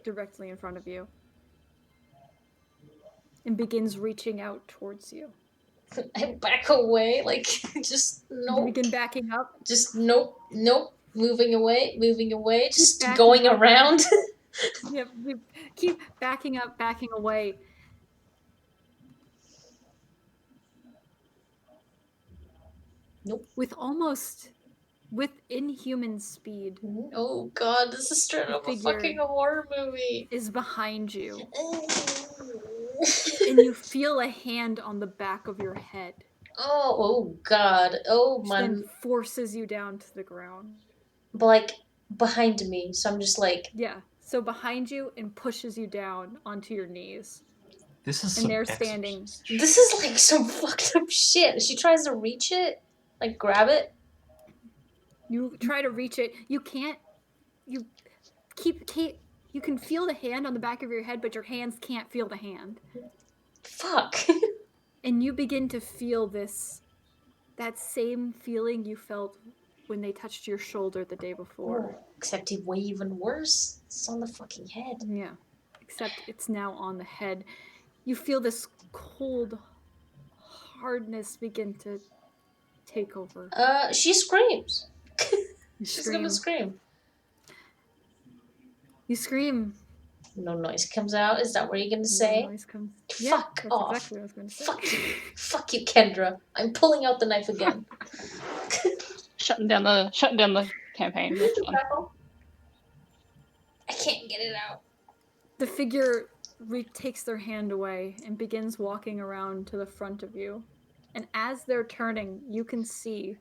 directly in front of you and begins reaching out towards you. I back away, like, just nope. You begin backing up. Just nope. Moving away, just backing going up. around. Yep, you keep backing up, backing away. Nope. With inhuman speed. Oh god, this is straight up a fucking horror movie. Is behind you. And you feel a hand on the back of your head. Oh god. Oh my. Then forces you down to the ground. But like behind me, so I'm just like. Yeah. So behind you and pushes you down onto your knees. This is and they're standing. This is like some fucked up shit. She tries to reach it, like grab it. You try to reach it. You can't. You you can feel the hand on the back of your head, but your hands can't feel the hand. Fuck. And you begin to feel that same feeling you felt when they touched your shoulder the day before. Oh, except way even worse. It's on the fucking head. Yeah. Except it's now on the head. You feel this cold hardness begin to take over. She screams. She's gonna scream. You scream. No noise comes out. Is that what you're gonna say? No noise comes. Fuck off. Exactly what I was gonna say. Fuck you. Fuck you, Kendra. I'm pulling out the knife again. Shutting down the campaign. That's fine. I can't get it out. The figure takes their hand away and begins walking around to the front of you. And as they're turning, you can see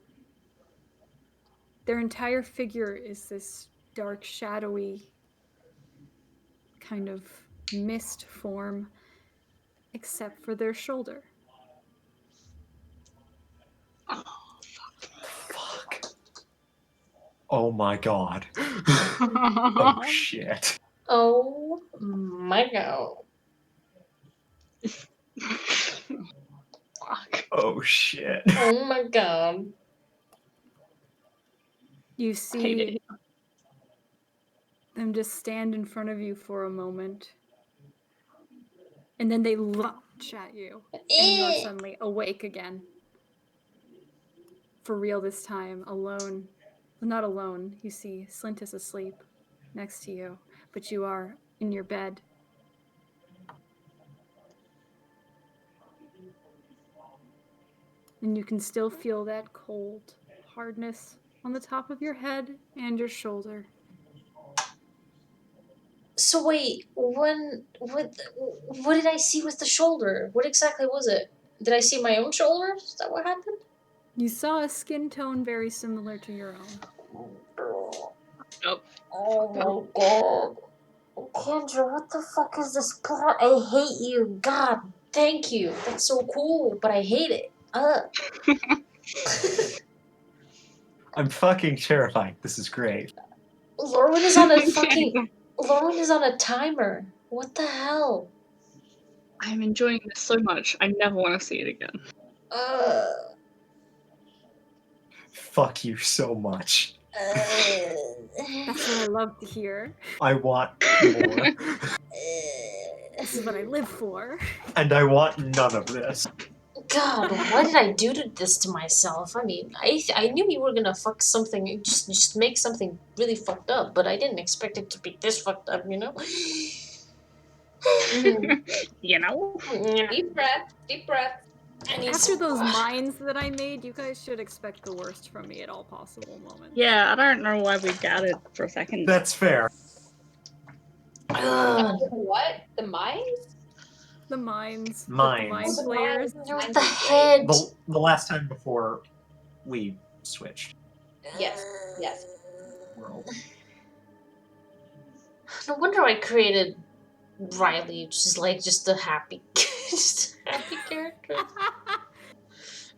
their entire figure is this dark, shadowy kind of mist form, except for their shoulder. Fuck. Oh my god. Oh shit. Oh my god. Fuck. Oh shit. Oh my god. You see them just stand in front of you for a moment. And then they launch at you. And you're suddenly awake again. For real this time, alone. Well, not alone. You see, Slint is asleep next to you. But you are in your bed. And you can still feel that cold hardness on the top of your head and your shoulder. So wait, what did I see with the shoulder? What exactly was it? Did I see my own shoulder? Is that what happened? You saw a skin tone very similar to your own. Oh. Oh my god. Kendra, what the fuck is this plot? I hate you. God, thank you. That's so cool, but I hate it. I'm fucking terrified. This is great. Lauren is on a fucking... Lauren is on a timer. What the hell? I'm enjoying this so much. I never want to see it again. Fuck you so much. That's what I love to hear. I want more. This is what I live for. And I want none of this. God, why did I do this to myself? I mean, I knew you were gonna fuck something, just make something really fucked up, but I didn't expect it to be this fucked up, you know? You know? Deep breath. Deep breath. After those mines that I made, you guys should expect the worst from me at all possible moments. Yeah, I don't know why we doubted for a second. That's fair. What? The mines? The mines. Mines. The mind players. What the head? The last time before we switched Yes. Yes. world. No wonder I created Riley, just a happy, just a happy character.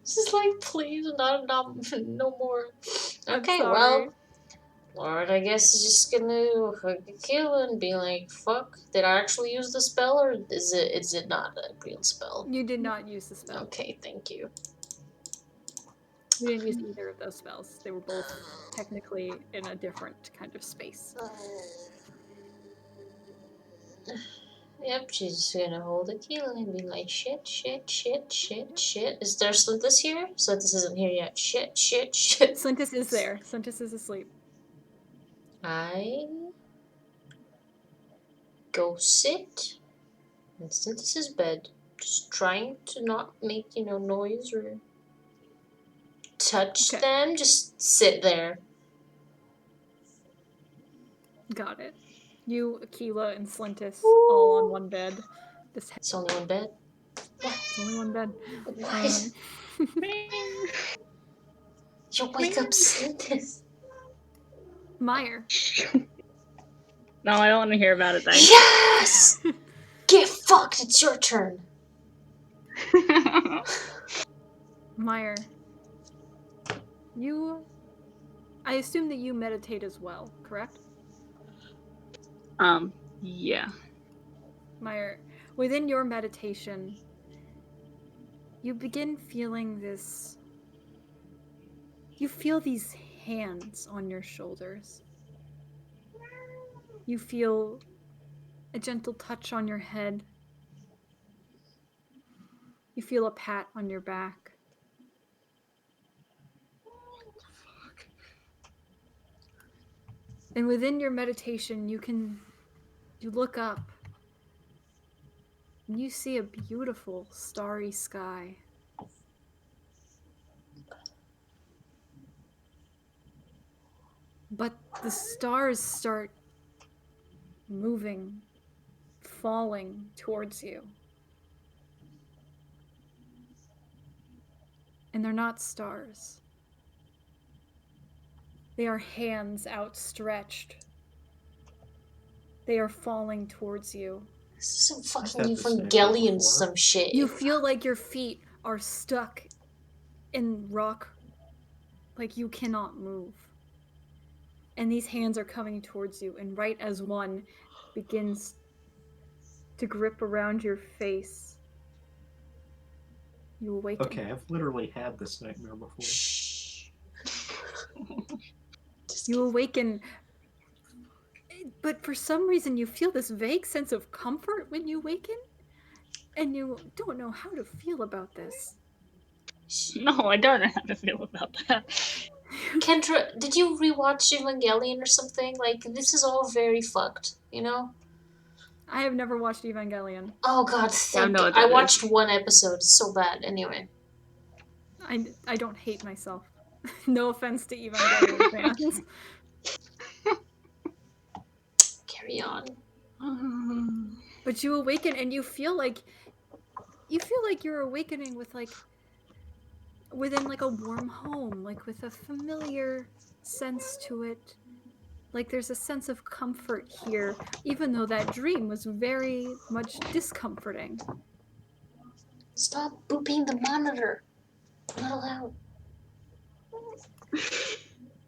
Just like, please, not no more. Okay, well, Lord, I guess he's just gonna hug the kill and be like, fuck, did I actually use the spell, or is it not a real spell? You did not use the spell. Okay, thank you. You didn't use either of those spells. They were both technically in a different kind of space. Yep, she's just gonna hold the key and be like, shit, shit, shit, shit, shit. Is there Slintus here? Slintus isn't here yet. Shit, shit, shit. Slintus is there. Slintus is asleep. I go sit in Slintus's bed, just trying to not make, noise or touch them. Just sit there. Got it. You, Aquila, and Slintus all on one bed. It's only one bed? Yeah, it's only one bed. What? You wake up Slintus. Maiyr. No, I don't want to hear about it, thanks. Yes! Get fucked, it's your turn. Maiyr. I assume that you meditate as well, correct? Yeah. Maiyr, within your meditation, you begin feeling this... You feel these hands on your shoulders. You feel a gentle touch on your head. You feel a pat on your back. And within your meditation, you look up and you see a beautiful starry sky. But the stars start moving, falling towards you. And they're not stars. They are hands outstretched. They are falling towards you. This is some fucking Evangelion some shit. You feel like your feet are stuck in rock, like you cannot move. And these hands are coming towards you, and right as one begins to grip around your face, you awaken. Okay, I've literally had this nightmare before. You awaken But for some reason, you feel this vague sense of comfort when you waken, and you don't know how to feel about this. No, I don't know how to feel about that. Kendra, did you rewatch Evangelion or something? Like, this is all very fucked, you know? I have never watched Evangelion. Oh god, know what I that watched is. one episode. It's so bad. Anyway. I don't hate myself. No offense to Evangelion fans. Carry on. But you awaken and you feel like you're awakening with within like a warm home, like with a familiar sense to it. Like there's a sense of comfort here, even though that dream was very much discomforting. Stop booping the monitor. Not allowed.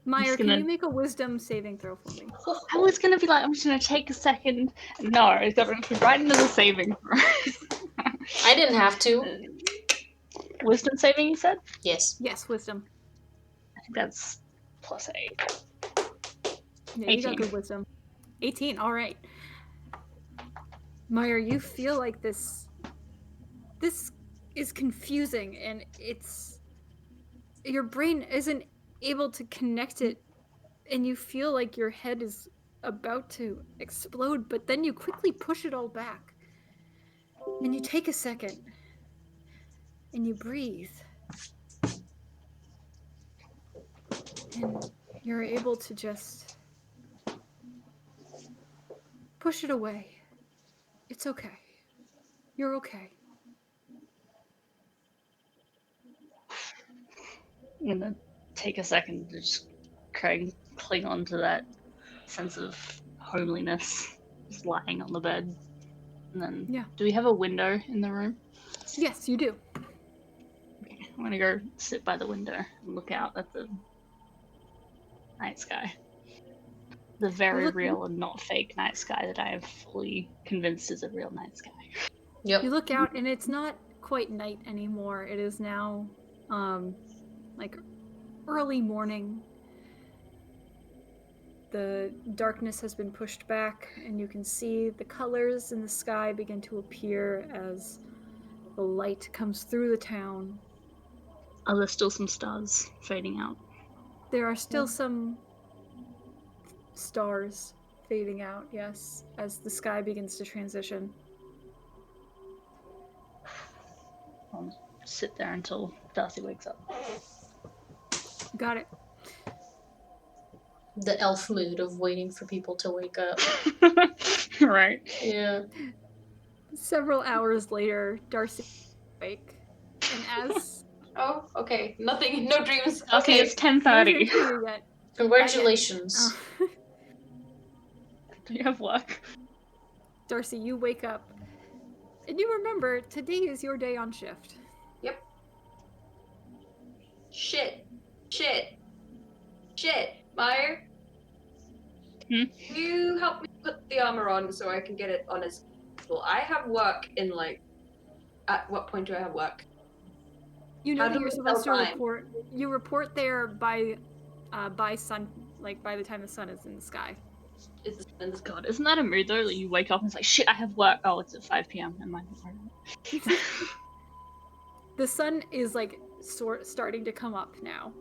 Maiyr, gonna- can you make a wisdom saving throw for me? I was gonna be like, I'm just gonna take a second. No, I got to write another saving throw. I didn't have to. Wisdom saving, you said? Yes. Yes, wisdom. I think that's +8. Yeah, you got 18. good wisdom. 18, all right. Maiyr, you feel like this is confusing, and your brain isn't able to connect it, and you feel like your head is about to explode, but then you quickly push it all back. And you take a second, and you breathe. And you're able to just push it away. It's okay. You're okay. I'm gonna take a second to just cling on to that sense of homeliness, just lying on the bed. And then, Yeah. do we have a window in the room? Yes, you do. Okay, I'm gonna go sit by the window and look out at the night sky. The very real and not fake night sky that I am fully convinced is a real night sky. Yep. You look out, and it's not quite night anymore. It is now, like early morning. The darkness has been pushed back, and you can see the colors in the sky begin to appear as the light comes through the town. Are there still some stars fading out? There are still some stars fading out, yes, as the sky begins to transition. I'll sit there until Darcy wakes up. Got it. The elf mood of waiting for people to wake up. Right. Yeah. Several hours later, Darcy awake, and as Oh, okay. Nothing. No dreams. Darcy, Okay. it's 10:30. for you yet. Congratulations. Do you have work? Darcy, you wake up, and you remember today is your day on shift. Yep. Shit. Maiyr? Hmm? Can you help me put the armor on so I can get it on as well? I have work in at what point do I have work? You know How that do you're we supposed to tell time? report. You report there by sun, like by the time the sun is in the sky. Is this in this God, isn't that a mood though? That you wake up and it's like, shit, I have work. Oh, it's at 5 p.m. Am I? The sun is like starting to come up now.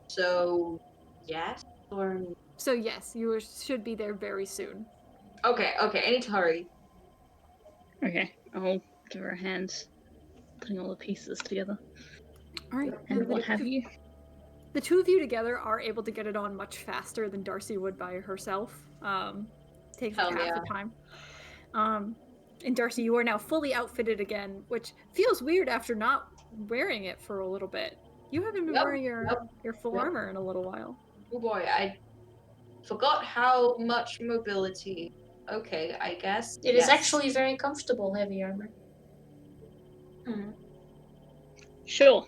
So yes or So yes, you should be there very soon. okay, I need to hurry. Okay, I'll give her a hand, putting all the pieces together. All right, And what have you? The two of you together are able to get it on much faster than Darcy would by herself. Takes Hell half yeah. the time. And Darcy, you are now fully outfitted again, which feels weird after not wearing it for a little bit. You haven't been wearing your full armor in a little while. Oh boy, I forgot how much mobility. Okay, I guess. It is actually very comfortable, heavy armor. Sure.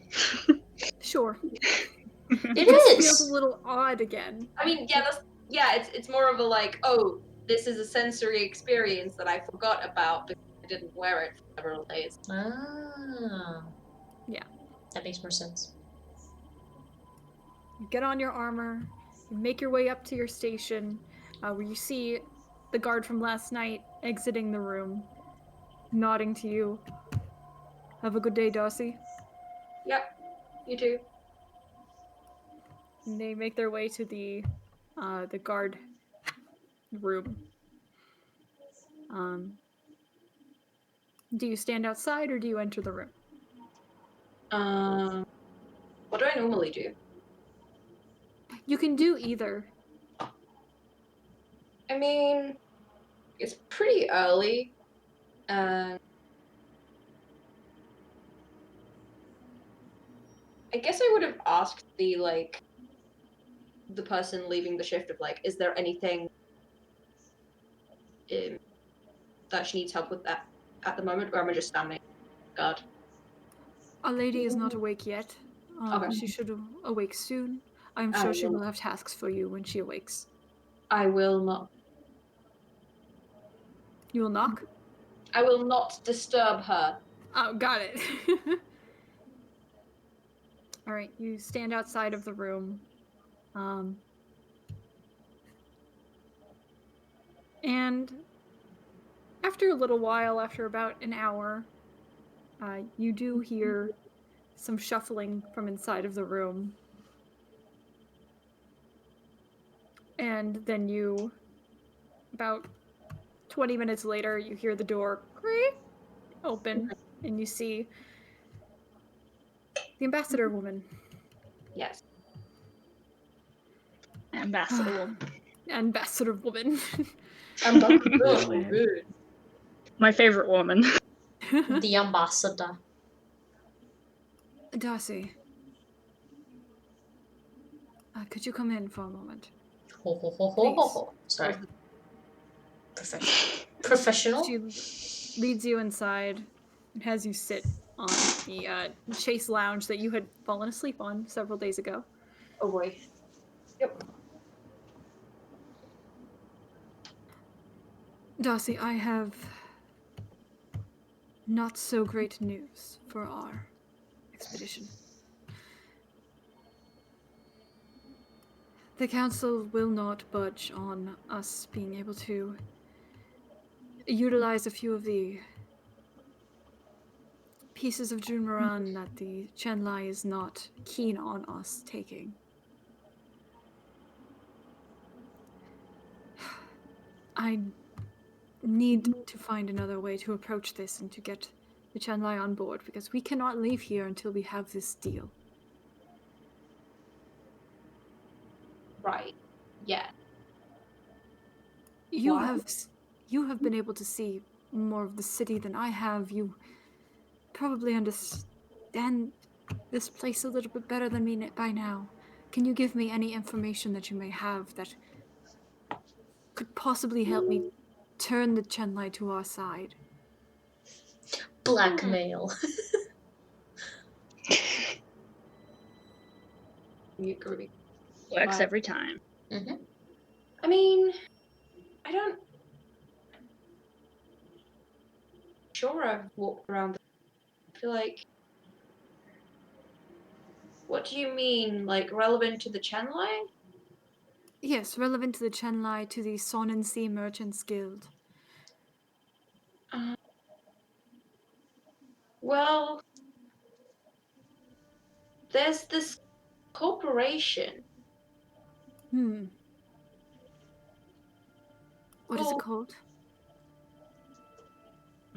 Sure. It just is! feels a little odd again. I mean, it's more of a like, oh, this is a sensory experience that I forgot about because I didn't wear it for several days. Ah. Yeah. That makes more sense. You get on your armor, you make your way up to your station. where you see the guard from last night exiting the room, nodding to you. Have a good day, Darcy. Yep, you too. And they make their way to the guard room. Do you stand outside or do you enter the room? What do I normally do? You can do either. I mean, it's pretty early. I guess I would have asked the person leaving the shift of is there anything that she needs help with that at the moment, or am I just standing guard? Our lady is not awake yet. Okay. She should awake soon. I'm I sure she will- will have tasks for you when she awakes. I will not. You will knock? I will not disturb her. Oh, got it. All right, you stand outside of the room. And after a little while, after about an hour, you do hear some shuffling from inside of the room. And then about 20 minutes later, you hear the door creak open, and you see the ambassador woman. Yes. Ambassador woman. Ambassador woman. My favorite woman. The ambassador. Darcy. Could you come in for a moment? Ho, ho, ho, ho, ho, ho. Sorry. Professional. She leads you inside and has you sit on the chase lounge that you had fallen asleep on several days ago. Oh boy. Yep. Darcy, I have not so great news for our expedition. The council will not budge on us being able to utilize a few of the pieces of Junmaran that the Chenlai is not keen on us taking. I need to find another way to approach this and to get the Chenlai on board, because we cannot leave here until we have this deal. Right. Yeah. You Why? have been able to see more of the city than I have. You probably understand this place a little bit better than me by now. Can you give me any information that you may have that could possibly help me turn the Chenlai to our side? Blackmail. You agree. Works every time. Mm-hmm. I mean, I don't. Sure, I've walked around. I feel like. What do you mean, relevant to the Chenlai? Yes, relevant to the Chenlai, to the Sonnen Sea Merchants Guild. Well, there's this corporation. What is it called?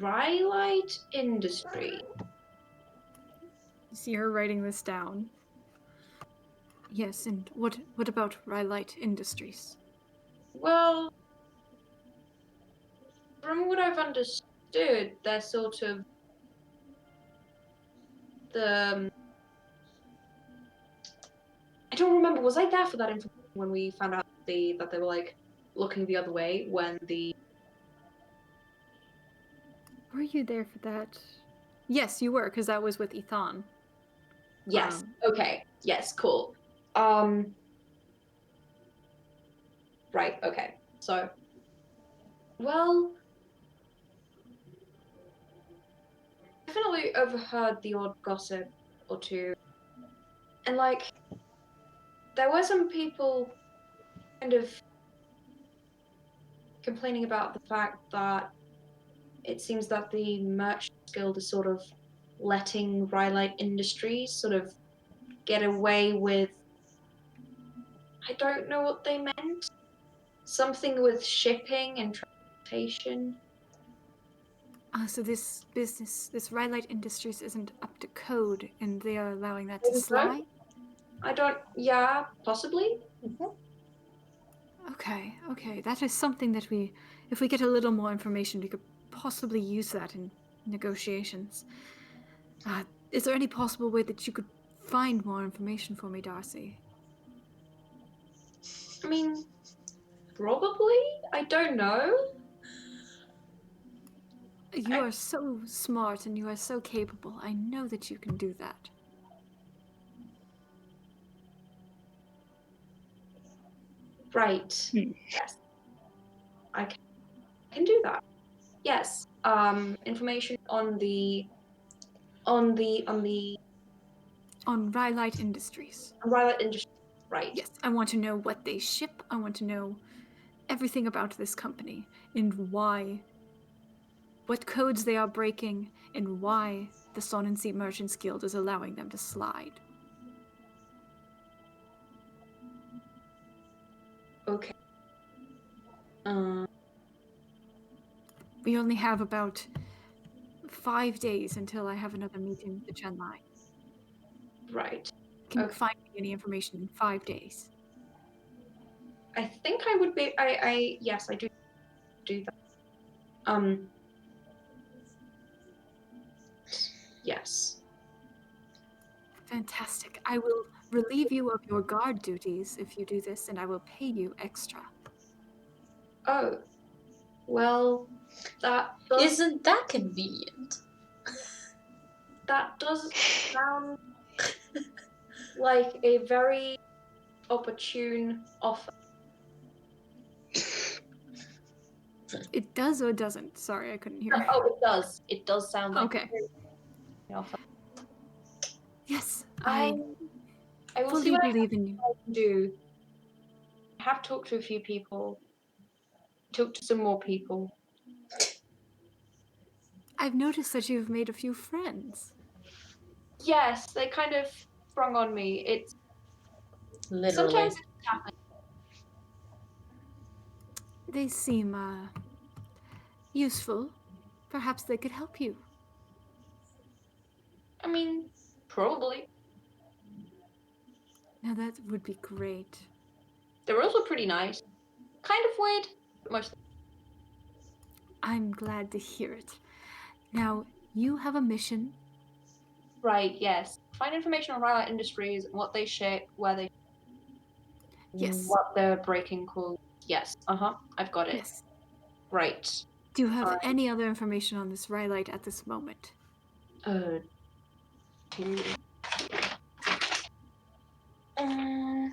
Rhylight Industry. You see her writing this down. Yes, and what about Rhylight Industries? Well, from what I've understood, they're sort of the. I don't remember. Was I there for that information when we found out that they were looking the other way when the? Were you there for that? Yes, you were, because that was with Ethan. Yes. Okay. Yes. Cool. Right. Okay. So. Well. Definitely overheard the odd gossip or two, and there were some people kind of complaining about the fact that it seems that the Merchants Guild is sort of letting Rhylight Industries sort of get away with, I don't know what they meant. Something with shipping and transportation. So this business, this Rhylight Industries, isn't up to code, and they are allowing that to Maybe so? slide? I don't, yeah, possibly. Okay. That is something that if we get a little more information, we could possibly use that in negotiations. Is there any possible way that you could find more information for me, Darcy? I mean, probably? I don't know. You are so smart and you are so capable. I know that you can do that. Right. Hmm. Yes. I can do that. Yes. Information on Rhylight Industries. Rhylight Industries. Right. Yes, I want to know what they ship. I want to know everything about this company and why, what codes they are breaking, and why the Sun and Sea Merchants Guild is allowing them to slide. Okay. We only have about 5 days until I have another meeting with the Chen Line. Right. Can you Okay. find me any information in 5 days? I think I would be. Yes, I do that. Yes. Fantastic. I will relieve you of your guard duties if you do this, and I will pay you extra. Oh. Well, that does. Isn't that convenient? That does sound like a very opportune offer. It does or doesn't? Sorry, I couldn't hear. Oh, it does. It does sound like Okay. a very offer. Yes, I will see fully what I believe in you. can do. I have talked to a few people. Talked to some more people. I've noticed that you've made a few friends. Yes, they kind of sprung on me. It's Literally. sometimes it happens. They seem, useful. Perhaps they could help you. I mean, probably. Now that would be great. They're also pretty nice. Kind of weird, but mostly. I'm glad to hear it. Now, you have a mission. Right, yes. Find information on Rhylight Industries, what they ship, where they Yes. what they're breaking cool. Yes. I've got it. Yes. Right. Do you have any other information on this Rhylight at this moment?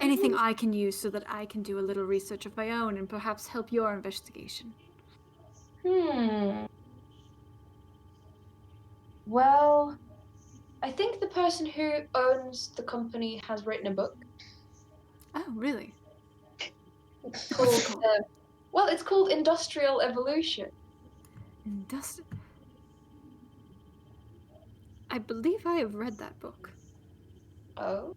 Anything I can use so that I can do a little research of my own and perhaps help your investigation? Well, I think the person who owns the company has written a book Oh, really? called, called? well, it's called Industrial Evolution. I believe I have read that book. Oh.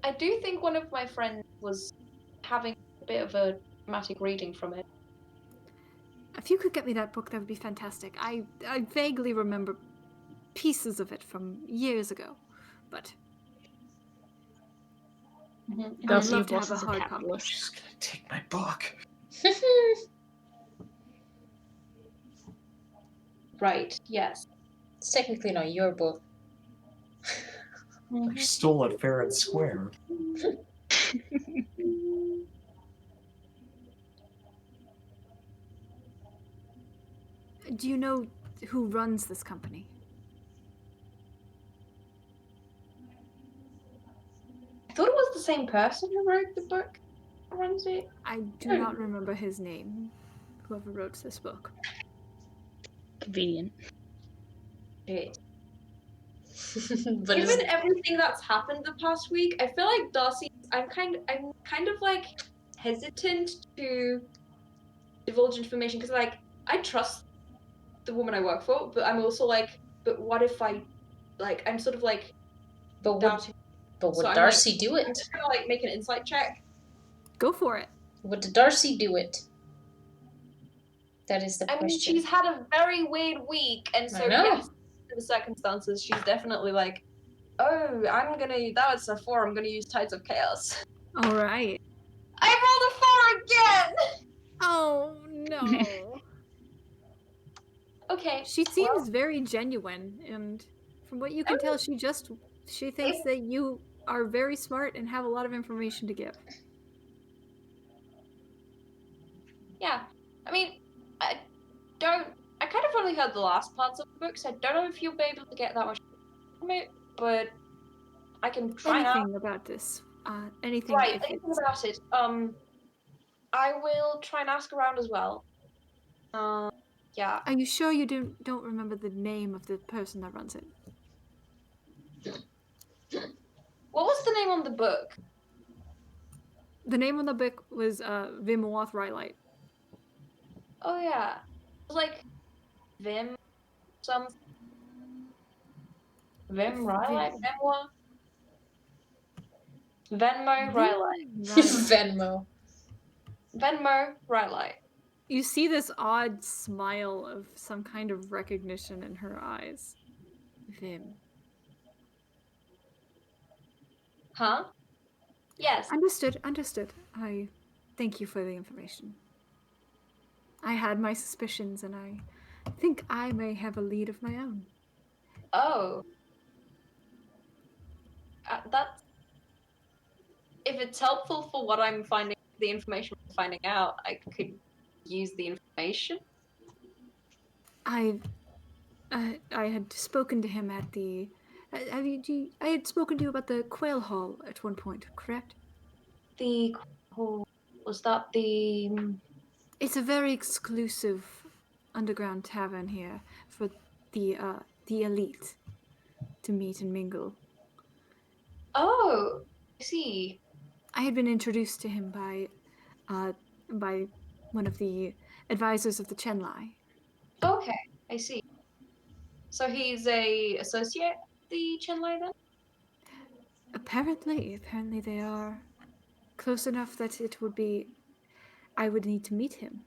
I do think one of my friends was having a bit of a dramatic reading from it. If you could get me that book, that would be fantastic. I vaguely remember pieces of it from years ago, but I'd Darcy, your love to boss have is a a hard copy. capitalist. She's gonna take my book. Right, yes. It's technically not your book. I stole it fair and square. Do you know who runs this company? I thought it was the same person who wrote the book that runs it. I do not remember his name, whoever wrote this book. Convenient. It. But Given everything that's happened the past week, I feel like Darcy. I'm kind of like hesitant to divulge information because, like, I trust the woman I work for, but I'm also like, but what if I'm sort of like But doubting. would So I'm Darcy do I'm it? just gonna like make an insight check. Go for it. Would Darcy do it? That is the I mean, question. she's had a very weird week, and so I know. yes, in the circumstances, she's definitely like, oh, that was a 4, I'm gonna use Tides of Chaos. All right. I rolled a 4 again! Oh no. Okay. She seems very genuine, and from what you can tell, she thinks that you are very smart and have a lot of information to give. Yeah. I mean, I kind of only heard the last parts of the book, so I don't know if you'll be able to get that much from it, but I can try now. Anything about this. Anything. Right, anything about it. I will try and ask around as well. Yeah. Are you sure you don't remember the name of the person that runs it? What was the name on the book? The name on the book was Vimoth Rylite. Oh yeah. It was like Vim something. Vim Rylite? Vimois? Venmo Rylite. Venmo Rylite. You see this odd smile of some kind of recognition in her eyes. Vim. Huh? Yes. Understood. I thank you for the information. I had my suspicions, and I think I may have a lead of my own. Oh. That's... If it's helpful for what I'm finding, the information I'm finding out, I could use the information. I had spoken to him at the... I had spoken to you about the Quail Hall at one point, correct? Was that the... It's a very exclusive underground tavern here for the elite to meet and mingle. Oh, I see. I had been introduced to him by one of the advisors of the Chenlai. Okay, I see. So he's a associate of the Chenlai then? Apparently they are close enough that I would need to meet him.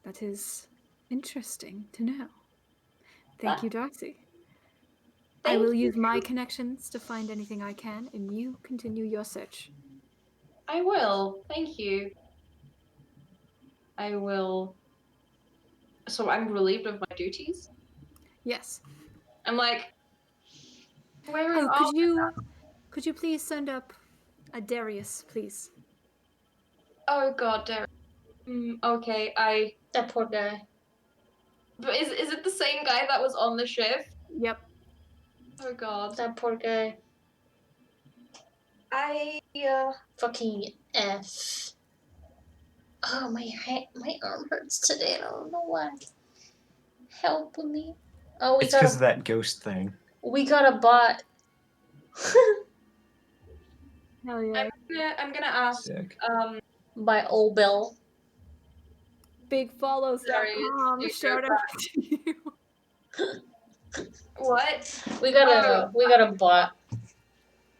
That is interesting to know. Thank you, Darcy. I will use my connections to find anything I can, and you continue your search. I will. Thank you. I will. So I'm relieved of my duties? Yes. I'm like, could you please send up a Darius, please? Oh god, Darius. Okay, That poor guy. But is it the same guy that was on the shift? Yep. Oh god. That poor guy. Fucking F. Oh, my arm hurts today. I don't know why. Help me. Oh, it's because of that ghost thing. We got a bot. Hell yeah. I'm gonna ask. Sick. By old Bill. BigFollows.com. Shout out to you. What? We got a bot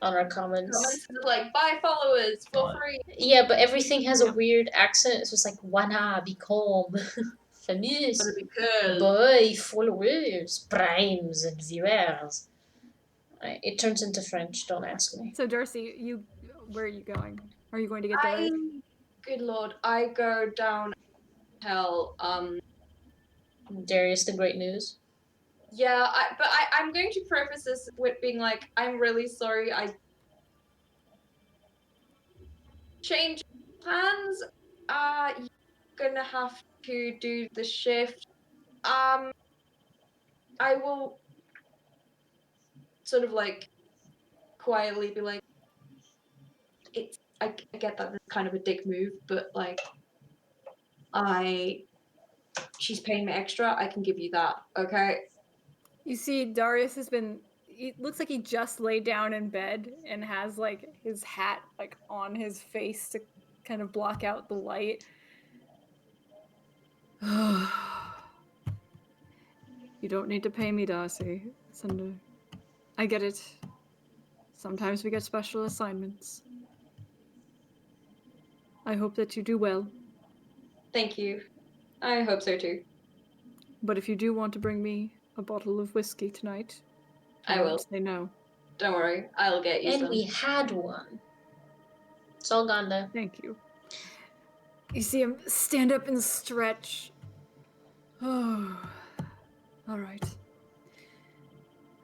on our comments. Comments is like, buy followers for free. Yeah, but everything has a weird accent. It's just like, wanna become famous, buy followers, primes, and viewers. It turns into French. Don't ask me. So Darcy, where are you going? Are you going to get Darius? Good lord, I go down and tell Darius the Great News. Yeah, I'm going to preface this with being like, I'm really sorry I changed plans. You're gonna have to do the shift. I will sort of like quietly be like, I get that it's kind of a dick move, but like, she's paying me extra, I can give you that, okay? You see, Darius it looks like he just laid down in bed and has like his hat like on his face to kind of block out the light. You don't need to pay me, Darcy. I get it. Sometimes we get special assignments. I hope that you do well. Thank you. I hope so too. But if you do want to bring me a bottle of whiskey tonight, I won't will. say no. Don't worry, I'll get you And some. we had one. It's all gone though. Thank you. You see him stand up and stretch. Oh, all right.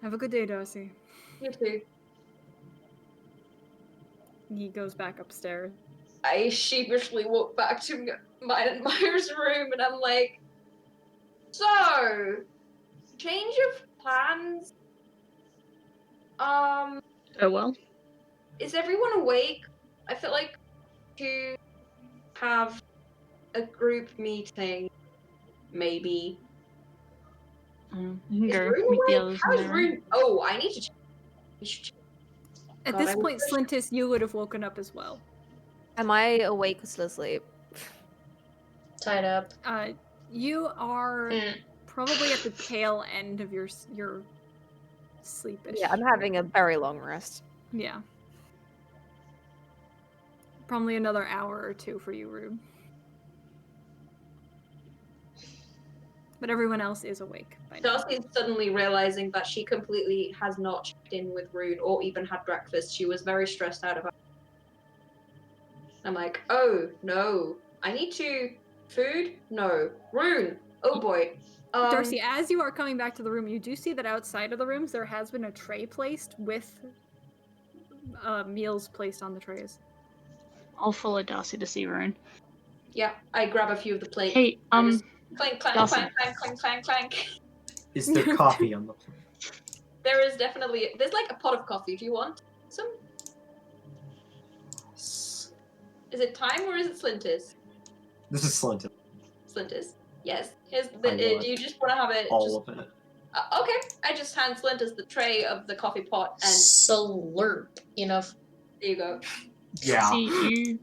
Have a good day, Darcy. You too. He goes back upstairs. I sheepishly walk back to mine and Maiyr's room, and I'm like, so, change of plans. Oh well. Is everyone awake? I feel like to have a group meeting, maybe. You can Is go Rune meet the awake? others in How's their room. Rune? Oh, I need to check. We should check. At God, this I point, wish- Slintus, you would have woken up as well. Am I awake or still asleep? Tied up. You are Mm. probably at the tail end of your sleepish. Yeah, I'm having a very long rest. Yeah. Probably another hour or two for you, Rube. But everyone else is awake by now. Darcy is suddenly realizing that she completely has not checked in with Rune or even had breakfast. She was very stressed out about it. I'm like, oh no, I need to food? No. Rune, oh boy. Darcy, as you are coming back to the room, you do see that outside of the rooms there has been a tray placed with meals placed on the trays. I'll follow Darcy to see Rune. Yeah, I grab a few of the plates. Hey, Clank, clank, Darcy. clank, clank, clank, clank, clank. Is there coffee on the plate? There is definitely, there's like a pot of coffee. Do you want some? Is it time or is it Slintus? This is Slinton. Slintus. Yes. Here's the, I do want you just want to have it? All Just, of it. okay. I just hand Slintus the tray of the coffee pot and Slurp. Enough. there you go. Yeah. See,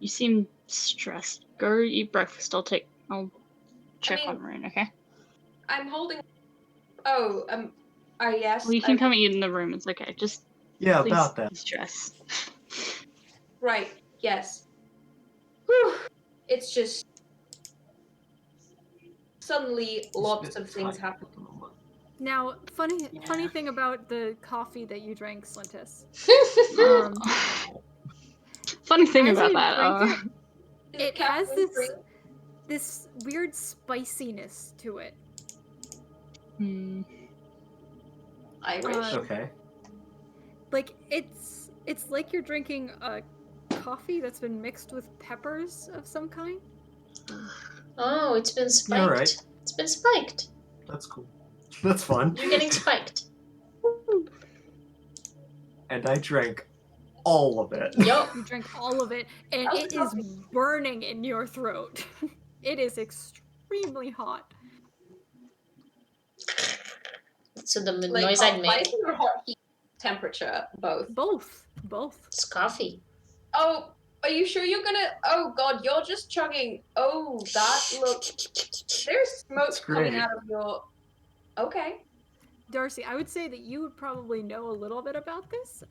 you seem stressed. Go eat breakfast. I'll check mean- on Rune, okay? I'm holding. Oh, yes. Well, you can come eat in the room. It's okay. Just Yeah, please about that. stress. Right. Yes. Whew. It's just suddenly lots of things happen. Now, funny thing about the coffee that you drank, Slintus. Funny thing as about you that. drink it has caffeine free? this weird spiciness to it. Irish. Okay. Like it's like you're drinking a coffee that's been mixed with peppers of some kind. Oh, it's been spiked. You're right. It's been spiked. That's cool. That's fun. You're getting spiked. And I drank all of it. Yup. You drink all of it, and it is burning in your throat. It is extremely hot. So the Like noise hot I'd make. spice or hot heat temperature? Both. Both. It's coffee. Oh, are you sure you're gonna? Oh God, you're just chugging. Oh, that looks. There's smoke That's coming great. out of your. Okay. Darcy, I would say that you would probably know a little bit about this.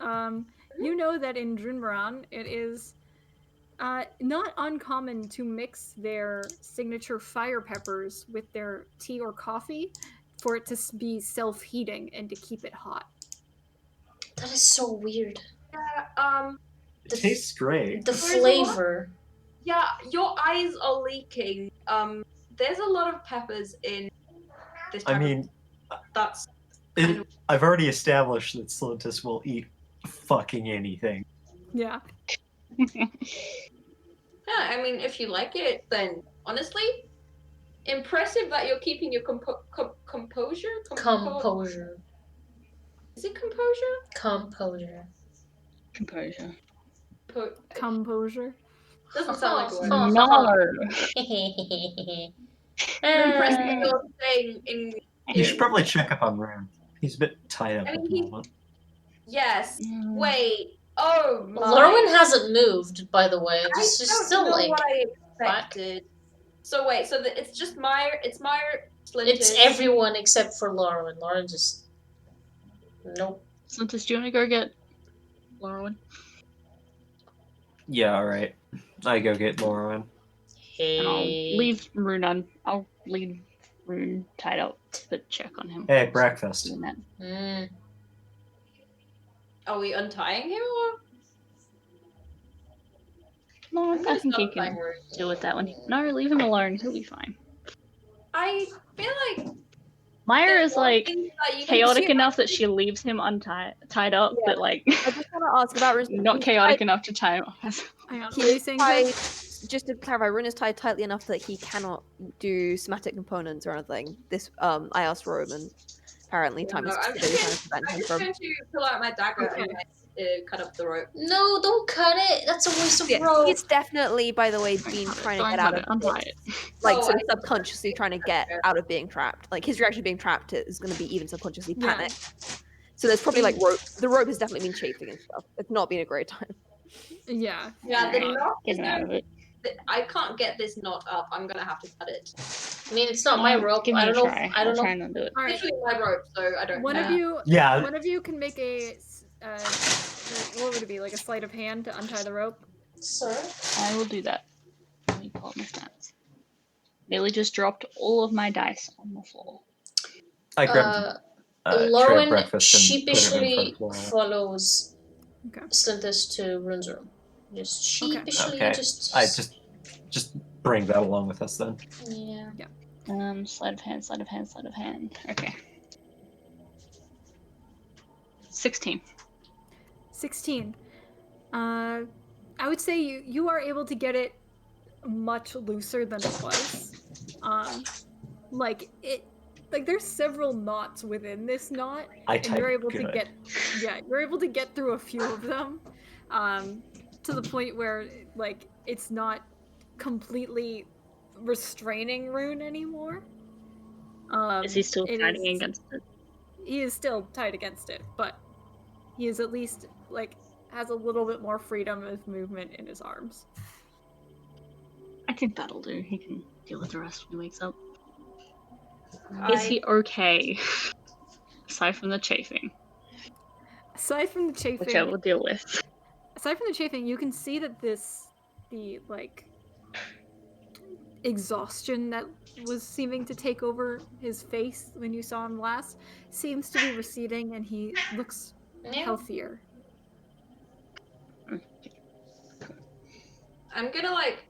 You know that in Junmaran, it is not uncommon to mix their signature fire peppers with their tea or coffee for it to be self-heating and to keep it hot. That is so weird. Yeah. It tastes great. The Where's the flavor. Yeah, your eyes are leaking. There's a lot of peppers in this. I type of- mean, that's. I've already established that Slintus will eat fucking anything. Yeah. Yeah, I mean, if you like it, then honestly, impressive that you're keeping your composure. Composure. Is it composure? Composure. Composure. Composure. Doesn't sound like a word. No. Impressive that you're staying in. You should probably check up on Rune. He's a bit tied up I at mean, the moment. Yes. Wait. Oh my. Lorwyn hasn't moved, by the way. She's I don't still know like what I back. expected. So wait, so it's just Maiyr. It's Maiyr, Splintis. It's everyone except for Lorwyn. Lorwyn just nope. Slintus, do you want to go get Lorwyn? Yeah, alright. I go get Lauren. And I'll Hey. leave Rune on. I'll leave Rune tied up, but check on him. Hey, breakfast. Doing that. Mm. Are we untying him or? No, I'm I gonna think he stop can playing Rune. deal with that one. No, leave him alone. He'll be fine. I feel like Maiyr there's is more like things that you need chaotic to- enough that she leaves him tied up, Yeah. but like I just want to ask about Rune. not chaotic enough to tie him up. Hang on, He what are you is saying? tied, Chris? just to clarify, Rune is tied tightly enough that he cannot do somatic components or anything. This I asked Roman. Apparently, time No, is I'm specifically trying to just, prevent I'm him just from. going to pull out my dagger Okay. and cut up the rope. No, don't cut it. That's a waste of Yeah, rope. he's definitely, by the way, been trying to Don't get out cut of it. Untie it. it. Like Oh, sort of I- subconsciously trying to get out of being trapped. Like his reaction to being trapped is going to be even subconsciously Yeah. panic. So there's probably like rope. The rope has definitely been chafing and stuff. It's not been a great time. Yeah. Yeah, the Alright, knot is get him out of it. I can't get this knot up. I'm gonna have to cut it. I mean, it's not my rope. Give me I a don't know. try. I don't I'll know. try and undo it. All right. Literally my rope, so I don't. One know. of you. Yeah. One of you can make a. What would it be? Like a sleight of hand to untie the rope. Sir. I will do that. Let me pull up my stats. Nearly just dropped all of my dice on the floor. I grabbed a tray of Lorwyn breakfast and put it in sheepishly front of Laura. follows Okay. Slintus to Rune's room. Just sheepishly, Okay. just. I just bring that along with us then. Yeah. Sleight of hand, sleight of hand, sleight of hand. Okay. 16. 16. I would say you are able to get it much looser than it was. Like there's several knots within this knot, I and you're type able to good. you're able to get through a few of them, to the point where like it's not completely restraining Rune anymore. Is he still it fighting is- against it? He is still tied against it, but he is at least like has a little bit more freedom of movement in his arms. I think that'll do. He can deal with the rest when he wakes up. I- Is he okay? Aside from the chafing, Aside from the chafing, which I will deal with. aside from the chafing, you can see that the like exhaustion that was seeming to take over his face when you saw him last seems to be receding, and he looks Yeah. healthier. I'm gonna like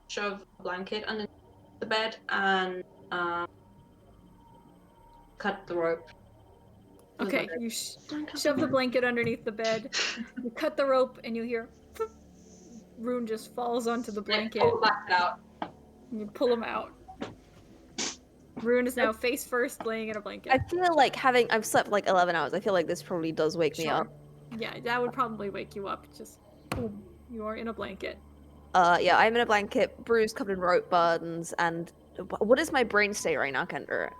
shove a blanket under the bed and cut the rope. Okay, you shove the blanket underneath the bed, you cut the rope, and you hear "Phoop." Rune just falls onto the blanket, Pull the blanket out. and you pull him out. Rune is now face first laying in a blanket. I feel like I've slept like 11 hours. I feel like this probably does wake me Sure. up. Yeah, that would probably wake you up. Just boom, you are in a blanket. Yeah, I'm in a blanket, bruised, covered in rope burdens, and what is my brain state right now, Kendra?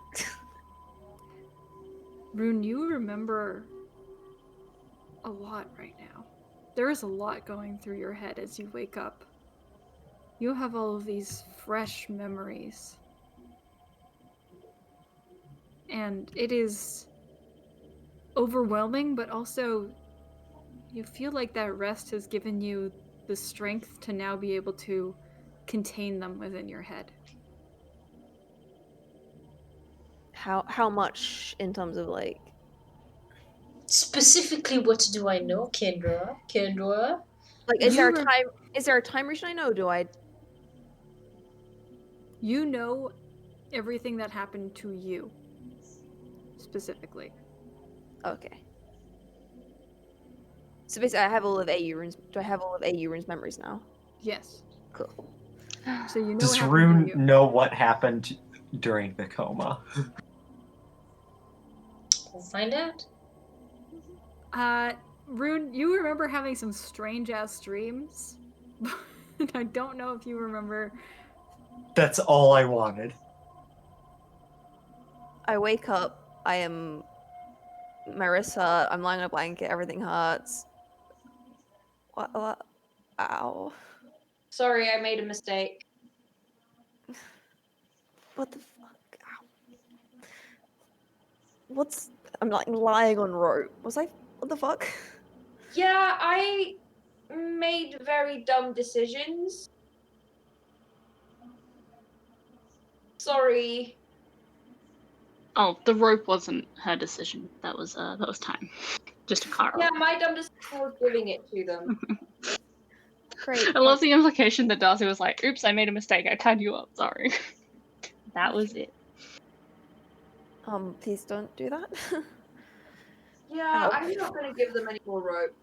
Rune, you remember a lot right now. There is a lot going through your head as you wake up. You have all of these fresh memories. And it is overwhelming, but also you feel like that rest has given you the strength to now be able to contain them within your head. How much in terms of like Specifically, what do I know, Kendra? Kendra? like is there a You time region I know? Do I You know everything that happened to you, specifically. Okay. So basically I have all of AU runes. Do I have all of AU runes memories now? Yes. Cool. So you know Does what happened Rune to you. know what happened during the coma? We'll find out. Rune, you remember having some strange ass dreams. I don't know if you remember. That's all I wanted. I wake up, I am Marissa, I'm lying on a blanket, everything hurts. What? Ow. Sorry, I made a mistake. What the fuck? Ow. I'm like lying on rope. Was I? What the fuck? Yeah, I made very dumb decisions. Sorry. Oh, the rope wasn't her decision. That was time. Just a car. Yeah, my dumb decision was giving it to them. Great. I love the implication that Darcy was like, "Oops, I made a mistake. I tied you up. Sorry." That was it. Please don't do that. Yeah, Ow. I'm not gonna give them any more rope.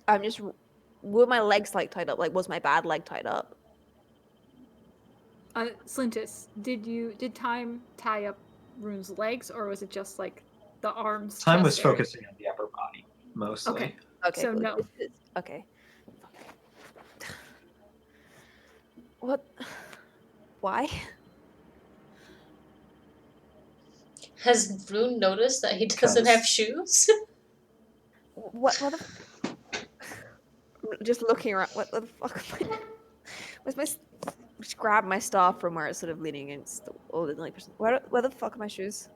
I'm just. Were my legs like tied up? Like, was my bad leg tied up? Slintus, did time tie up Rune's legs, or was it just like the arms? Time was chest area? focusing on the upper body mostly. Okay. Okay. So cool. no. Okay. What? Why? Has Rune noticed that he doesn't have shoes? What the? Just looking around. What the fuck? Where's my? Just grab my staff from where it's sort of leaning against the wall. Like, where the fuck are my shoes?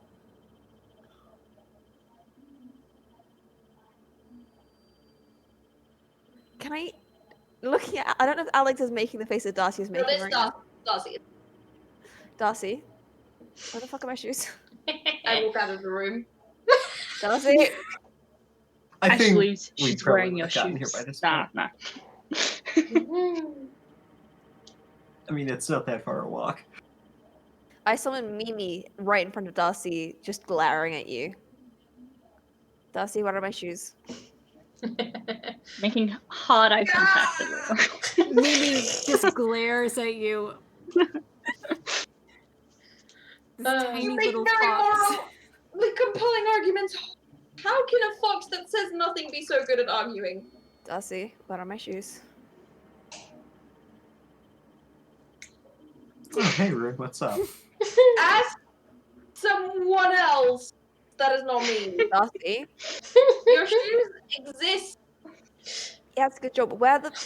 Can I? Looking at. I don't know if Alex is making the face that Darcy is making right now. Darcy. Darcy, where the fuck are my shoes? I walk out of the room. Darcy. I think Actually, we she's probably wearing your would have gotten shoes. here by this Nah. I mean, it's not that far a walk. I summon Mimi right in front of Darcy, just glaring at you. Darcy, what are my shoes? Making hard eye contact. Mimi just glares at you. This tiny You make little very fox. morally compelling arguments. How can a fox that says nothing be so good at arguing? Darcy, what are my shoes? Oh, hey, Rune, what's up? Ask someone else. That is not me. Darcy? Your shoes exist. Yeah, it's a good job. But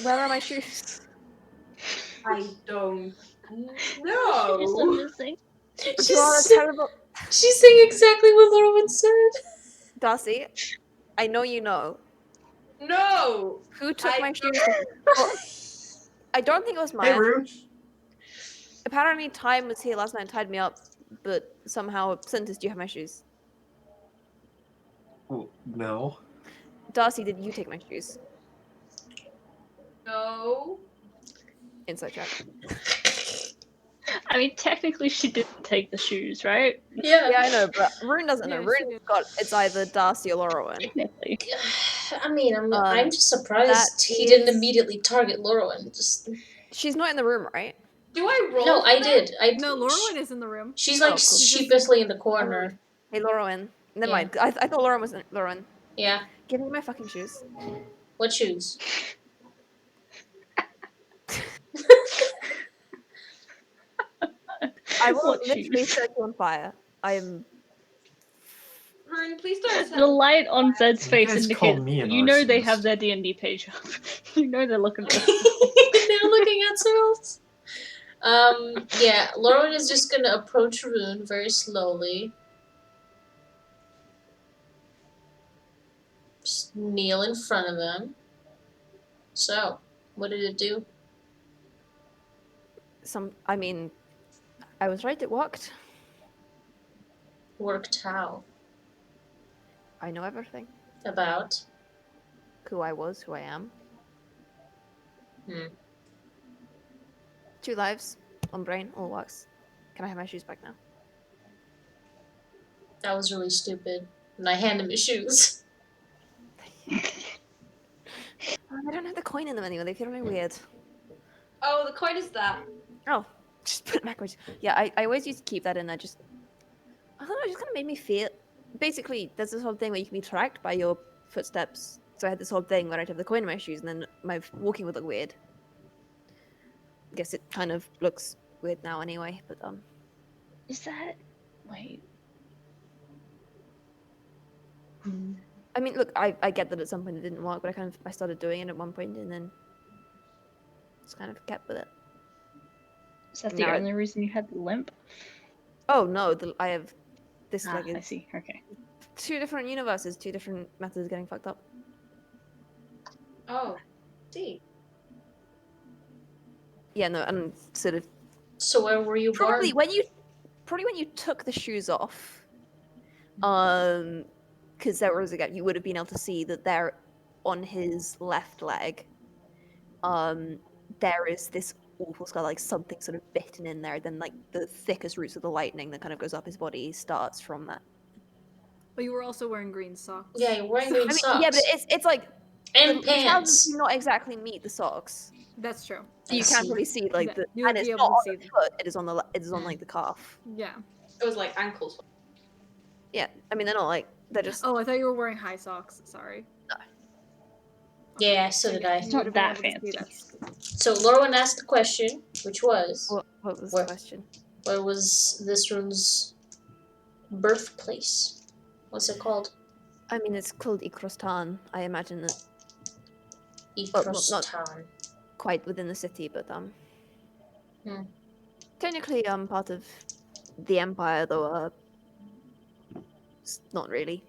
where are my shoes? I don't Shoes are know. missing. You are a terrible. She's saying exactly what Lauren said. Darcy, I know you know. No. Who took my shoes? Well, I don't think it was Hey, mine. Rune. Apparently, Time was here last night and tied me up, but somehow, Slintus, do you have my shoes? Oh, no. Darcy, did you take my shoes? No. Inside check. I mean, technically, she didn't take the shoes, right? Yeah. Yeah, I know, but Rune doesn't know. Yeah, she Rune's did. got it's either Darcy or Lorwyn. Technically. I mean, I'm just surprised that he didn't is- immediately target Lauren. Just She's not in the room, right? Do I roll? no, for I that? did. No, Laurelyn is in the room. She's like Oh, cool. sheepishly in the corner. Hey, Lorwyn. Never Yeah. mind. I thought Lorwyn was Lorwyn. Yeah. Give me my fucking shoes. What shoes? I will What literally shoes? set you on fire. I am. Rune, please don't The light on Zed's You face guys indicates called me an you know they arsonist. have their D&D page up. You know they're looking for They're looking at spells. Yeah, Lauren is just gonna approach Rune very slowly. Just kneel in front of him. So, what did it do? I mean, I was right. It worked. Worked how? I know everything. About? Who I was, who I am. Hmm. 2 lives, 1 brain, all works. Can I have my shoes back now? That was really stupid. And I hand him his shoes. I don't have the coin in them anyway. They feel really weird. Oh, the coin is that. Oh, just put it backwards. Yeah, I always used to keep that in. I don't know. It just kind of made me feel. Basically, there's this whole thing where you can be tracked by your footsteps. So I had this whole thing where I'd have the coin in my shoes, and then my walking would look weird. I guess it kind of looks weird now anyway. But Is that... Wait. I mean, look, I get that at some point it didn't work, but I started doing it at one point and then just kind of kept with it. Is that Now the only reason you had the limp? Oh no, I have this Ah, like I it's see. Okay. 2 different universes, 2 different methods of getting fucked up. Oh, see. Yeah, no, and sort of So where were you probably born? when you took the shoes off, because there was again, you would have been able to see that there on his left leg, there is this awful scar, like something sort of bitten in there. Then like the thickest roots of the lightning that kind of goes up his body starts from that. But you were also wearing green socks. Yeah, you're wearing green I mean, socks. yeah, but it's like and the trousers pants. do not exactly meet the socks. That's true. So you I can't see. really see like Yeah, the, you would and be it's able not to on see the them. foot. It is on like the calf. Yeah. It was like ankles. Yeah, I mean they're not like they're just. Oh, I thought you were wearing high socks. Sorry. Yeah, so did I. You not would have been that able to see fancy. that. So Lorwyn asked the question, which was, What was What? the question? where was this Rune's birthplace? What's it called? I mean, it's called Ikrostan. I imagine that Well, not- Ikrostan. quite within the city, but Hmm. technically part of the empire, though it's not really.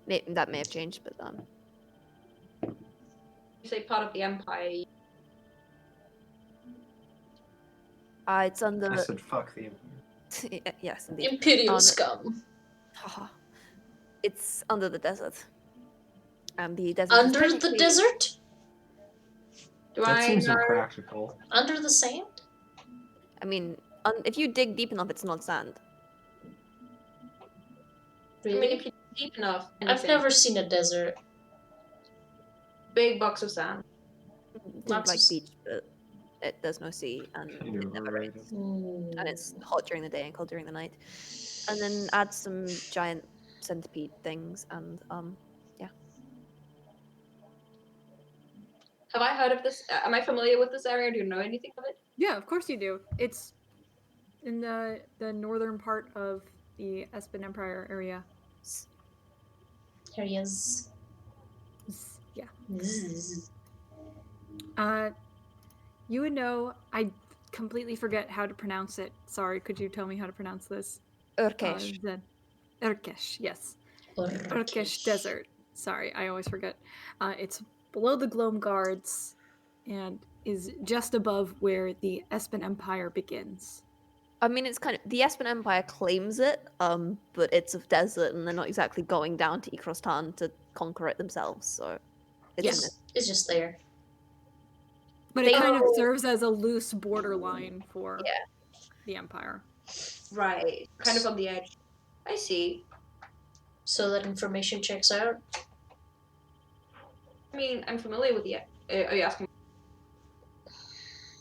That may have changed, but You say part of the empire. it's under. I said fuck the Empire. Yes, indeed. Imperial On- scum. Haha. It's under the desert. The desert. is Under the technically- desert? Do That I seems know? impractical. Under the sand? I mean, if you dig deep enough, it's not sand. I mean, Really? if you dig deep enough, I've anything. never seen a desert. Big box of sand. Think Lots like of beach, but there's no sea and I knew it never already. rains. Hmm. And it's hot during the day and cold during the night. And then add some giant centipede things and yeah. Have I heard of this? Am I familiar with this area? Do you know anything of it? Yeah, of course you do. It's in the northern part of the Espen Empire area. Here he is. Yeah. Zzz. You would know. I completely forget how to pronounce it. Sorry, could you tell me how to pronounce this? Urkesh. Urkesh, yes. Urkesh Urkesh. Desert. Sorry, I always forget. It's below the Gloam Guards and is just above where the Espen Empire begins. I mean, it's kind of the Espen Empire claims it, but it's a desert, and they're not exactly going down to Ikrostan to conquer it themselves. So, it's in Yes, it's just there. But it They- kind of serves as a loose borderline for Yeah. the Empire. Right. Kind of on the edge. I see. So that information checks out. I mean, I'm familiar with the. Are you asking?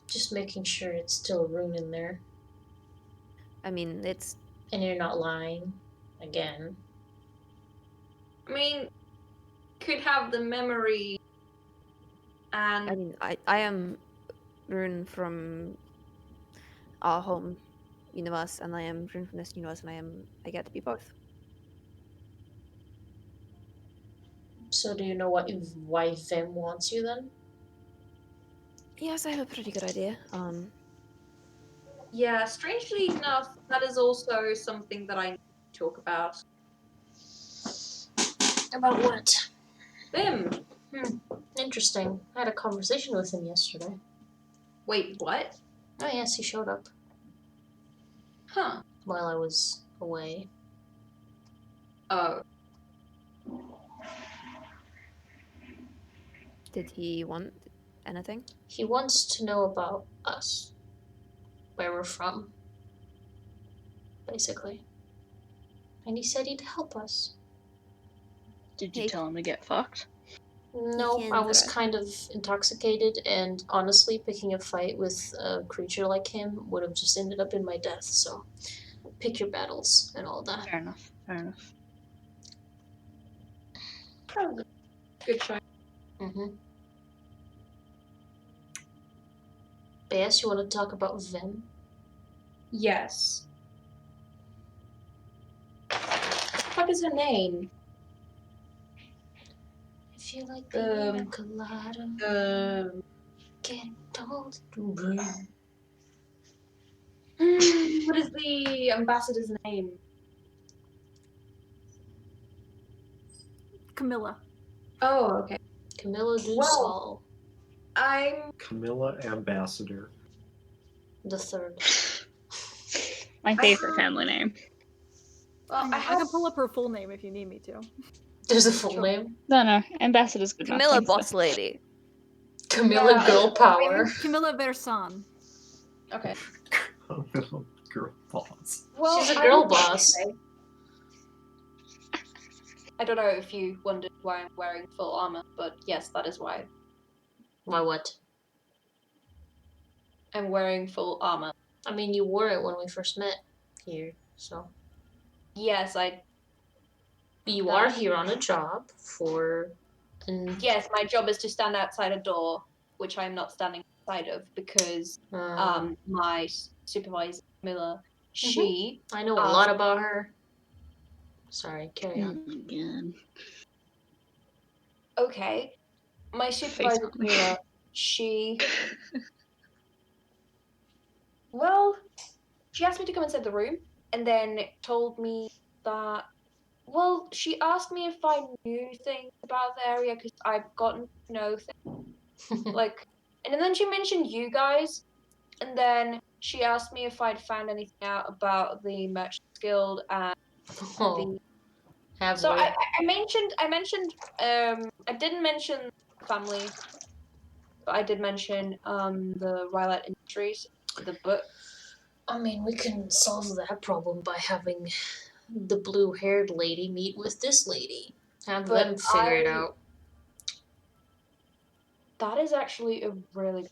Just making sure it's still Rune in there. I mean, it's And you're not lying. Again. I mean, could have the memory. And I mean, I am Rune from our home universe, and I am Rune from this universe, and I get to be both. So do you know why Vim wants you then? Yes, I have a pretty good idea. yeah, strangely enough, that is also something that I need to talk about. About what? Bim. Interesting. I had a conversation with him yesterday. Wait, what? Oh yes, he showed up Huh. while I was away. Oh. Did he want anything? He wants to know about us. Where we're from. Basically. And he said he'd help us. Did you Hey. tell him to get fucked? No, He I was can- kind of intoxicated, and honestly, picking a fight with a creature like him would have just ended up in my death, so pick your battles and all that. Fair enough. Fair enough. That was a good try. Mm-hmm. But yes, you want to talk about Vim? Yes. Fuck is her name? If you like pina colada, get told to bring. What is the ambassador's name? Camilla. Oh, okay. Camilla du Well- Sol I'm Camilla Ambassador. the third. My favorite family name. well. I can pull up her full name if you need me to. There's a full Sure. name. No, Ambassador's good enough. Camilla, Thanks, boss though. lady. Camilla Yeah, Girl Power. Camilla Versan. Okay. Little girl boss. Well, She's a I girl was boss. gonna say- I don't know if you wondered why I'm wearing full armor, but yes, that is why Why what? I'm wearing full armor. I mean, you wore it when we first met here, so. Yes, You are here on a job for. Yes, my job is to stand outside a door, which I'm not standing outside of because my supervisor Miller, she I know a lot about her. Sorry, carry on. Oh my god. okay, my supervisor Facepalm. Miller, she well, she asked me to come inside the room and then told me that well, she asked me if I knew things about the area because I've gotten to know things like, and then she mentioned you guys. And then she asked me if I'd found anything out about the Merchants Guild and Oh, have so we? I mentioned I didn't mention family, but I did mention the Rylat Industries, the book. I mean, we can solve that problem by having the blue-haired lady meet with this lady. Have But them figure it out. That is actually a really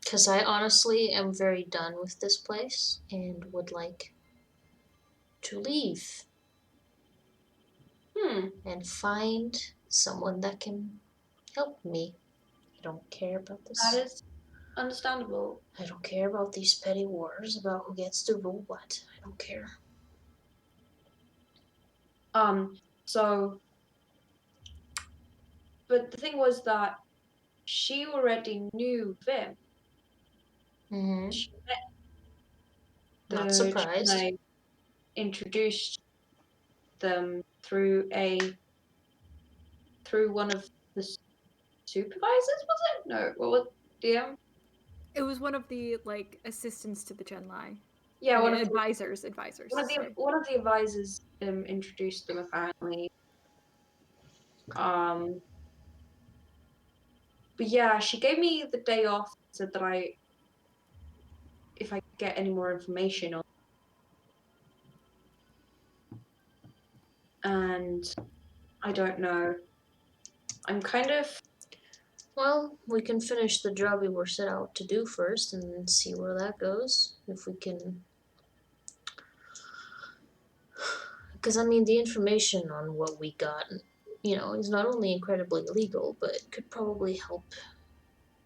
Because I honestly am very done with this place and would like to leave and find someone that can help me. I don't care about this. that is understandable. I don't care about these petty wars about who gets to rule what. I don't care. So but the thing was that she already knew Vim. Mm-hmm. She met Not surprised. I introduced them through one of the supervisors, was it? No, what was DM? It was one of the assistants to the Genlai. Yeah, one of the advisors. Sorry. one of the advisors introduced them apparently. But yeah, she gave me the day off, said that if I could get any more information on, and I don't know. I'm kind of Well, we can finish the job we were set out to do first and see where that goes. If we can. Because, I mean, the information on what we got, is not only incredibly illegal, but could probably help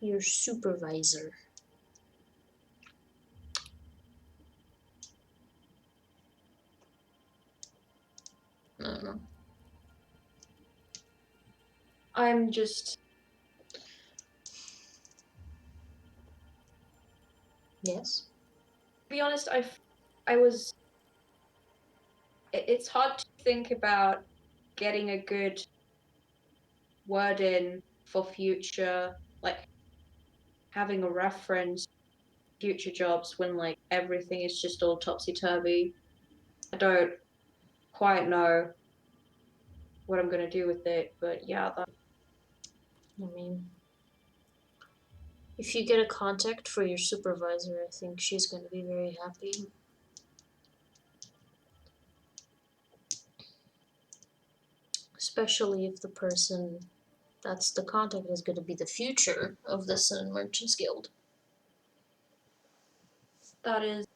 your supervisor. I don't know. I'm just Yes? to be honest, I was it's hard to think about getting a good word in for future, like having a reference future jobs when like everything is just all topsy-turvy. I don't quite know what I'm gonna do with it, but yeah, I mean, if you get a contact for your supervisor, I think she's going to be very happy. Especially if the person that's the contact is going to be the future of the Sun Merchants Guild. that is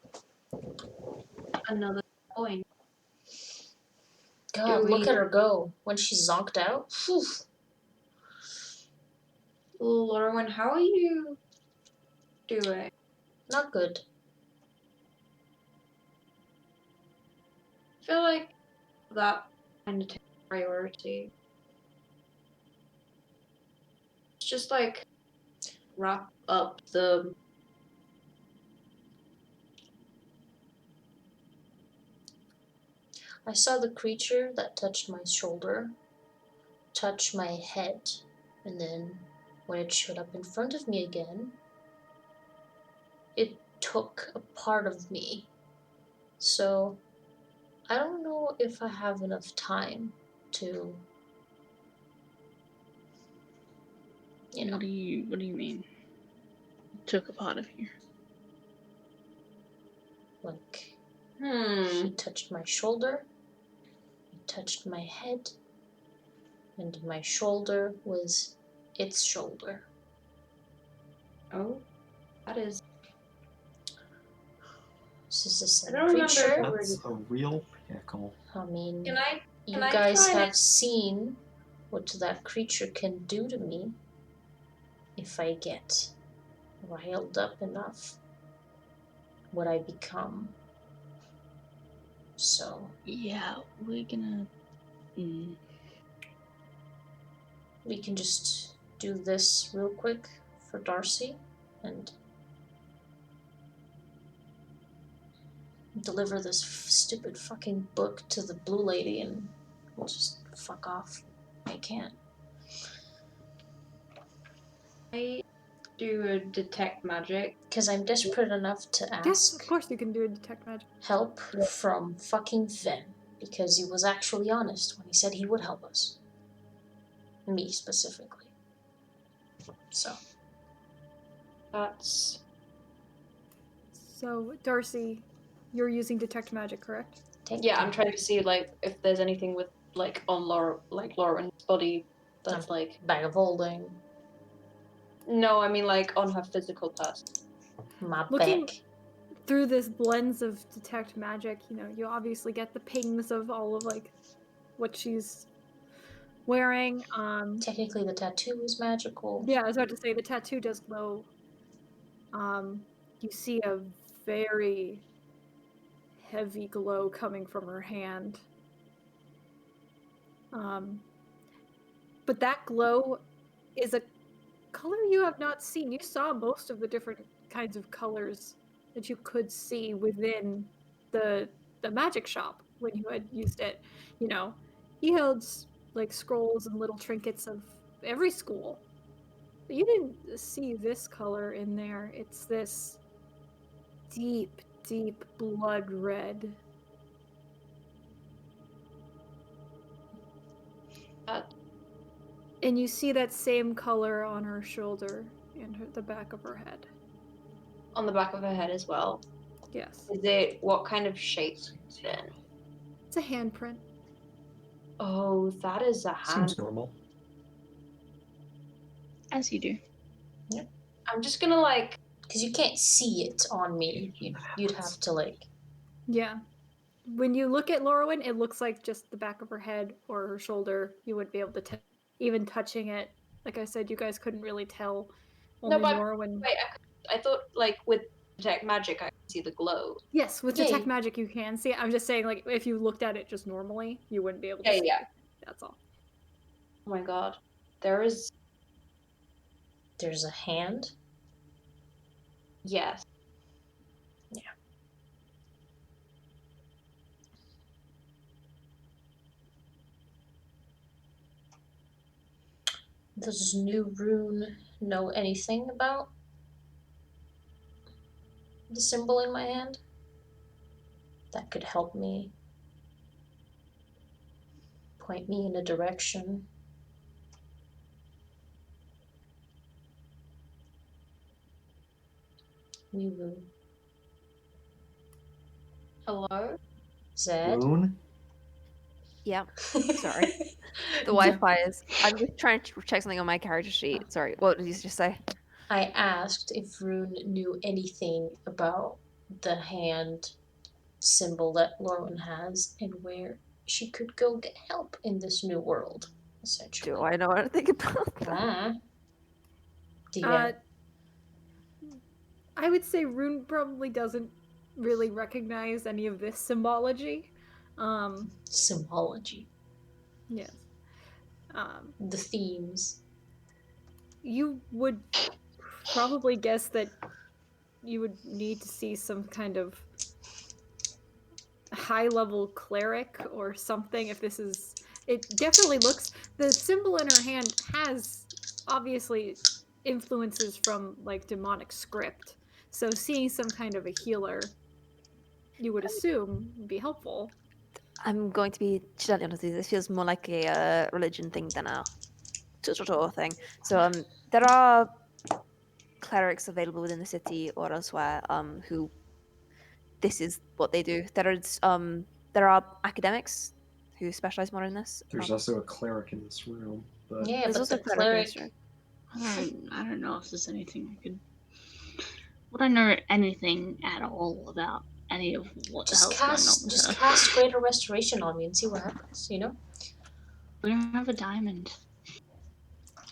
another point. God, look at her go. When she's zonked out. Whew. Lauren, how are you doing? Not good. I feel like that kind of take priority. It's just like wrap up the. I saw the creature that touched my shoulder touch my head, and then when it showed up in front of me again, it took a part of me. So I don't know if I have enough time to, you know. What do you mean? Took a part of you. Like, Hmm. he touched my shoulder, he touched my head, and my shoulder was its shoulder. Oh, that is. This is the same I don't remember if creature. it That's a real pickle. I mean, Can I? you Can I guys try have to- seen what that creature can do to me if I get riled up enough, what I become. So Yeah, we're gonna. we can just do this real quick for Darcy and deliver this stupid fucking book to the blue lady and we'll just fuck off. I can't. I do a detect magic. Because I'm desperate enough to Yes, ask of course you can do a detect magic. help from fucking Ven. Because he was actually honest when he said he would help us. Me specifically. So. That's. So, Darcy, you're using detect magic, correct? Yeah, I'm trying to see like if there's anything with like on Lauren's body that's like. Bag of holding. No, I mean like on her physical person. My Looking back. through this blends of detect magic, you know, you obviously get the pings of all of like what she's wearing. Technically the tattoo is magical. Yeah, I was about to say the tattoo does glow. You see a very heavy glow coming from her hand. But that glow is a color you have not seen. You saw most of the different kinds of colors that you could see within the magic shop when you had used it. You know, he held like scrolls and little trinkets of every school. But you didn't see this color in there. It's this deep, deep blood red. And you see that same color on her shoulder and the back of her head. On the back of her head as well. Yes. Is it what kind of shape then? It's a handprint. Oh, that is a hand. Seems normal. As you do. I'm just gonna like. Because you can't see it on me. You'd have to like. Yeah. When you look at Lorwyn, it looks like just the back of her head or her shoulder. You wouldn't be able to tell. Even touching it, like I said, you guys couldn't really tell. Only No, but Lorwyn. wait, I thought like with detect magic I could see the glow. Yes, with Yeah, detect magic you can see it. I'm just saying, like, if you looked at it just normally, you wouldn't be able to Yeah, see yeah. it. That's all. Oh my god. There's There's a hand. yes. Yeah. Does new Rune know anything about the symbol in my hand? That could help me. Point me in a direction. We will. Hello? Zed? Rune? Yeah. Sorry. The Wi-Fi is. I'm just trying to check something on my character sheet. Sorry. What did you just say? I asked if Rune knew anything about the hand symbol that Lorwyn has and where she could go get help in this new world, essentially. Do I know anything about that? Do you I would say Rune probably doesn't really recognize any of this symbology. symbology? Yes. The themes. You would probably guess that you would need to see some kind of high-level cleric or something if this is... It definitely looks... The symbol in her hand has obviously influences from like demonic script. So seeing some kind of a healer, you would assume, would be helpful. I'm going to be totally honest with you. This feels more like a religion thing than a tutorial thing. So there are clerics available within the city or elsewhere who this is what they do. There are academics who specialize more in this. There's also a cleric in this room, but Yeah, There's but also the a cleric in this cleric. room. I don't know if there's anything I could. Would I know anything at all about any of what the hell's going on with her? Cast Greater Restoration on me and see what happens. You know. We don't have a diamond.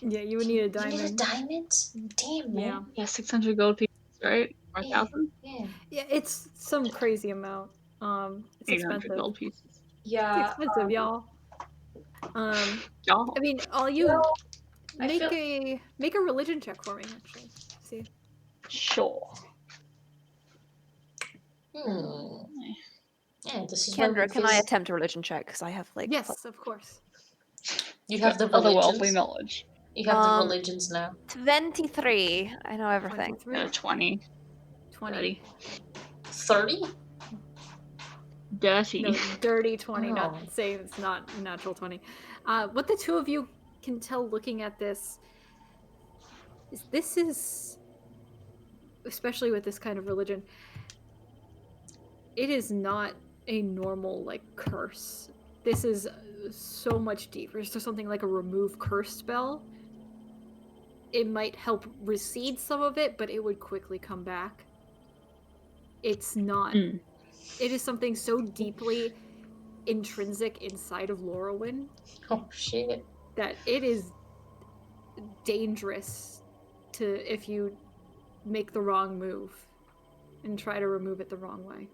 Yeah, you would need a You diamond. need a diamond? Damn, man. Yeah, 600 gold pieces, right? Or Yeah. 1,000? Yeah. Yeah, it's some crazy amount. It's 800 expensive. gold pieces. It's Yeah. expensive, y'all. Y'all. I mean, all you Well, I make feel- make a religion check for me, actually. See. Sure. Yeah, this is why Kendra, can I visit- attempt a religion check? Because I have like Yes, of course. You have the otherworldly religions. knowledge. You have the religions now. 23. I know everything. 23, 20. 20. 30? Dirty. No, dirty 20, Oh. not saying it's not natural 20. What the two of you can tell looking at this is, especially with this kind of religion, it is not a normal, like, curse. This is so much deeper. So something like a remove curse spell. It might help recede some of it, but it would quickly come back. It's not. Mm. It is something so deeply intrinsic inside of Laurelwyn Oh, shit. that it is dangerous if you make the wrong move and try to remove it the wrong way.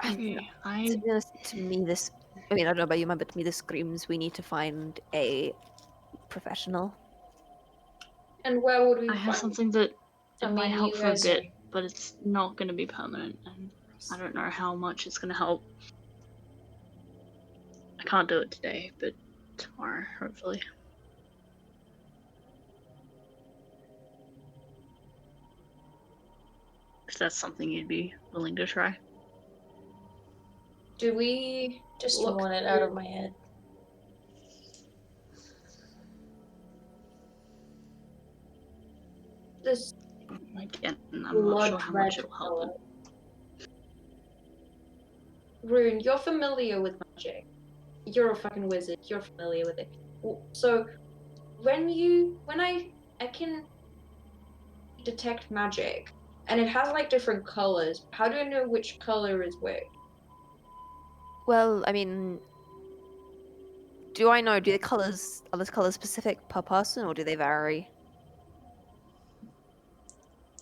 To be honest, to me, this. I mean, I don't know about you, man, but to me, this screams we need to find a professional. And where would we I have find something that I it might mean, help you for a guys bit, are- but it's not going to be permanent, and I don't know how much it's going to help. I can't do it today, but tomorrow, hopefully. If that's something you'd be willing to try. do we Just look want it out of through my head. this Again, I'm not blood sure how red much it'll help. color? Rune, you're familiar with magic. You're a fucking wizard. You're familiar with it. So when I can detect magic, and it has like different colors. How do I know which color is which? Well, I mean, do I know? Do the colors are the colors specific per person, or do they vary?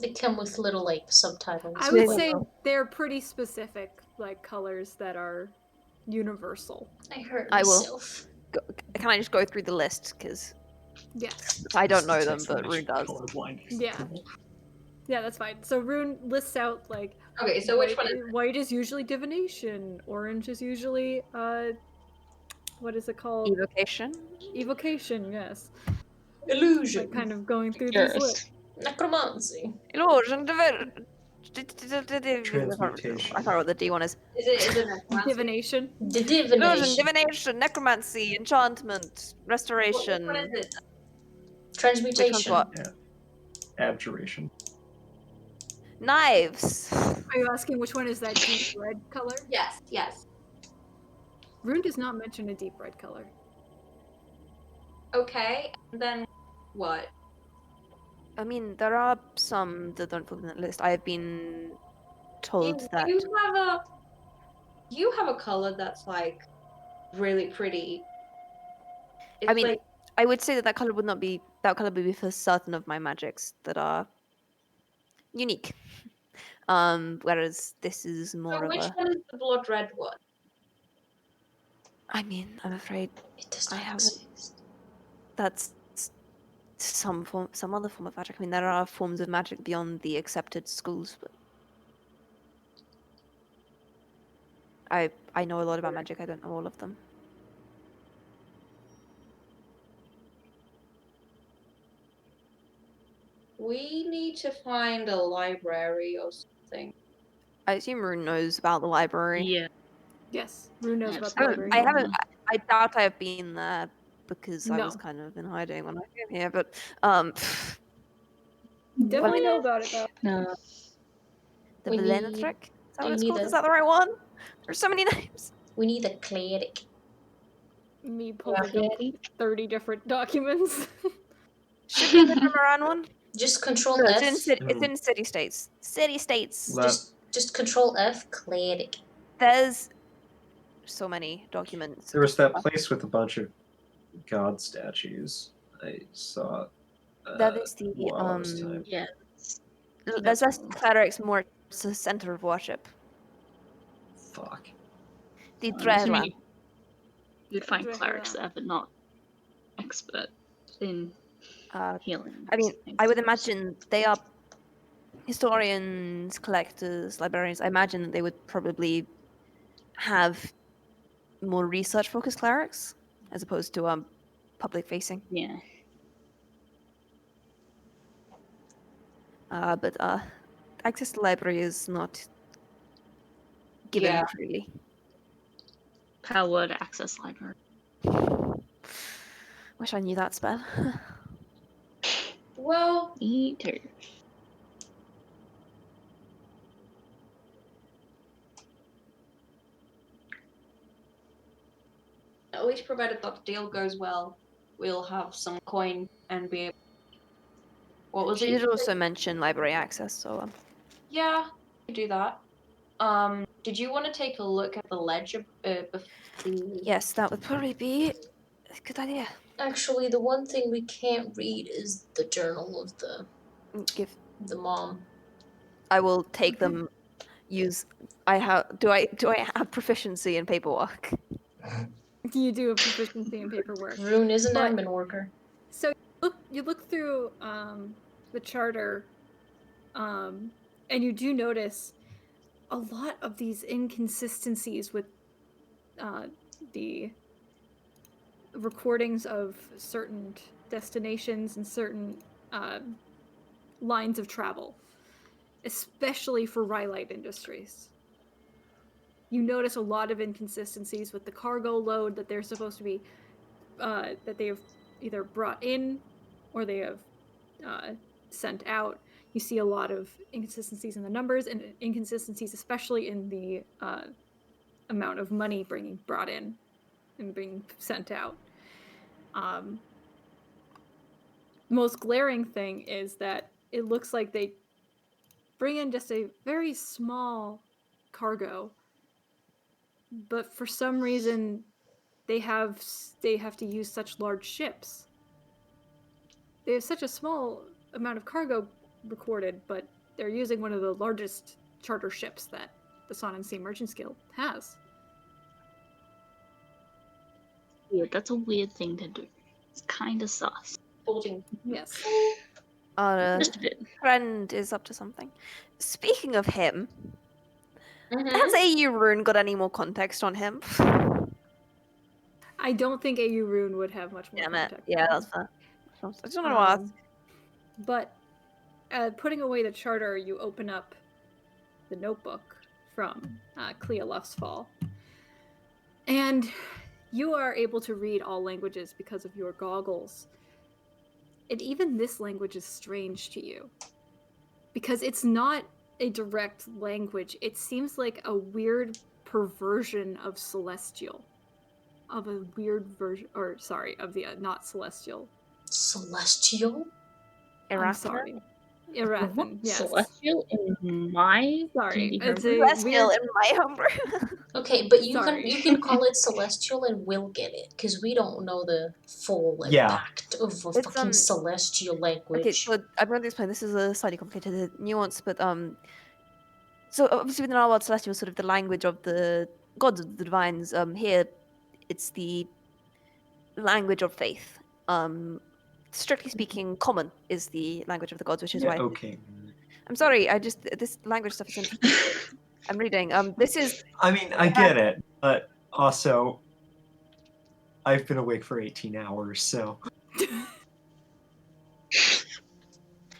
They come with little like subtitles. I would Yeah. say they're pretty specific, like, colors that are universal. I hurt I will. myself. Can I just go through the list? Because Yes. I don't know them, Detects but Rune magic does. colorblind. Yeah. Yeah, that's fine. So Rune lists out, like, Okay, so which one is white is usually divination, orange is usually what is it called? Evocation. Evocation, yes. Illusion. Like, kind of going through these Curious. lists. Necromancy. Illusion. Transmutation. I forgot what the D one is. it necromancy? Divination. The Illusion, divination. divination, necromancy, enchantment, restoration. Which one is it? Transmutation. what? Abjuration. Knives. Are you asking which one is that deep red color? Yes, yes. Rune does not mention a deep red color. Okay, and then what? I mean, there are some that don't fall in that list. I have been told that. You have a color that's like really pretty. It's I mean, like, I would say that color would not be that color would be for certain of my magics that are unique. Whereas this is more so of which a. one is the blood red one? I mean, I'm afraid It does I not haven't. exist. That's some other form of magic. I mean, there are forms of magic beyond the accepted schools, but I know a lot about magic. I don't know all of them. We need to find a library or something. I assume Rune knows about the library. Yeah. Yes, Rune knows about the Absolutely. library. I haven't. I doubt I've been there because I was No. kind of in hiding when I came here. But Definitely know about it though. No. the We Velena need- trick. Is that you what it's need called? a- Is that the right one? There's so many names. We need a cleric. Me pulling up 30 different documents. Should be in the Trimaran one. Just control No, F. it's in city states. City states. Just control F, cleric. There's so many documents. There was that place with a bunch of god statues. I saw. That is the while I was typing. Yeah. There's less clerics, more it's a center of worship. Fuck. The I'm assuming Dreadland. you'd find Dreadland. clerics there, but not expert in healing. I mean, things. I would imagine they are historians, collectors, librarians. I imagine that they would probably have more research-focused clerics as opposed to public-facing. Yeah. But access to the library is not given freely. Power to access library. Wish I knew that spell. Well, Me too. at least provided that the deal goes well, we'll have some coin and be able. What was She it? did also mention library access, so Yeah, we do that. Did you want to take a look at the ledger? yes, that would probably be a good idea. Actually, the one thing we can't read is the journal of Give. the mom. I will take them. Use. I have. Do I have proficiency in paperwork? You do a proficiency in paperwork. Rune is an But- admin worker. So you look through the charter, and you do notice a lot of these inconsistencies with the recordings of certain destinations and certain lines of travel, especially for Rhyolite Industries. You notice a lot of inconsistencies with the cargo load that they're supposed to be that they have either brought in or they have sent out. You see a lot of inconsistencies in the numbers and inconsistencies especially in the amount of money being brought in and being sent out. Most glaring thing is that it looks like they bring in just a very small cargo, but for some reason they have to use such large ships. They have such a small amount of cargo recorded, but they're using one of the largest charter ships that the Sun and Sea Merchants Guild has. Yeah, that's a weird thing to do. It's kind of sus. Yes. Just a bit. Friend is up to something. Speaking of him, Mm-hmm. has AU Rune got any more context on him? I don't think AU Rune would have much more Damn it. context. Yeah, that's fair. I just want to ask. But putting away the charter, you open up the notebook from Clea Luff's Fall. And you are able to read all languages because of your goggles. And even this language is strange to you. Because it's not a direct language. It seems like a weird perversion of Celestial. Of a weird version, of the not Celestial. Celestial? I'm Erathan? sorry. Erathan, yes. Celestial in my Sorry, D&D it's homebrew? a Celestial weird... in my homebrew. Okay, but you Sorry. can call it celestial and we'll get it because we don't know the full Yeah. impact of a It's, fucking celestial language. Okay, so I'm going to explain. This is a slightly complicated nuance, but so obviously within our world, Celestial is sort of the language of the gods, of the divines. Here, it's the language of faith. Strictly speaking, common is the language of the gods, which is Yeah, why. okay. I'm sorry. This language stuff is interesting. I'm reading. This is. I mean, I get it, but also, I've been awake for 18 hours, so.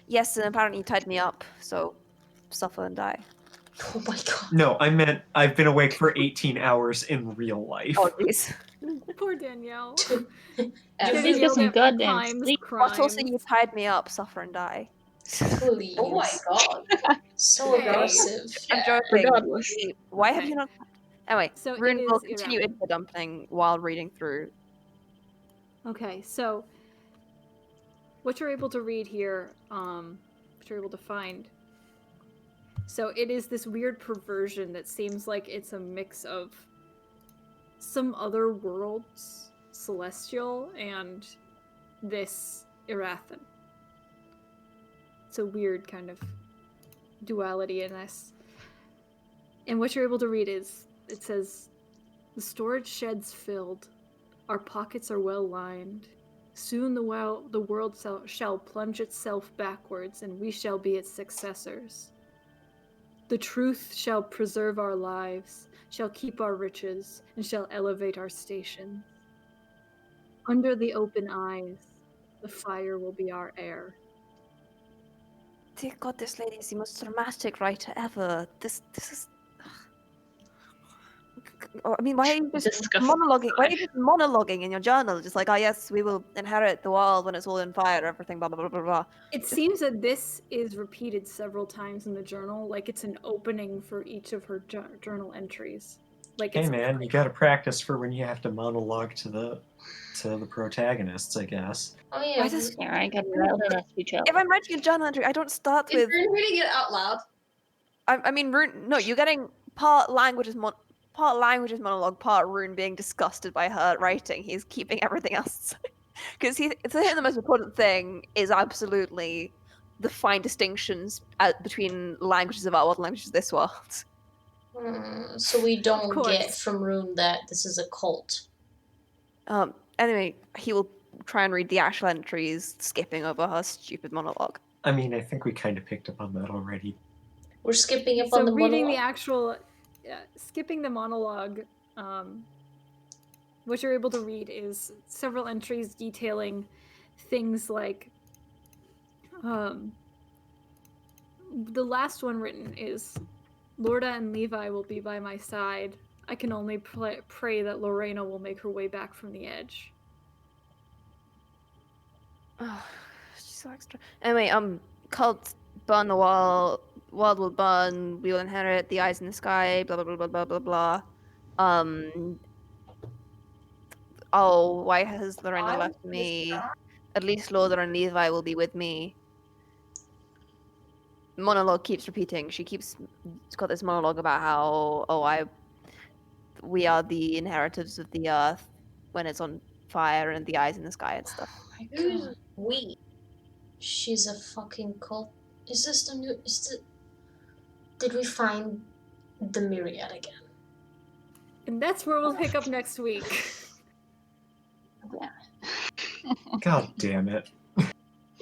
Yes, and apparently you tied me up, so suffer and die. Oh my god. No, I meant I've been awake for 18 hours in real life. Oh, jeez. Poor Danielle. You Getting really yelled some at for goddamn crimes, sleep. But also, crimes. you tied me up, suffer and die. please. Oh my god. So Hey. aggressive. I'm joking. Regardless. Why have Okay. you not? Anyway, So it Rune will is continue irrelevant. info dumping while reading through. Okay, so what you're able to read here, what you're able to find. So it is this weird perversion that seems like it's a mix of some other worlds, celestial, and this Irathan. It's a weird kind of duality in this. And what you're able to read is, it says, the storage shed's filled, our pockets are well lined. Soon the world shall plunge itself backwards, and we shall be its successors. The truth shall preserve our lives, shall keep our riches, and shall elevate our station. Under the open eyes, the fire will be our air. Dear God, this lady is the most dramatic writer ever. This is. I mean, why are you just Disgusting. monologuing? Why are you just monologuing in your journal? Just like, oh yes, we will inherit the world when it's all in fire, everything, blah blah blah blah blah. It seems that this is repeated several times in the journal, like it's an opening for each of her journal entries. Like Hey it's man, you gotta practice for when you have to monologue to the protagonists, I guess. Oh yeah. Why does Yeah, I got loud enough to each if I'm writing a journal entry, I don't start Is with. Rune reading it out loud? I mean, Rune. No, you're getting part languages monologue, part Rune being disgusted by her writing. He's keeping everything else because to him the most important thing is absolutely the fine distinctions between languages of our world and languages of this world. So we don't course. get from Rune that this is a cult. Anyway, he will try and read the actual entries, skipping over her stupid monologue. I mean, I think we kind of picked up on that already. We're skipping up so on the reading monologue. the actual, skipping the monologue. What you're able to read is several entries detailing things like. The last one written is, Lorda and Levi will be by my side. I can only pray that Lorena will make her way back from the edge. Oh, she's so extra. Anyway, cult burn the world will burn, we will inherit the eyes in the sky, blah blah blah blah blah blah blah. Oh, why has Lorena left me? At least Lorda and Levi will be with me. Monologue keeps repeating. She's got this monologue about how we are the inheritors of the earth when it's on fire and the eyes in the sky and stuff. Oh my Who's god. we? She's a fucking cult. Is this the new did we find the myriad again? And that's where we'll pick up next week. God damn it.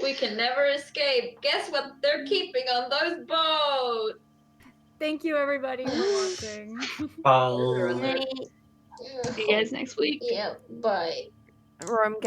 We can never escape. Guess what they're keeping on those boats? Thank you, everybody, for watching. Bye. See you guys next week. Yeah, bye. Rome gets